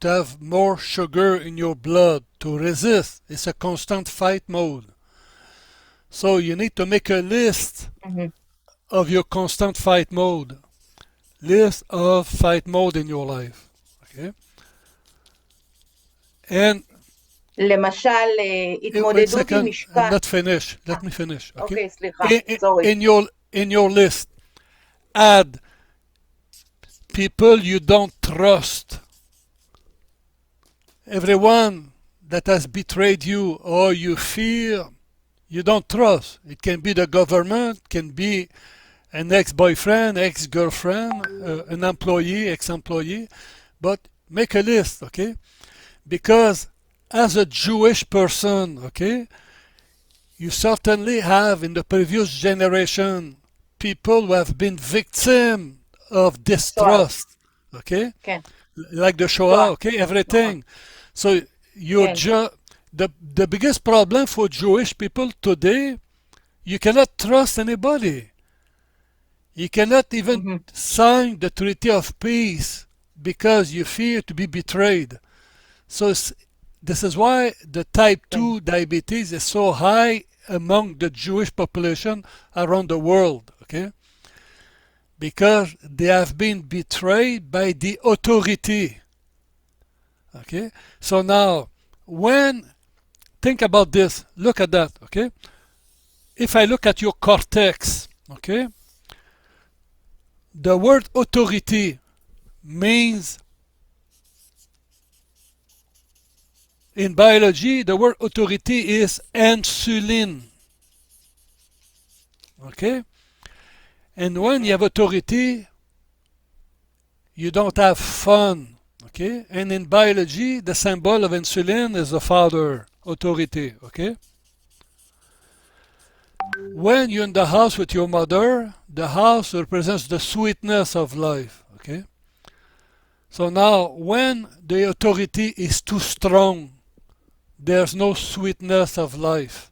to have more sugar in your blood to resist. It's a constant fight mode. So you need to make a list of your constant fight mode. List of fight mode in your life. Okay? And למשל, התמודדות עם משקל. I'm not finished. Let me finish. Okay? סליחה, sorry. In your list, add people you don't trust. Everyone that has betrayed you or you fear you don't trust. It can be the government, can be an ex-boyfriend, ex-girlfriend, an employee, ex-employee, but make a list, okay? Because as a Jewish person, okay, you certainly have in the previous generation people who have been victim of distrust, okay? Like the Shoah, okay, everything. So the biggest problem for Jewish people today, you cannot trust anybody. You cannot even sign the Treaty of Peace because you fear to be betrayed. So this is why the type 2 diabetes is so high among the Jewish population around the world, okay? Because they have been betrayed by the authority. Okay? So now, think about this, look at that, okay? If I look at your cortex, okay? The word authority means, in biology, the word authority is insulin. Okay? And when you have authority, you don't have fun. Okay? And in biology, the symbol of insulin is the father, authority. Okay? When you're in the house with your mother, the house represents the sweetness of life. Okay? So now, when the authority is too strong, there's no sweetness of life.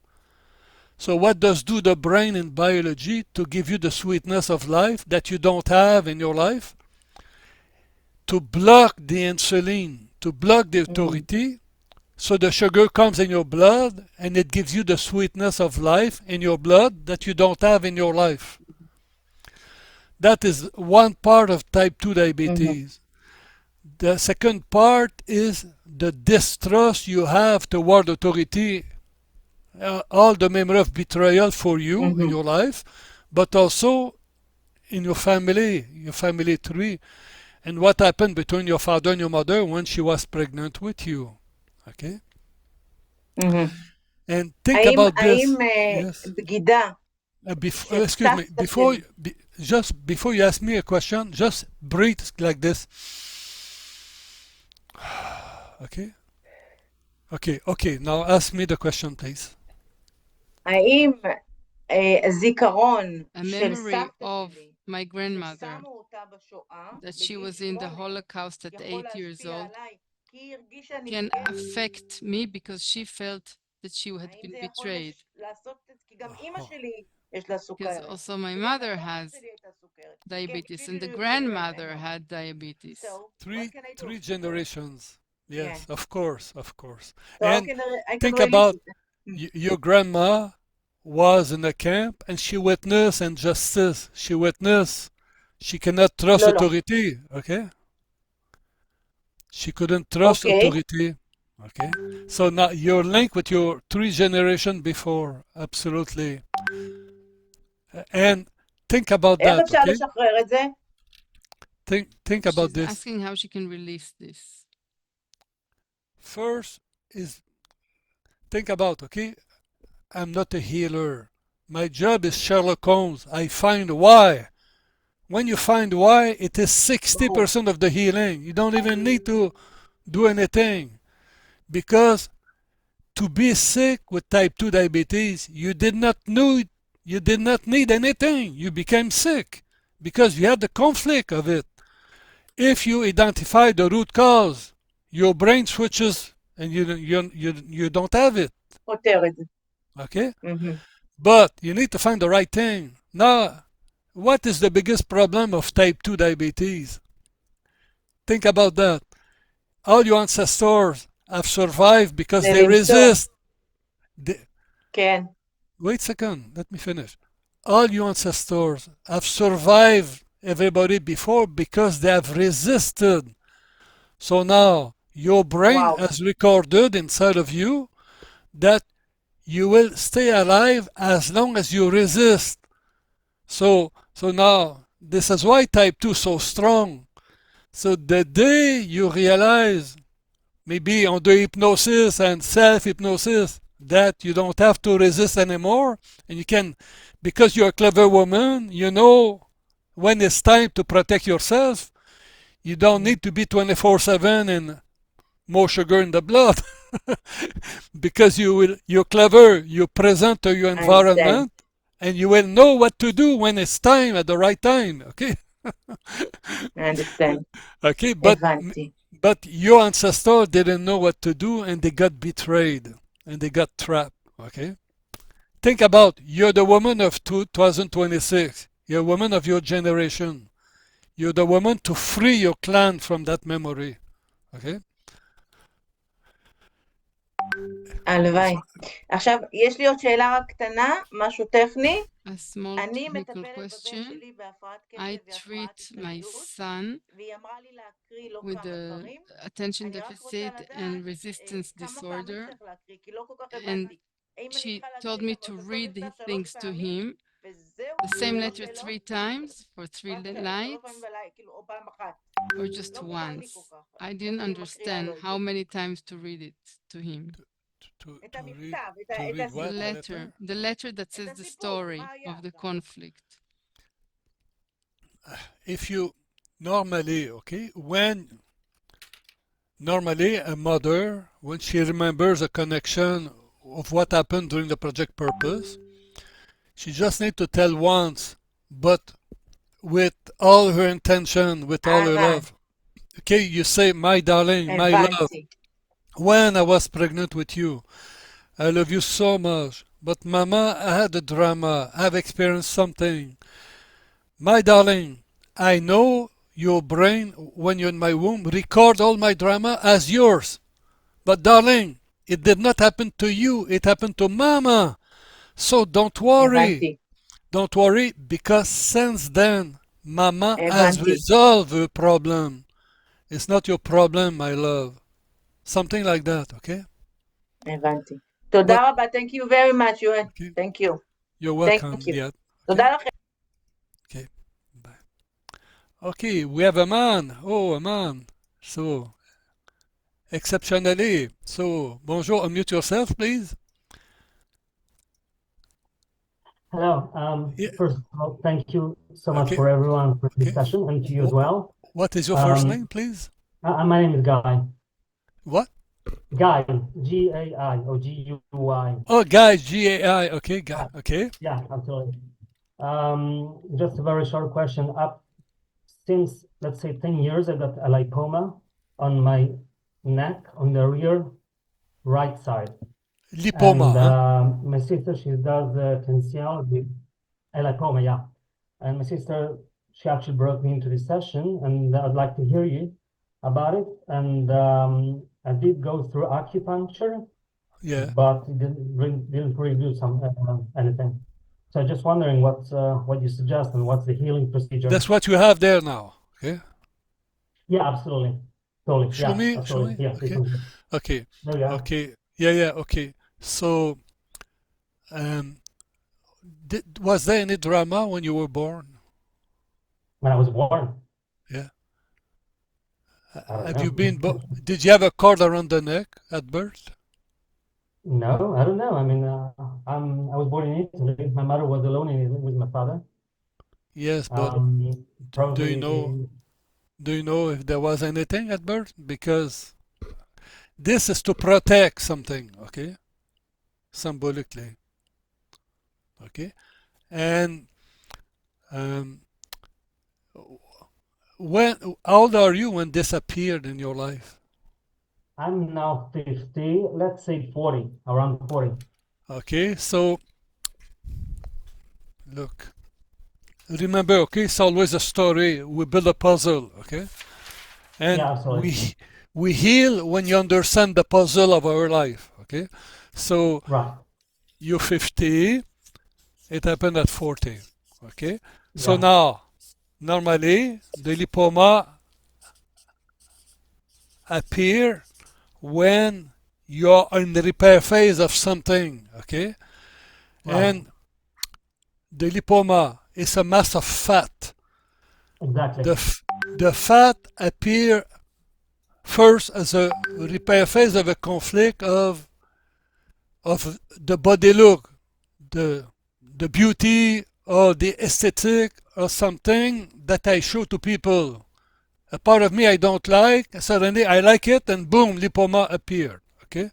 So what does do the brain in biology to give you the sweetness of life that you don't have in your life? To block the insulin, to block the authority, so the sugar comes in your blood and it gives you the sweetness of life in your blood that you don't have in your life. That is one part of type 2 diabetes. The second part is the distrust you have toward authority, all the memory of betrayal for you in your life, but also in your family tree, and what happened between your father and your mother when she was pregnant with you. Okay? And think about this. האם Yes. בגידה Excuse me, just before you ask me a question, just breathe like this. Okay? Okay, now ask me the question, please. האם הזיכרון A של memory סבתא of שלי, my grandmother, ששמו אותה בשואה, that she בגיל was in the 8, Holocaust at יכול 8 years להשפיע old, עליי, כי היא הרגישה can נפגעת. affect me because she felt that she had האם been זה יכול betrayed. לעשות את זה? כי גם אימא שלי יש לה Because סוכרת. also my וגם mother הדודה has שלי הייתה סוכרת. diabetes and the כאילו grandmother had diabetes. So, Three what can I do? generations. Yes, of course. So And I can think really... about your grandma was in a camp and she witnessed injustice. She cannot trust לא. authority. Okay? She couldn't trust authority. Okay? So now your link with your 3 generation before, absolutely. And think about איך that. אפשר Okay? לשחרר את זה? Think about She's this. asking how she can release this. First is think about, okay? I'm not a healer. My job is Sherlock Holmes. I find why. When you find why, it is 60% of the healing. You don't even need to do anything. Because to be sick with type 2 diabetes, you did not need anything. You became sick because you had the conflict of it. If you identify the root cause, your brain switches and you don't have it. Okay? But you need to find the right thing. Now, what is the biggest problem of type 2 diabetes? Think about that. All your ancestors have survived because they resist. Wait a second, let me finish. All your ancestors have survived everybody before because they have resisted. So now your brain has recorded inside of you that you will stay alive as long as you resist. So now this is why type 2 is so strong. So the day you realize, maybe under hypnosis and self-hypnosis, that you don't have to resist anymore, and you can, because you're a clever woman, you know when it's time to protect yourself. You don't need to be 24/7 and more sugar in the blood. Because you're clever, you're present to your environment, and you will know what to do when it's time, at the right time. Okay? I understand. Okay, but your ancestors didn't know what to do and they got betrayed and they got trapped. Okay? Think about, you're the woman of 2026. You're a woman of your generation. You're the woman to free your clan from that memory. Okay? הלוואי. עכשיו, יש לי עוד שאלה רק קטנה, משהו טכני. A small אני technical מטפלת בבן question. שלי בהפרעת I קשב והפרעת treat my התנגדות, son והיא אמרה לי להקריא לו with כמה the דברים. attention אני רק רוצה deficit לדעת and resistance כמה פעמים disorder, צריך להקריא, כי לא כל כך and הבנתי. האם אני she צריכה told להקריא me את to אותו read מכתב 3 things to פעמים, him, וזהו, the same ללא letter שאלות? 3 times for 3 3 nights, פעמים כאילו, או פעם אחת. or just לא מובן לי once. כל כך. I didn't איך היא מקריאה understand לו את how זה. many times to read it to him. את המכתב, את read what? הסיפור. The letter that says the story מה היה of the שם? conflict. If you normally, okay, normally a mother, when she remembers a connection of what happened during the project purpose, she just need to tell once, but with all her intention, with all her love. Okay, you say, my darling, my love, הבנתי. when I was pregnant with you, I love you so much. But mama, I had a drama. I've experienced something. My darling, I know your brain, when you're in my womb, record all my drama as yours. But darling, it did not happen to you. It happened to mama. So don't worry. הבנתי. Don't worry, because since then, mama has הבנתי. resolved her problem. It's not your problem, my love. Something like that, okay? הבנתי. תודה רבה, thank you very much, יואל. Thank you. You're welcome, Thank you. yeah. תודה לכם. Okay, bye. Okay, we have a man. Oh, a man. So, exceptionally. So, bonjour, unmute yourself, please. Hello. Yeah. First of all, thank you so much Okay. for everyone for this Okay. session and to you as well. What is your first name, please? My name is Guy. What? Guy, G-A-I or G-U-I. Oh, Guy, G-A-I. Okay, Guy. Okay. Yeah, absolutely. Just a very short question. Since, let's say, 10 years, I got a lipoma on my neck, on the rear right side. Lipoma, And huh? my sister, she does tensial with a lipoma, yeah. And my sister, she actually brought me into this session, and I'd like to hear you about it. And I did go through acupuncture, Yeah. but it didn't really do anything. So I'm just wondering what you suggest and what's the healing procedure. That's what you have there now, okay? Yeah, absolutely. Totally. Show Yeah, me, absolutely. Yeah, okay. Okay, there we are. okay. Yeah, okay. So, was there any drama when you were born? When I was born? Yeah. I Have don't you know. been, did you have a cord around the neck at birth? No, I don't know. I mean, I was born in Italy. My mother was alone in Italy with my father. Yes, but do Probably. you know if there was anything at birth? Because this is to protect something, okay? Symbolically. Okay? And how old are you when this appeared in your life? I'm now 50, let's say 40, around 40. Okay, so look. Remember, okay, it's always a story. We build a puzzle, okay? And Yeah, absolutely. we heal when you understand the puzzle of our life, okay? So right. You're 50, it happened at 40, okay? So Yeah. now, normally, the lipoma appear when you're in the repair phase of something, okay? Right. And the lipoma is a mass of fat. Exactly. The fat appear first as a repair phase of a conflict of the body look, the beauty or the aesthetic or something that I show to people. A part of me I don't like, suddenly I like it, and boom, lipoma appeared. Okay,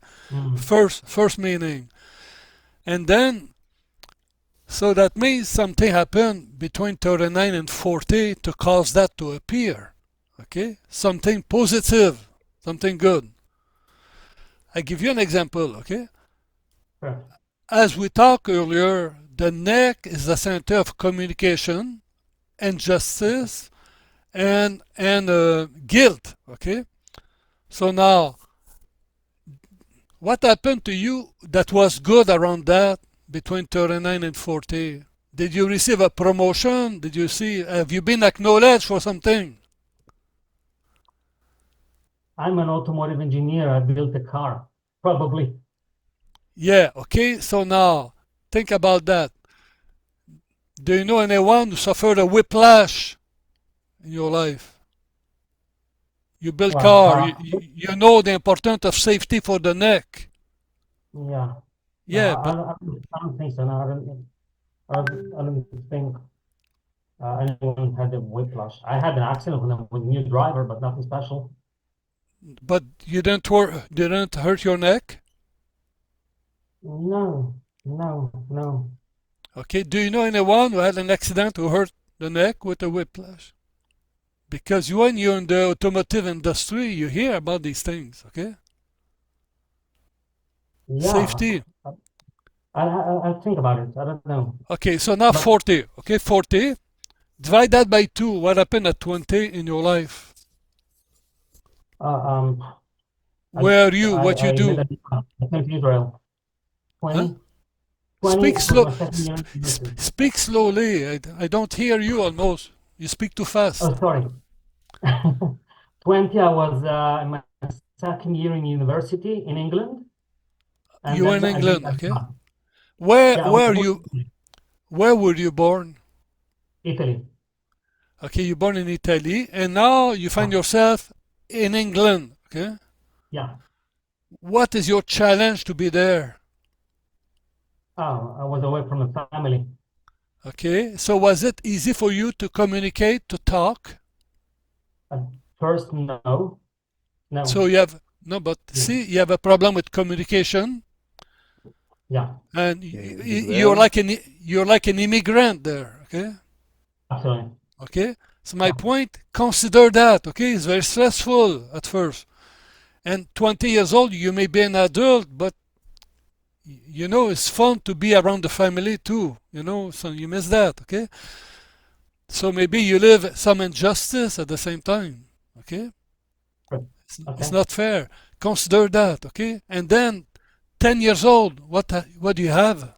first meaning, and then so that means something happened between 39 and 40 to cause that to appear. Okay, something positive, something good. I give you an example. Okay, Sure. as we talked earlier, the neck is the center of communication injustice and guilt. Okay, so now what happened to you that was good around that between 39 and 40? Did you receive a promotion? Did you see? Have you been acknowledged for something? I'm an automotive engineer. I built a car, probably. Yeah. Okay. So now think about that. Do you know anyone who suffered a whiplash in your life? You build Well, car. You know the importance of safety for the neck. yeah. Yeah, I don't think so. No, I don't think anyone had a whiplash. I had an accident when I was a new driver, but nothing special. but you didn't hurt your neck. No. Okay. Do you know anyone who had an accident who hurt the neck with a whiplash? Because when you're in the automotive industry, you hear about these things. Okay. Yeah. Safety. I think about it. I don't know. Okay. So now 40. Okay, 40. Divide that by 2. What happened at 20 in your life? Where are you? What you do? I came to Israel. 20. Huh? 20 Speak slow. was my second year in university. Speak slowly. I don't hear you almost. You speak too fast. Oh, sorry. 20, I was in my second year in university in England. And You were in then England, I okay? yeah, Where were you born? Italy. Okay, you born in Italy, and now you find yourself in England, okay? Yeah. What is your challenge to be there? Oh, I was away from the family. Okay, so was it easy for you to communicate, to talk? At first, no. So you have see, you have a problem with communication. Yeah. And you're like an immigrant there, okay? Absolutely. Okay? So my point, consider that, okay? It's very stressful at first. And 20 years old, you may be an adult, but you know, it's fun to be around the family too, you know, so you miss that, okay? So maybe you live some injustice at the same time, okay? It's not fair. Consider that, okay? And then 10 years old, what do you have?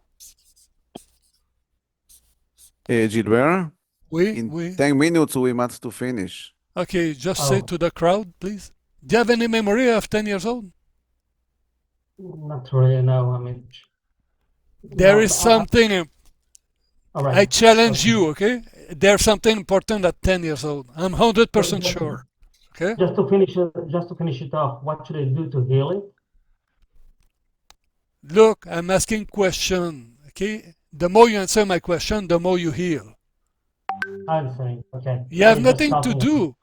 Gilbert? Oui. 10 minutes we must to finish. Okay, just say to the crowd, please. Do you have any memory of 10 years old? Not really, no. I mean, there is something. All right. I challenge you, okay? There's something important at 10 years old. I'm 100% sure. Okay? Just to finish it off, what should I do to heal it? Look, I'm asking question, okay? The more you answer my question, the more you heal. I'm saying, okay. You have nothing to do.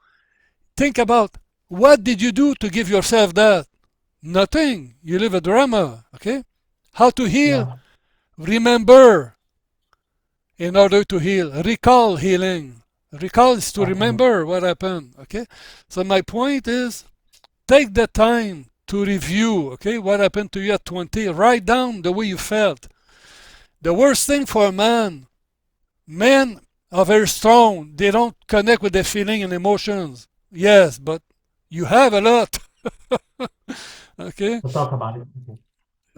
Think about, what did you do to give yourself that? Nothing. You live a drama, okay? How to heal? Yeah. Remember in order to heal. Recall healing. Recall is to remember what happened, okay? So my point is, take the time to review, okay, what happened to you at 20. Write down the way you felt. The worst thing for a man, men are very strong. They don't connect with their feeling and emotions. Yes, but you have a lot. Okay? We'll talk about it.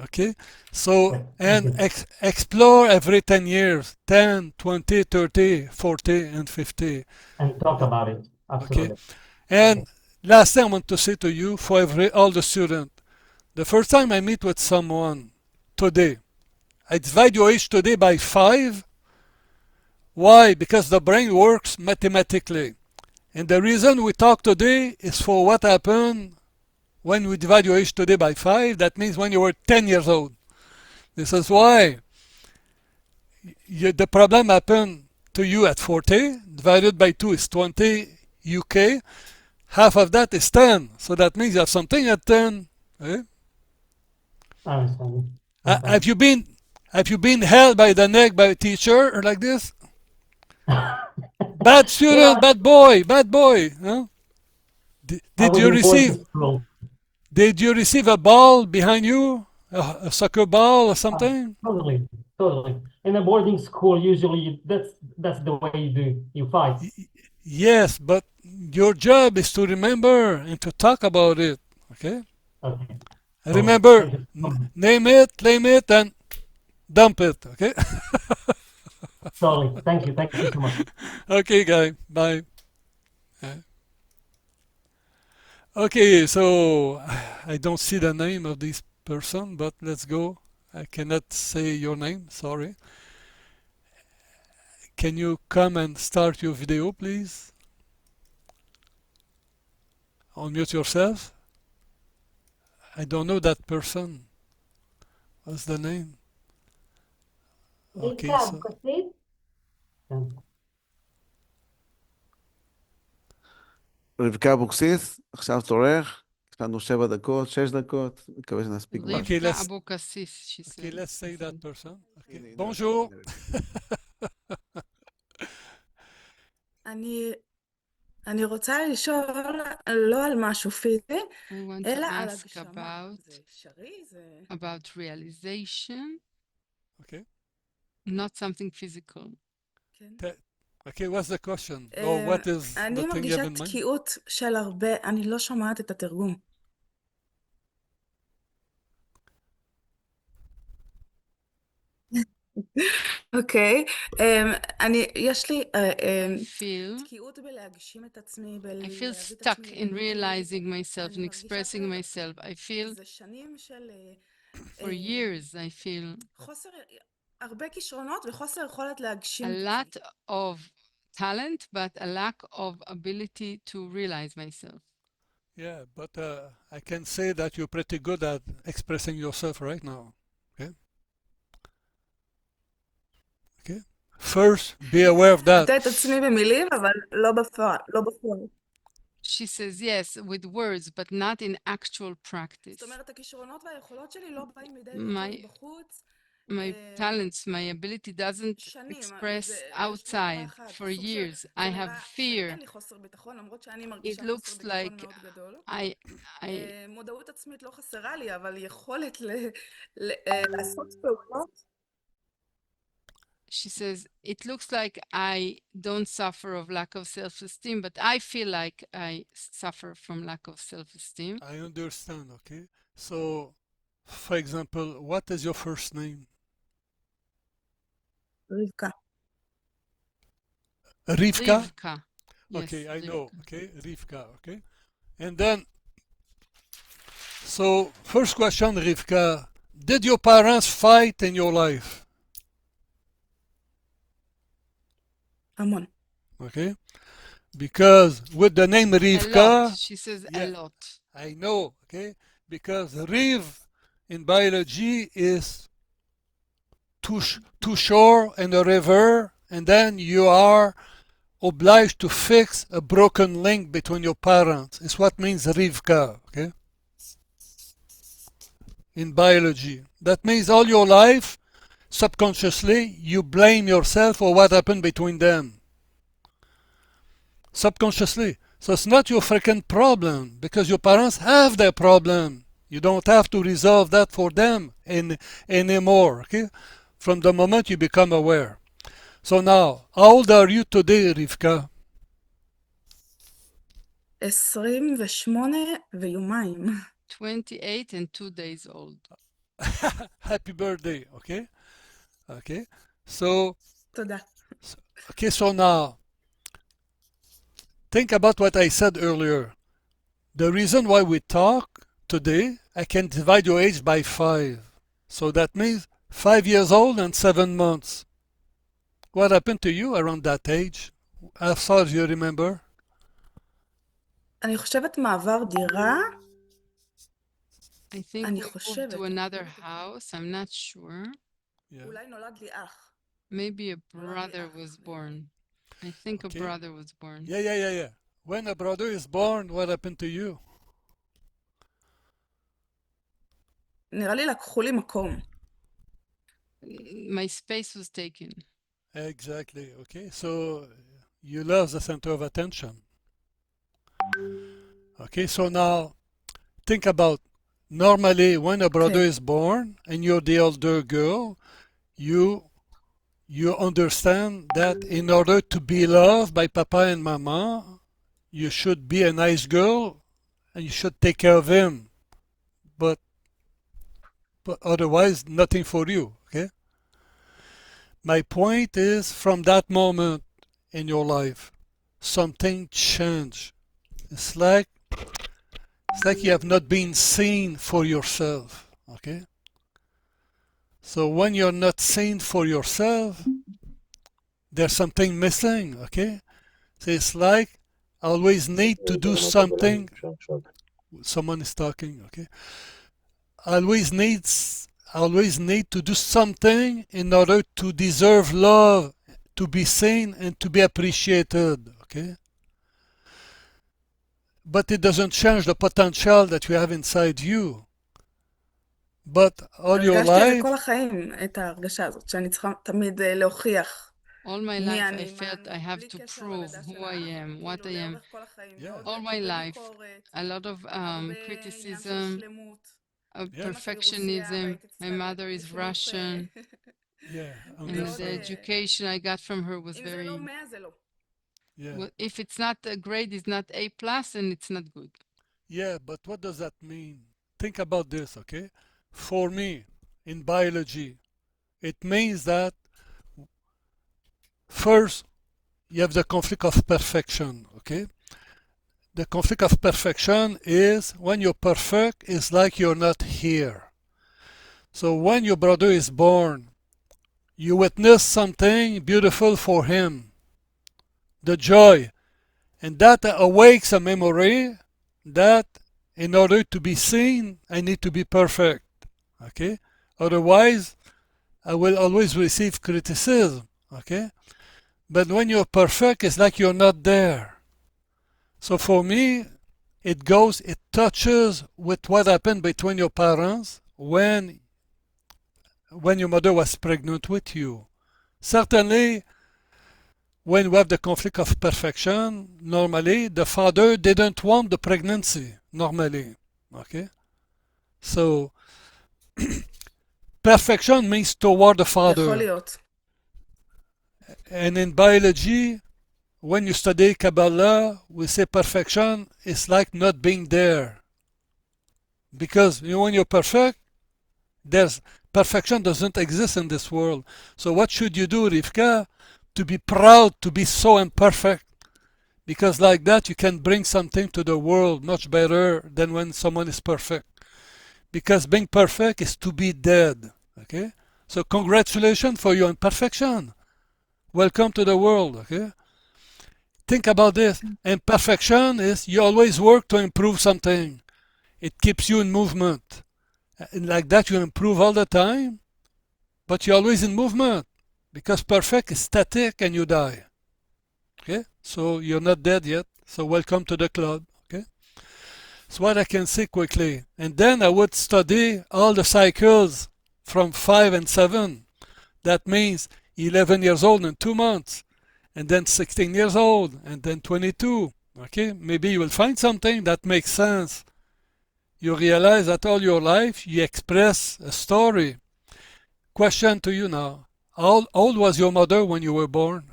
Okay? So, and explore every 10 years. 10, 20, 30, 40, and 50. And talk about it. Absolutely. Okay? And last thing I want to say to you, for all the students, the first time I meet with someone today, I divide your age today by 5. Why? Because the brain works mathematically. And the reason we talk today is for what happened when we divide your age today by 5. That means when you were 10 years old. This is why the problem happened to you at 40. Divided by 2 is 20 UK. Half of that is 10. So that means you have something at 10. Eh? I understand. Have you been held by the neck by a teacher or like this? Bad student, bad boy. Huh? Did you receive a ball behind you? A soccer ball or something? Totally. in a boarding school, usually that's the way you do. You fight. Yes, but your job is to remember and to talk about it. Okay? Okay. Remember, Thank you. name it, claim it, and dump it. Okay? Totally. Thank you. Thank you so much. Okay, guy. Bye. Okay, so I don't see the name of this person, but let's go. I cannot say your name, sorry. Can you come and start your video, please? Unmute yourself. I don't know that person. What's the name? Okay, so רבקה אבוקסיס, עכשיו תורך, יש לנו 7 דקות, 6 דקות, מקווה שנספיק. רבקה אבוקסיס, she said. Okay, let's say that person. Okay. Bonjour. אני רוצה לשאול לא על משהו פיזי, I want to אלא על ask הגשמה. זה אפשרי? זה... about realization, Okay. not something physical. Okay, what's the question? Or what is the אני thing you מרגישה have in mind? תקיעות של הרבה, אני לא שומעת את התרגום. אוקיי, יש לי תקיעות בלהגשים את עצמי, I feel stuck in realizing myself and expressing myself. I feel זה שנים של... for years I feel חוסר, הרבה כישרונות וחוסר יכולת להגשים a את lot of talent, but a lack of ability to realize myself. Yeah, but I can say that you're pretty good at expressing yourself right now. Okay? Okay? First, be aware of that. את עצמי במילים, אבל לא בפועל. She says yes with words, but not in actual practice. זאת אומרת, הכישרונות והיכולות שלי לא באים לידי ביטוי בחוץ. My talents, my ability doesn't express outside for years. I have fear. It looks like I מודעות עצמית לא חסרה לי, אבל יכולת לעשות פעולות. She says, it looks like I don't suffer of lack of self-esteem, but I feel like I suffer from lack of self-esteem. I understand, okay? So, for example, what is your first name? Rivka. Rivka? Rivka. Okay, yes, I know, Rivka. okay? Rivka, okay? And then, so, first question, Rivka, did your parents fight in your life? המון. Okay? Because with the name Rivka, a lot. She says yeah, a lot. I know, okay? Because Riv in biology is to shore and a river, and then you are obliged to fix a broken link between your parents. It's what means Rivka, okay? In biology. That means all your life, subconsciously, you blame yourself for what happened between them. Subconsciously. So it's not your freaking problem, because your parents have their problem. You don't have to resolve that for them anymore, okay? From the moment you become aware. So now, how old are you today, Rivka? 28 ויומיים. 28 and 2 days old. Happy birthday, okay? Okay, so... תודה. Okay, so now, think about what I said earlier. The reason why we talk today, I can divide your age by 5. So that means 5 years old and 7 months. What happened to you around that age? As far as you remember? אני חושבת מעבר דירה. I think we moved to another house. I'm not sure. Yeah. אולי נולד לי אח. Maybe a brother was born. I think Okay. a brother was born. Yeah. When a brother is born, what happened to you? נראה לי לקחו לי מקום. My space was taken. Exactly, okay? So you lost the center of attention. Okay, so now think about, normally when a brother is born and you're the older girl, you you understand that in order to be loved by Papa and Mama, you should be a nice girl and you should take care of him. But otherwise, nothing for you, okay? My point is, from that moment in your life, something changed. It's like you have not been seen for yourself, okay? So when you're not seen for yourself, there's something missing, okay? So it's like I always need to do something. Someone is talking, okay? I always need to do something in order to deserve love, to be seen and to be appreciated, okay? But it doesn't change the potential that you have inside you. But all your הרגשתי את זה life, כל החיים, את ההרגשה הזאת, שאני צריכה תמיד להוכיח. All my life I felt I have to prove who I am, what I am. All my life, a lot of criticism, perfectionism. My mother is Russian. yeah, And the education I got from her was very... yeah. Well, if it's not a grade, it's not A+, and it's not good. Yeah, but what does that mean? Think about this, okay? For me, in biology, it means that first, you have the conflict of perfection, okay? The conflict of perfection is when you're perfect, it's like you're not here. So when your brother is born, you witness something beautiful for him, the joy, and that awakes a memory that in order to be seen, I need to be perfect, okay? Otherwise, I will always receive criticism, okay? But when you're perfect, it's like you're not there. So for me, it touches with what happened between your parents when your mother was pregnant with you. Certainly, when we have the conflict of perfection, normally the father didn't want the pregnancy, normally, okay? So, perfection means toward the father. And in biology, when you study Kabbalah, we say perfection is like not being there. Because when you're perfect, perfection doesn't exist in this world. So what should you do, Rivka? To be proud to be so imperfect. Because like that you can bring something to the world much better than when someone is perfect. Because being perfect is to be dead. Okay? So congratulations for your imperfection. Welcome to the world. Okay? Think about this. Imperfection is you always work to improve something. It keeps you in movement. And like that you improve all the time, but you're always in movement. Because perfect is static and you die. Okay? So you're not dead yet. So welcome to the club. Okay? That's what I can say quickly. And then I would study all the cycles from 5 and 7. That means 11 years old in 2 months. And then 16 years old. And then 22. Okay? Maybe you will find something that makes sense. You realize that all your life you express a story. Question to you now. How old was your mother when you were born?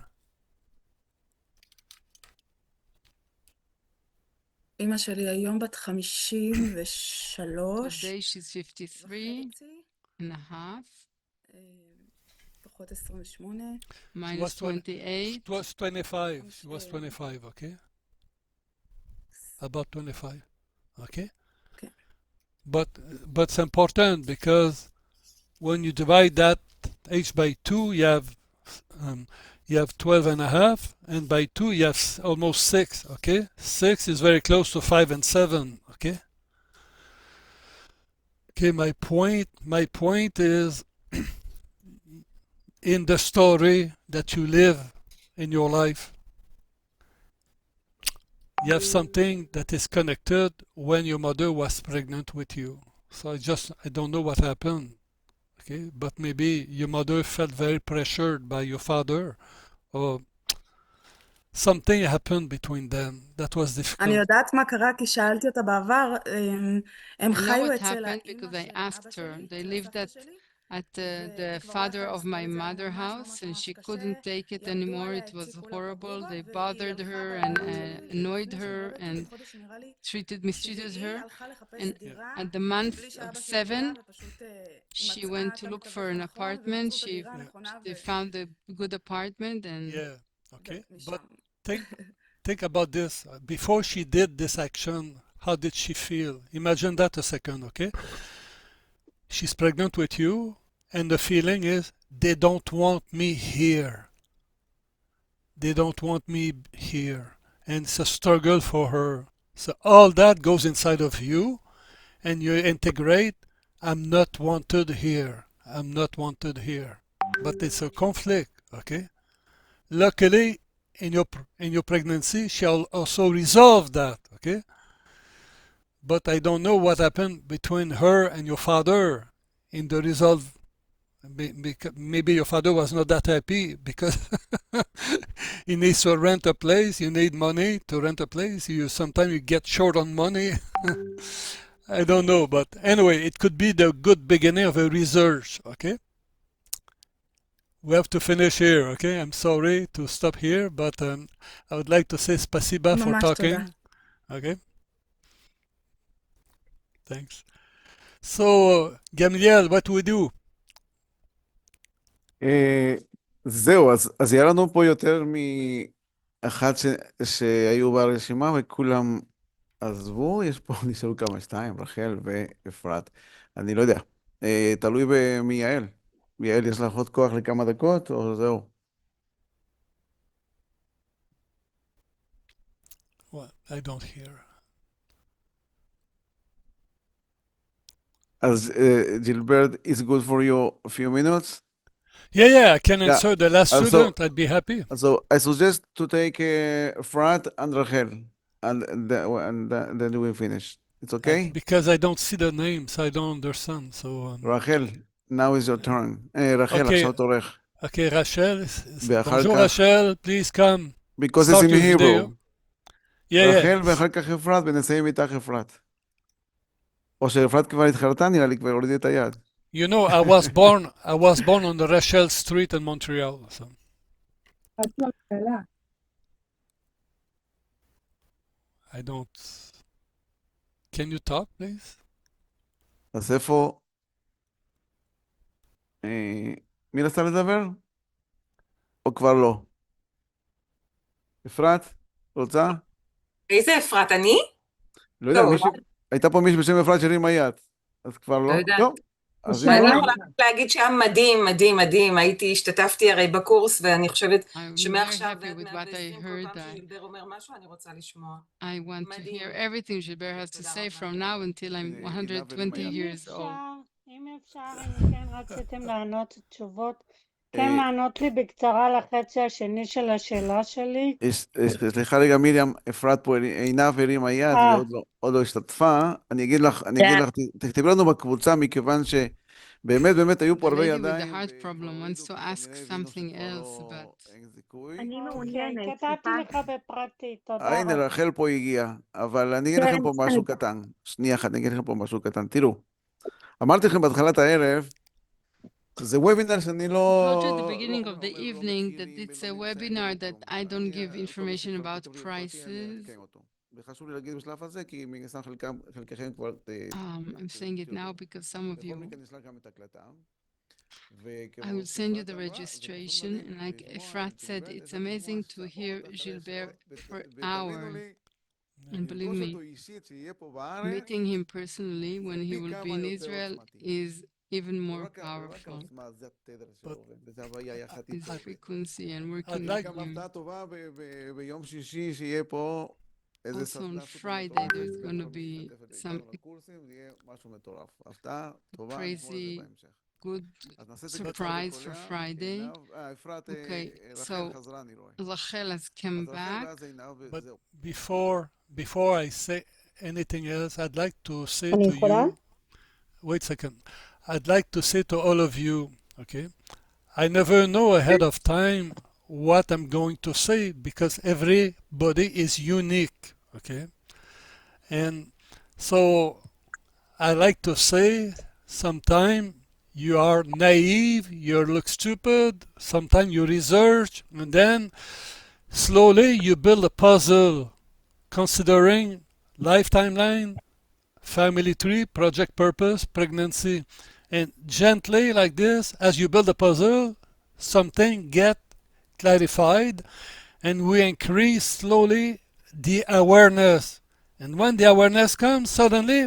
אמא שלי היום בת 53. Today she's 53 and a half. פחות 28. Minus 28. It was 25. She was 25, okay? About 25, okay? Okay. But it's important because when you divide that age by 2, you have 12 and a half, and by 2 you have almost 6, okay? 6 is very close to 5 and 7, okay? Okay, my point is in the story that you live in your life, you have something that is connected when your mother was pregnant with you. So I don't know what happened. Okay, but maybe your mother felt very pressured by your father, or something happened between them that was difficult. אני יודעת מה קרה כי שאלתי אותה בעבר, הם I know חיו what אצל happened because I asked her. They lived at at the father of my mother house, and she couldn't take it anymore. It was horrible. They bothered her and annoyed her and mistreated her. And at the month of 7, she went to look for an apartment. They found a good apartment, and okay. But think about this. Before she did this action, how did she feel? Imagine that a second, okay? She's pregnant with you, and the feeling is they don't want me here. They don't want me here. And it's a struggle for her. So all that goes inside of you, and you integrate, I'm not wanted here. I'm not wanted here. But it's a conflict, okay? Luckily, in your pregnancy, she'll also resolve that, okay? But I don't know what happened between her and your father in the resolve. Maybe your father was not that happy because he needs to rent a place. You need money to rent a place. Sometimes you get short on money. I don't know, but anyway, it could be the good beginning of a research, okay? We have to finish here, okay? I'm sorry to stop here, but I would like to say spasiba for talking. Okay? Thanks. So, Gamliel, what do we do? זהו, אז היה לנו פה יותר מאחת שהיו ברשימה וכולם עזבו, יש פה, נשארו כמה, 2, רחל ואפרת. אני לא יודע, תלוי מיעל. יעל, יש לך עוד כוח לכמה דקות, או זהו? Well, I don't hear. אז Gilbert, is good for you a few minutes? Yeah, I can answer the last student. I'd be happy. So I suggest to take Frat and Rachel, and then we finish. It's okay? Because I don't see the names, I don't understand. So Rachel, now is your turn. רחל, עכשיו תורך. Okay, Rachel. Bonjour, Rachel. Please come. Because it's in Hebrew. רחל ואחר כך אפרת, ונסיים איתך אפרת. או שאפרת כבר התחרתה, נראה לי כבר הורידי את היד. You know, I was born on the Rachel Street in Montreal. So. I don't. Can you talk, please? אז איפה? מי רצה לדבר? או כבר לא? אפרת? רוצה? איזה אפרת? אני? לא יודע, הייתה פה מישהו בשם אפרת שהרים היד. אז כבר לא? לא. אני יכולה להגיד שהיה מדהים, מדהים, מדהים. השתתפתי הרי בקורס, ואני חושבת שמעכשיו ז'ילבר אומר משהו, אני רוצה לשמוע. I want to hear everything Gilbert has to say from now until I'm 120 years old. אם אפשר, אם כן רציתם לענות תשובות, כן לענות לי בקצרה לחצי השני של השאלה שלי. סליחה רגע מיריam, אפרת פה עינב הרים היד ועוד לא השתתפה. אני אגיד לך, תכתבי לנו בקבוצה מכיוון שבאמת היו פה הרבה ידיים. אני מעוניינת. כתבתי לך בפרטי, תודה. הנה רחל פה הגיעה, אבל אני אגיד לכם פה משהו קטן. שנייה אחת, אני אגיד לכם פה משהו קטן. תראו, אמרתי לכם בהתחלת הערב, זה וובינר שאני לא... I told you at the beginning of the evening that it's a webinar that I don't give information about prices. וחשוב לי להגיד בשלב הזה, כי מגסם חלקכם כבר... I'm saying it now because some of you... I will send you the registration, and like Efrat said, it's amazing to hear Gilbert for hours. And believe me, meeting him personally when he will be in Israel is even more powerful. His frequency and working with him. Also on Friday there's going to be some crazy good surprise for Friday. Okay, so Rachel has come back. But before I say anything else, I'd like to say to you, wait a second, I'd like to say to all of you, okay, I never know ahead of time what I'm going to say because everybody is unique, okay, and so I like to say sometime you are naive, you look stupid, sometimes you research, and then slowly you build a puzzle considering life timeline, family tree, project purpose, pregnancy, and gently like this, as you build a puzzle, something get clarified, and we increase slowly the awareness. And when the awareness comes, suddenly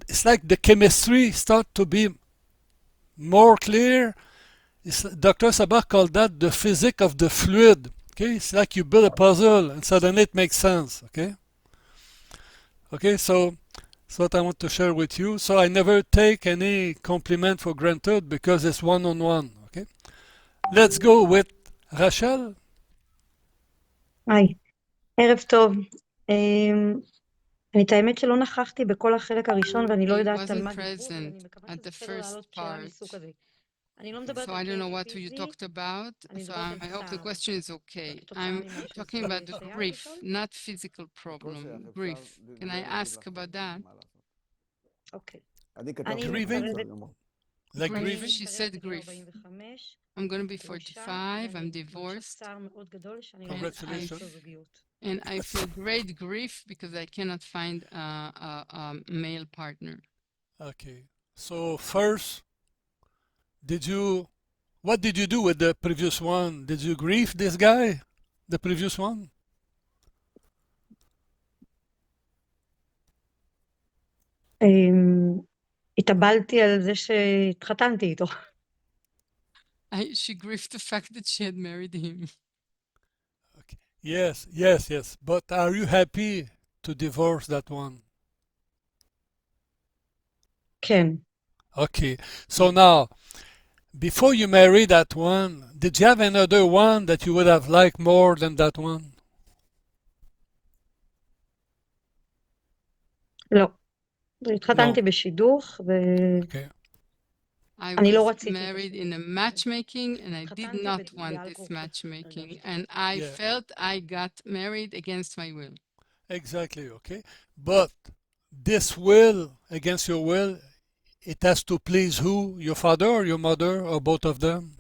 it's like the chemistry start to be more clear. Dr. Sabah called that the physics of the fluid. Okay, it's like you build a puzzle and suddenly it makes sense. Okay, so that's what I want to share with you. So I never take any compliment for granted because it's one-on-one. Okay, let's go with Rachel. היי, ערב טוב. את האמת שלא נכחתי בכל החלק הראשון ואני לא I יודעת על wasn't מה דיברו, אבל אני present מקווה at שזה the בסדר first לעלות שאלה part, מסוג כזה. אני לא מדברת so על I don't know כאב what you פיזי, talked about. אני So מדברת על I hope the צער. question is okay. כתוצאה I'm ממה talking שזה about the חייב grief, לשאול? not physical problem, grief. Can I ask about that? אוקיי. אני אני כתבתי לך, בסדר גמור. Like Grief, grieving? she said grief. I'm going to be 45, I'm divorced, and I feel great grief because I cannot find a male partner. Okay, so first, what did you do with the previous one? Did you grieve this guy, the previous one? התאבלתי על זה שהתחתנתי איתו. She grieved the fact that she had married him. Okay. Yes. But are you happy to divorce that one? כן. Okay. So now, before you marry that one, did you have another one that you would have liked more than that one? לא. התחתנתי בשידוך I אני לא was רציתי married in a matchmaking and I did not want this matchmaking, and I felt I got married against my will. Exactly, okay. But this will, against your will, it has to please who? Your father or your mother or both of them?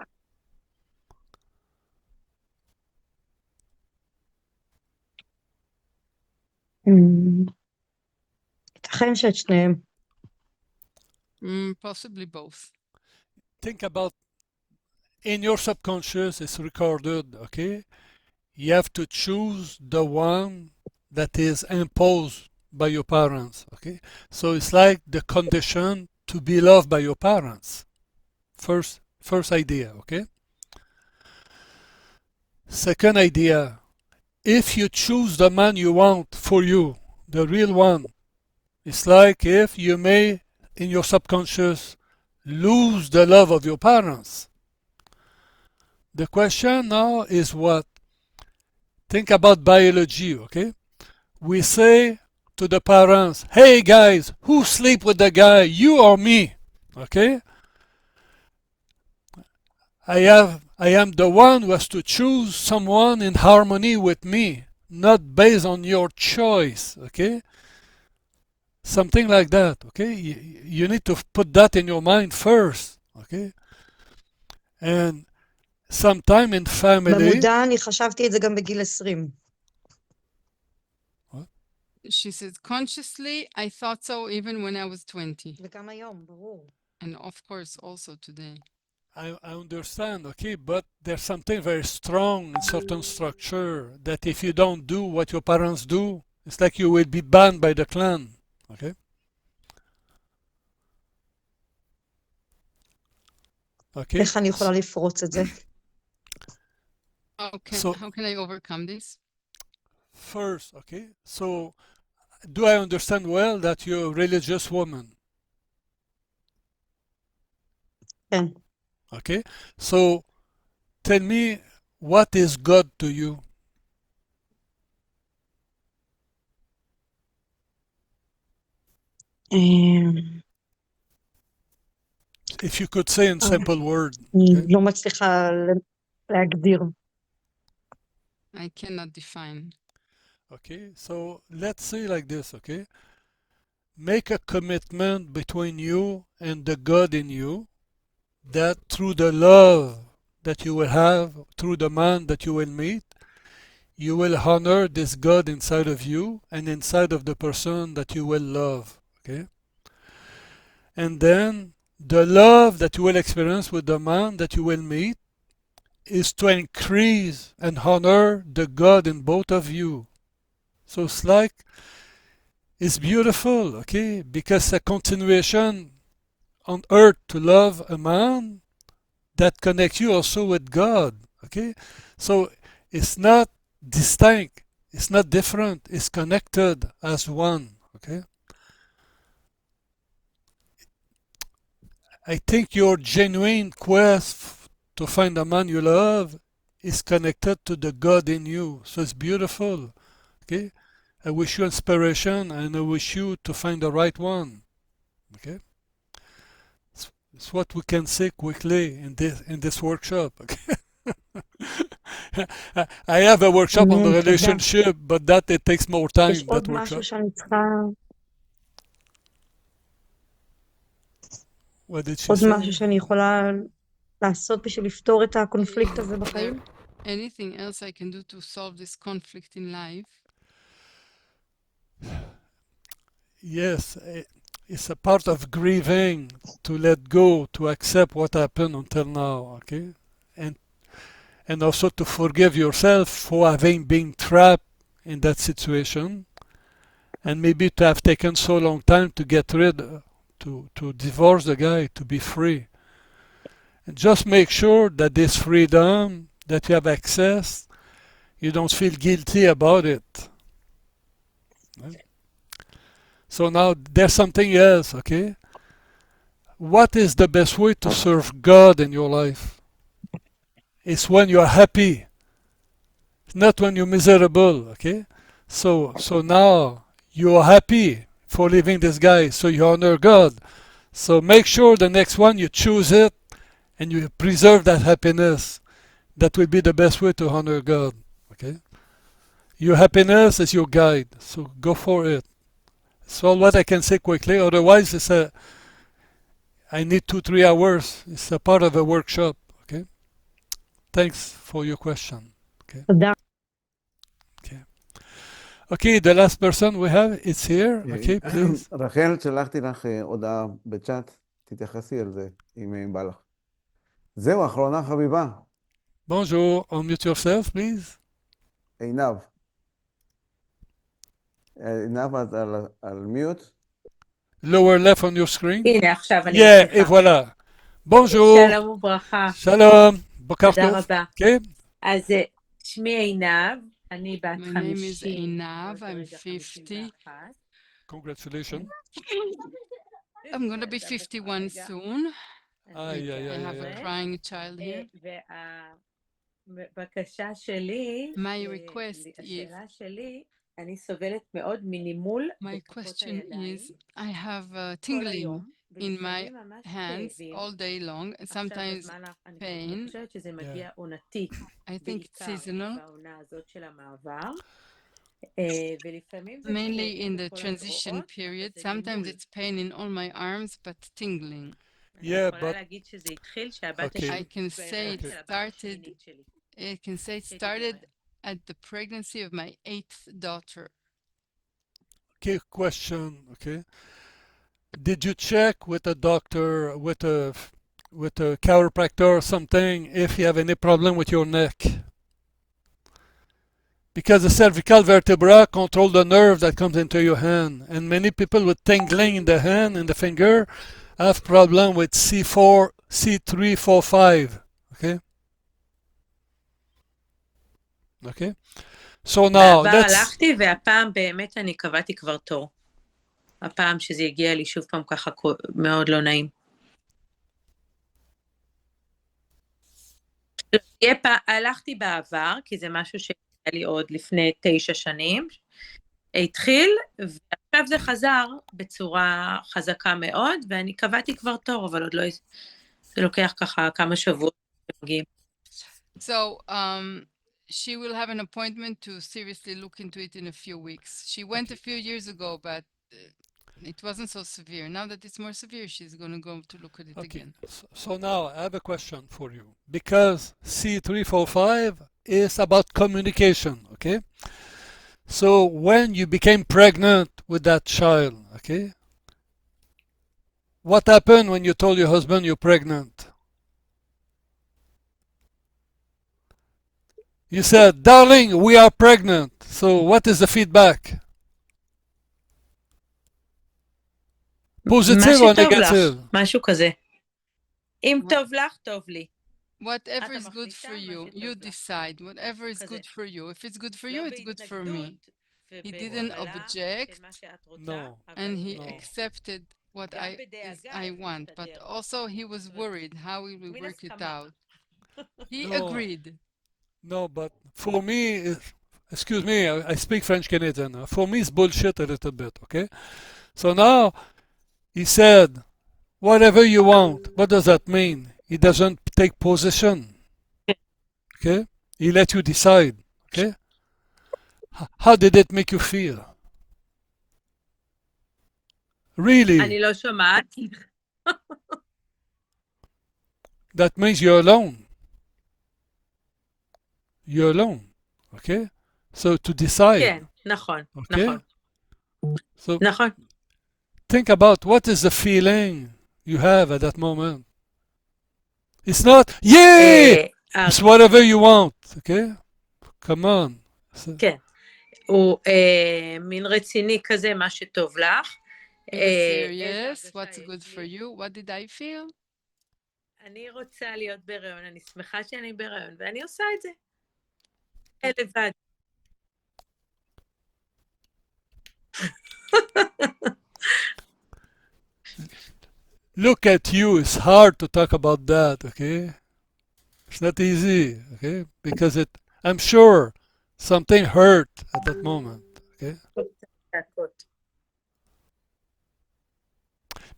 ייתכן שאת שניהם. Possibly both. Think about, in your subconscious, it's recorded, okay? You have to choose the one that is imposed by your parents, okay? So it's like the condition to be loved by your parents. First idea, okay? Second idea, if you choose the man you want for you, the real one, it's like if you may, in your subconscious, lose the love of your parents. The question now is what? Think about biology, okay? We say to the parents, hey guys, who sleep with the guy, you or me? Okay? I am the one who has to choose someone in harmony with me, not based on your choice, okay? Something like that, okay? You need to put that in your mind first, okay? And sometime in family... במודע אני חשבתי את זה גם בגיל 20. What? She says, consciously, I thought so even when I was 20. וגם היום, ברור. And of course, also today. I understand, okay, but there's something very strong in certain structure that if you don't do what your parents do, it's like you will be banned by the clan, okay? Okay. איך אני יכולה לפרוץ את זה? Okay, So- how can I overcome this? First, okay, so do I understand well that you're a religious woman? כן. Okay, so tell me, what is God to you? If you could say in simple words. אני לא מצליחה להגדיר. I cannot define. Okay, so let's say like this, okay? Make a commitment between you and the God in you, that through the love that you will have, through the man that you will meet, you will honor this God inside of you and inside of the person that you will love. Okay? And then the love that you will experience with the man that you will meet is to increase and honor the God in both of you. So it's like, it's beautiful, okay? Because a continuation on earth to love a man that connects you also with God, okay? So it's not distinct, it's not different, it's connected as one, okay? I think your genuine quest to find a man you love is connected to the God in you. So it's beautiful, okay? I wish you inspiration and I wish you to find the right one, okay? It's what we can say quickly in this workshop, okay? I have a workshop on the אמן, תודה. relationship, but that it takes more יש time, עוד that משהו workshop. שאני צריכה, What did she עוד say? משהו שאני יכולה לעשות בשביל לפתור את הקונפליקט הזה Is there בחיים? anything else I can do to solve this conflict in life? Yes, it's a part of grieving to let go, to accept what happened until now, okay? And also to forgive yourself for having been trapped in that situation and maybe to have taken so long time to get rid, to divorce the guy, to be free. And just make sure that this freedom that you have access, you don't feel guilty about it. Right? So now there's something else, okay? What is the best way to serve God in your life? It's when you are happy, not when you're miserable, okay? So now you are happy for leaving this guy, so you honor God. So make sure the next one you choose it and you preserve that happiness. That will be the best way to honor God, okay? Your happiness is your guide, so go for it. So what I can say quickly, otherwise I need 2-3 hours. It's a part of a workshop, okay? Thanks for your question. Okay. תודה. Okay, the last person we have is here. Okay, please. רחל, שלחתי לך הודעה בצ'אט, תתייחסי על זה, אם בא לך. זהו, אחרונה חביבה. Bonjour, unmute yourself, please. עינב. עינב, את על מיוט? Lower left on your screen. הנה, עכשיו אני Yeah, מצליחה. et voilà. Bonjour. שלום וברכה. שלום. בוקר תודה טוב. רבה. כן. אז שמי עינב, אני בת My name is 50. Einav, I'm 50. Congratulations. I'm going to be 51 soon. I yeah, have a crying child here. והבקשה שלי, My request is, השאלה שלי, אני סובלת מאוד מנימול my בכפות question הידיים is, I have כל tingling היום, in my ולפעמים ממש hands כאבים. all day long, and עכשיו sometimes בזמן, אני pain. חושבת שזה מגיע עונתי, I think it's בעיקר seasonal, בעונה הזאת של המעבר. ולפעמים זה mainly in the בכל transition הזרועות, period. אבל זה Sometimes נימול. it's pain in all my arms, but tingling. אני Yeah, יכולה but להגיד שזה התחיל שהבת okay. השנייה, I can say it של הבת started, השמינית שלי. I can say it started at the pregnancy of my 8th daughter. Okay, question. Okay. Did you check with a doctor, with a chiropractor or something, if you have any problem with your neck? Because the cervical vertebra control the nerve that comes into your hand, and many people with tingling in the hand and the finger have problem with C4, C3, 4, 5. Okay. Okay. So now בעבר let's. הלכתי, והפעם באמת אני קבעתי כבר תור. הפעם שזה הגיע לי שוב פעם ככה מאוד לא נעים. הלכתי בעבר, כי זה משהו שהיה לי עוד לפני 9 שנים, התחיל, ועכשיו זה חזר בצורה חזקה מאוד, ואני קבעתי כבר תור, אבל עוד לא, זה לוקח ככה כמה שבועות שמגיעים. So, she will have an appointment to seriously look into it in a few weeks. She went a few years ago, but It wasn't so severe. Now that it's more severe, she's going to go to look at it again. So now I have a question for you. Because C345 is about communication, okay? So when you became pregnant with that child, okay? What happened when you told your husband you're pregnant? You said, darling, we are pregnant. So what is the feedback? Positive or negative? משהו כזה. אם טוב לך, טוב לי. Whatever is good for you, you decide. Whatever is good for you. If it's good for you, it's good for me. He didn't object. No. And he accepted what I want. But also he was worried how we will work it out. He agreed. No, but for me, excuse me, I speak French Canadian. For me, it's bullshit a little bit, okay? So now he said, whatever you want. What does that mean? He doesn't take position. Okay? He let you decide. Okay? How did it make you feel? Really? אני לא שומעת. That means you're alone. You're alone. Okay? So to decide. כן, נכון, Okay? נכון. So נכון. think about what is the feeling you have at that moment. It's not, yay! It's whatever you want. Okay? Come on. כן. הוא מין רציני כזה, מה שטוב לך. He was serious. What's good for you? What did I feel? אני רוצה להיות בהיריון, אני שמחה שאני בהיריון, ואני עושה את זה. לבד. Look at you, it's hard to talk about that, okay? It's not easy, okay? Because I'm sure something hurt at that moment, okay?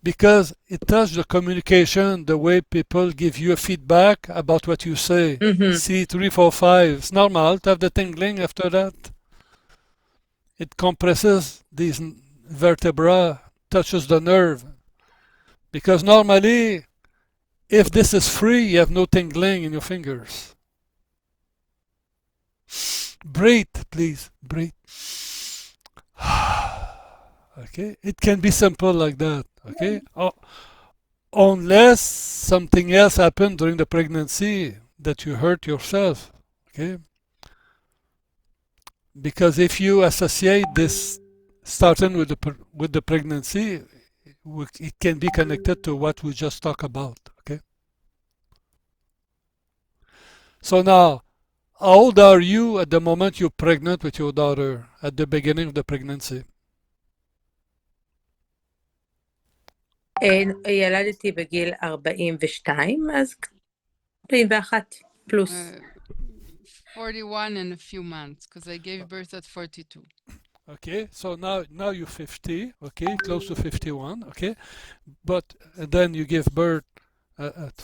Because it touches the communication, the way people give you a feedback about what you say. See, 3, 4, 5. It's normal to have the tingling after that. It compresses these vertebrae, touches the nerve. Because normally, if this is free, you have no tingling in your fingers. Breathe, please. Breathe. Okay? It can be simple like that. Okay? Unless something else happened during the pregnancy that you hurt yourself. Okay? Because if you associate this starting with the pregnancy, it can be connected to what we just talked about. Okay? So now, how old are you at the moment you're pregnant with your daughter, at the beginning of the pregnancy? ילדתי בגיל 42, אז 41 פלוס. 41 and a few months, because I gave birth at 42. Okay, so now you're 50, okay, close to 51, okay, but then you give birth at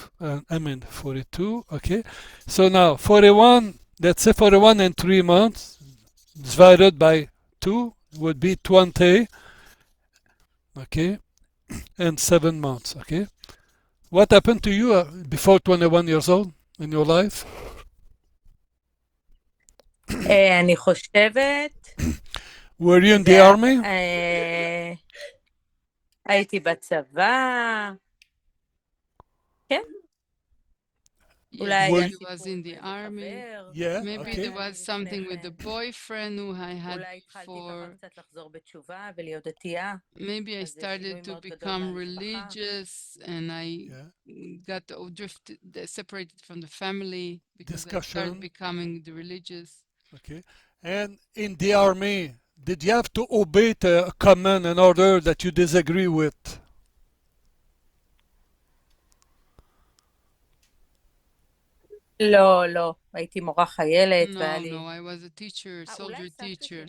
42, okay. So now 41, let's say 41 and 3 months divided by 2 would be 20, okay, and 7 months, okay. What happened to you before 21 years old in your life? אני חושבת... Were you in the army? הייתי בצבא. כן. Yes, he was in the army. Yeah, maybe okay. there was something with the boyfriend who I had before. Maybe I started to become religious and I got drifted, separated from the family because I started becoming the religious. Okay. And in the army, did you have to obey a command, an order that you disagree with? לא, לא. הייתי מורה חיילת. No, I was a teacher, soldier teacher.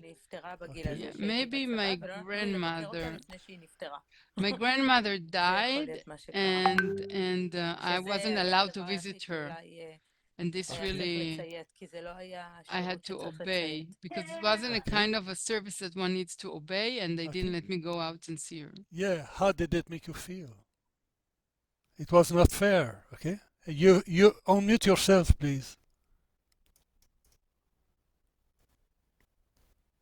Yeah, maybe my grandmother died and I wasn't allowed to visit her. And this צריך really, לציית, כי זה לא היה I had שירות to שצריך obey לציית. because it wasn't a kind of a service that one needs to obey, and they didn't let me go out and see her. Yeah, how did it make you feel? It was not fair, okay? You unmute yourself, please.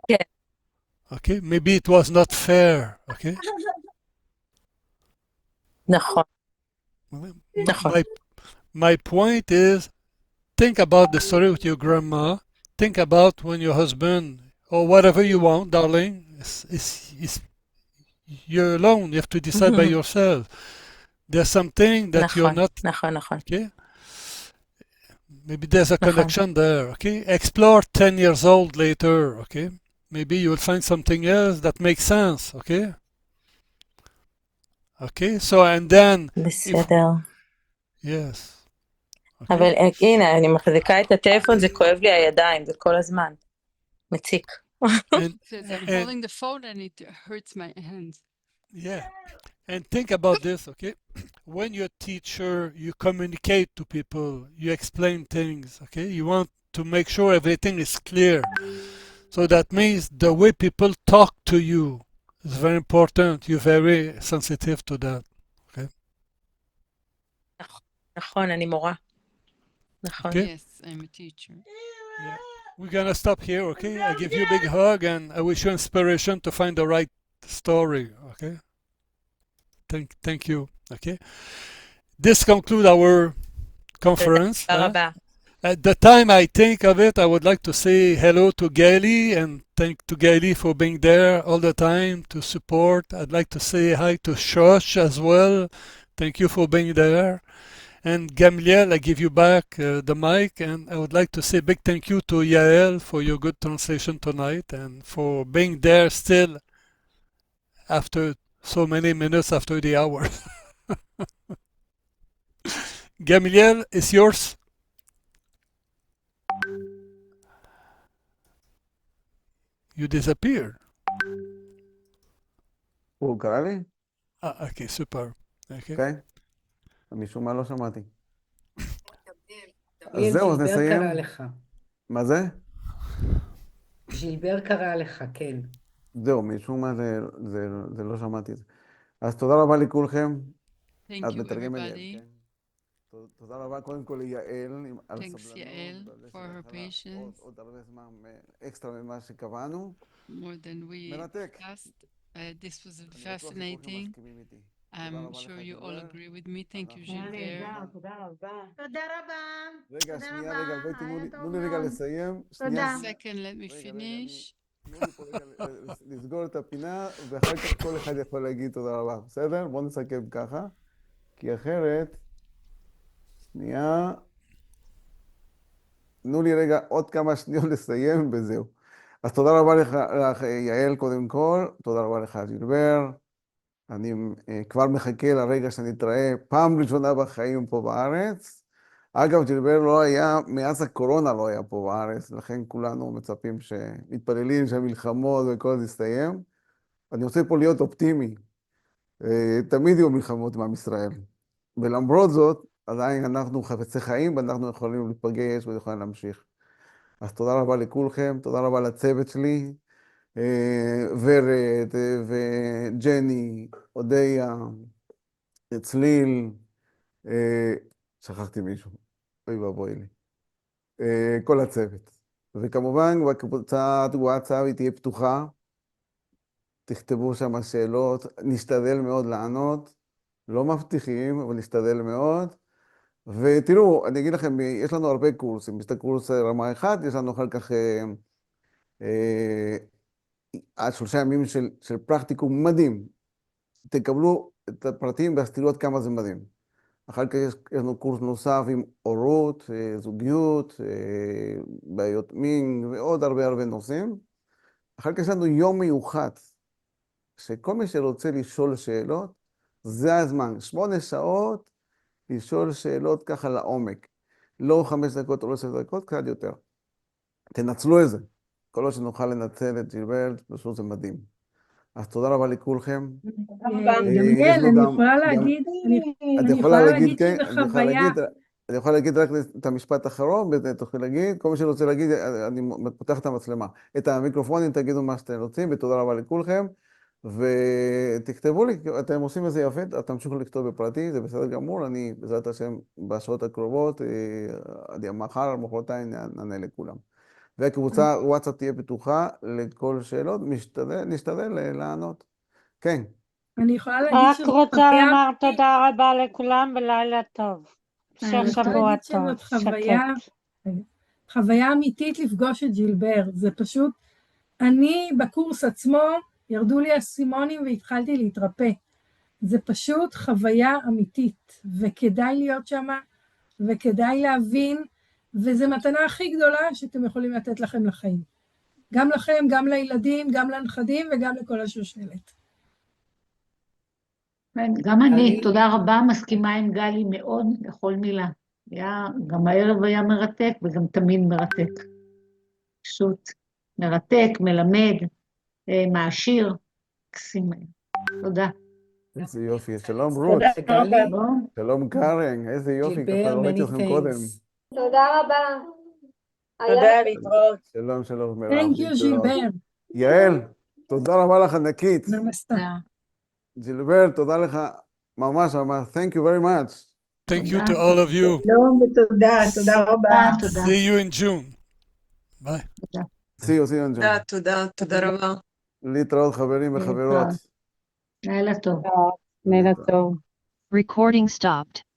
כן. Okay, maybe it was not fair, okay? נכון. My point is, think about the story with your grandma. Think about when your husband, or whatever you want, darling, you're alone. You have to decide by yourself. There's something that you're not. Okay? Maybe there's a connection there. Okay? Explore 10 years old later. Okay? Maybe you will find something else that makes sense. Okay? Okay? So, and then. בסדר. Yes. אבל הנה, אני מחזיקה את הטלפון, זה כואב לי הידיים, זה כל הזמן. מציק. Says I'm holding the phone and it hurts my hands. Yeah. And think about this, okay? When you're a teacher, you communicate to people, you explain things, okay? You want to make sure everything is clear. So that means the way people talk to you is very important. You're very sensitive to that, okay? נכון, אני מורה. נכון. Okay. Yes, I'm a teacher. Yeah. We're gonna stop here, okay? I give you a big hug and I wish you inspiration to find the right story, okay? Thank you, okay? This concludes our conference. At the time I think of it, I would like to say hello to Gaili and thank to Gaili for being there all the time to support. I'd like to say hi to Shosh as well. Thank you for being there. And Gamliel, I give you back the mic, and I would like to say a big thank you to Yael for your good translation tonight and for being there still after so many minutes after the hour. Gamliel, it's yours. You disappeared. הוא קרא לי? Okay, super. Okay. אוקיי. משום מה לא שמעתי. אז גבריאל, זהו, אז ז'ילבר נסיים. קרא לך. מה זה? ז'ילבר קרא לך, כן. זהו, משום מה זה לא שמעתי את זה. אז תודה רבה לכולכם. Thank את you מתרגמת everybody. לי, כן? תודה רבה קודם כל ליעל על Thanks סבלנות. Yael for her patience. עוד הרבה זמן אקסטרה ממה שקבענו. More than we מרתק. discussed. This was fascinating. I'm sure you all agree with me. Thank you, Gilbert. תודה רבה. תודה רבה. רגע, שנייה, רגע, בואי תנו לי רגע לסיים. תודה. Second, let me finish. תנו לי פה רגע לסגור את הפינה, ואחר כך כל אחד יכול להגיד תודה רבה. בסדר? בואו נסכם ככה, כי אחרת, שנייה, תנו לי רגע עוד כמה שניות לסיים וזהו. אז תודה רבה לך יעל קודם כל, תודה רבה לך ג'ילבר. אני כבר מחכה לרגע שנתראה פעם ראשונה בחיים פה בארץ. אגב, ג'ילבר לא היה, מאז הקורונה לא היה פה בארץ, לכן כולנו מצפים מתפללים שהמלחמות וכל זה יסתיים. אני רוצה פה להיות אופטימי. תמיד יהיו מלחמות עם עם ישראל. ולמרות זאת, עדיין אנחנו חפצי חיים ואנחנו יכולים להיפגש ויכולים להמשיך. אז תודה רבה לכולכם, תודה רבה לצוות שלי, ורד וג'ני, אודיה, צליל, שכחתי מישהו, אוי ואבוי לי, כל הצוות. וכמובן, בקבוצת וואטסאפ היא תהיה פתוחה, תכתבו שם שאלות, נשתדל מאוד לענות, לא מבטיחים, אבל נשתדל מאוד. ותראו, אני אגיד לכם, יש לנו הרבה קורסים, יש את הקורס רמה 1, יש לנו אחר כך עד 3 ימים של פרקטיקום מדהים. תקבלו את הפרטים ואז תראו עד כמה זה מדהים. אחר כך יש לנו קורס נוסף עם הורות, זוגיות, בעיות מין ועוד הרבה נושאים. אחר כך יש לנו יום מיוחד, שכל מי שרוצה לשאול שאלות, זה הזמן, 8 שעות, לשאול שאלות ככה לעומק. לא 5 דקות או 10 דקות, קצת יותר. תנצלו את זה. כל עוד שנוכל לנצל את ג'ילברט, פשוט זה מדהים. אז תודה רבה לכולכם. גמליאל, אני יכולה להגיד, את יכולה להגיד, כן, אני יכולה להגיד, אני יכול להגיד רק את המשפט האחרון, ותוכלי להגיד, כל מי שרוצה להגיד, אני פותח את המצלמה. את המיקרופונים, תגידו מה שאתם רוצים, ותודה רבה לכולכם. ותכתבו לי, אתם עושים את זה יפה, אתם תמשיכו לכתוב בפרטי, זה בסדר גמור, אני בעזרת השם בשעות הקרובות, מחר, מחרתיים נענה לכולם. והקבוצה וואטסאפ תהיה פתוחה לכל שאלות, נשתדל לענות. כן. אני יכולה להגיד רק שזאת רוצה חוויה... לומר תודה רבה לכולם ולילה טוב. המשך שבוע טוב, שקט. חוויה אמיתית לפגוש את ג'ילבר, זה פשוט, אני בקורס עצמו, ירדו לי הסימונים והתחלתי להתרפא. זה פשוט חוויה אמיתית, וכדאי להיות שם, וכדאי להבין, וזו מתנה הכי גדולה שאתם יכולים לתת לכם לחיים. גם לכם, גם לילדים, גם לנכדים וגם לכל השושלת. גם אני, תודה רבה, מסכימה עם גלי מאוד לכל מילה. גם הערב היה מרתק וגם תמיד מרתק. פשוט מרתק, מלמד, מעשיר, מקסים. תודה. איזה יופי, שלום רות. שלום קארן, איזה יופי, ככה לא ראיתי אתכם קודם. תודה רבה. תודה, להתראות. שלום, שלום מירב. Thank you, ג'ילבר. יעל, תודה רבה לך ענקית. נמסטה. ג'ילבר, תודה לך ממש, thank you very much. Thank you to all of you. שלום ותודה, תודה רבה. See you in June. Bye. See you in June. תודה רבה. להתראות חברים וחברות. לילה טוב. לילה טוב. Recording stopped.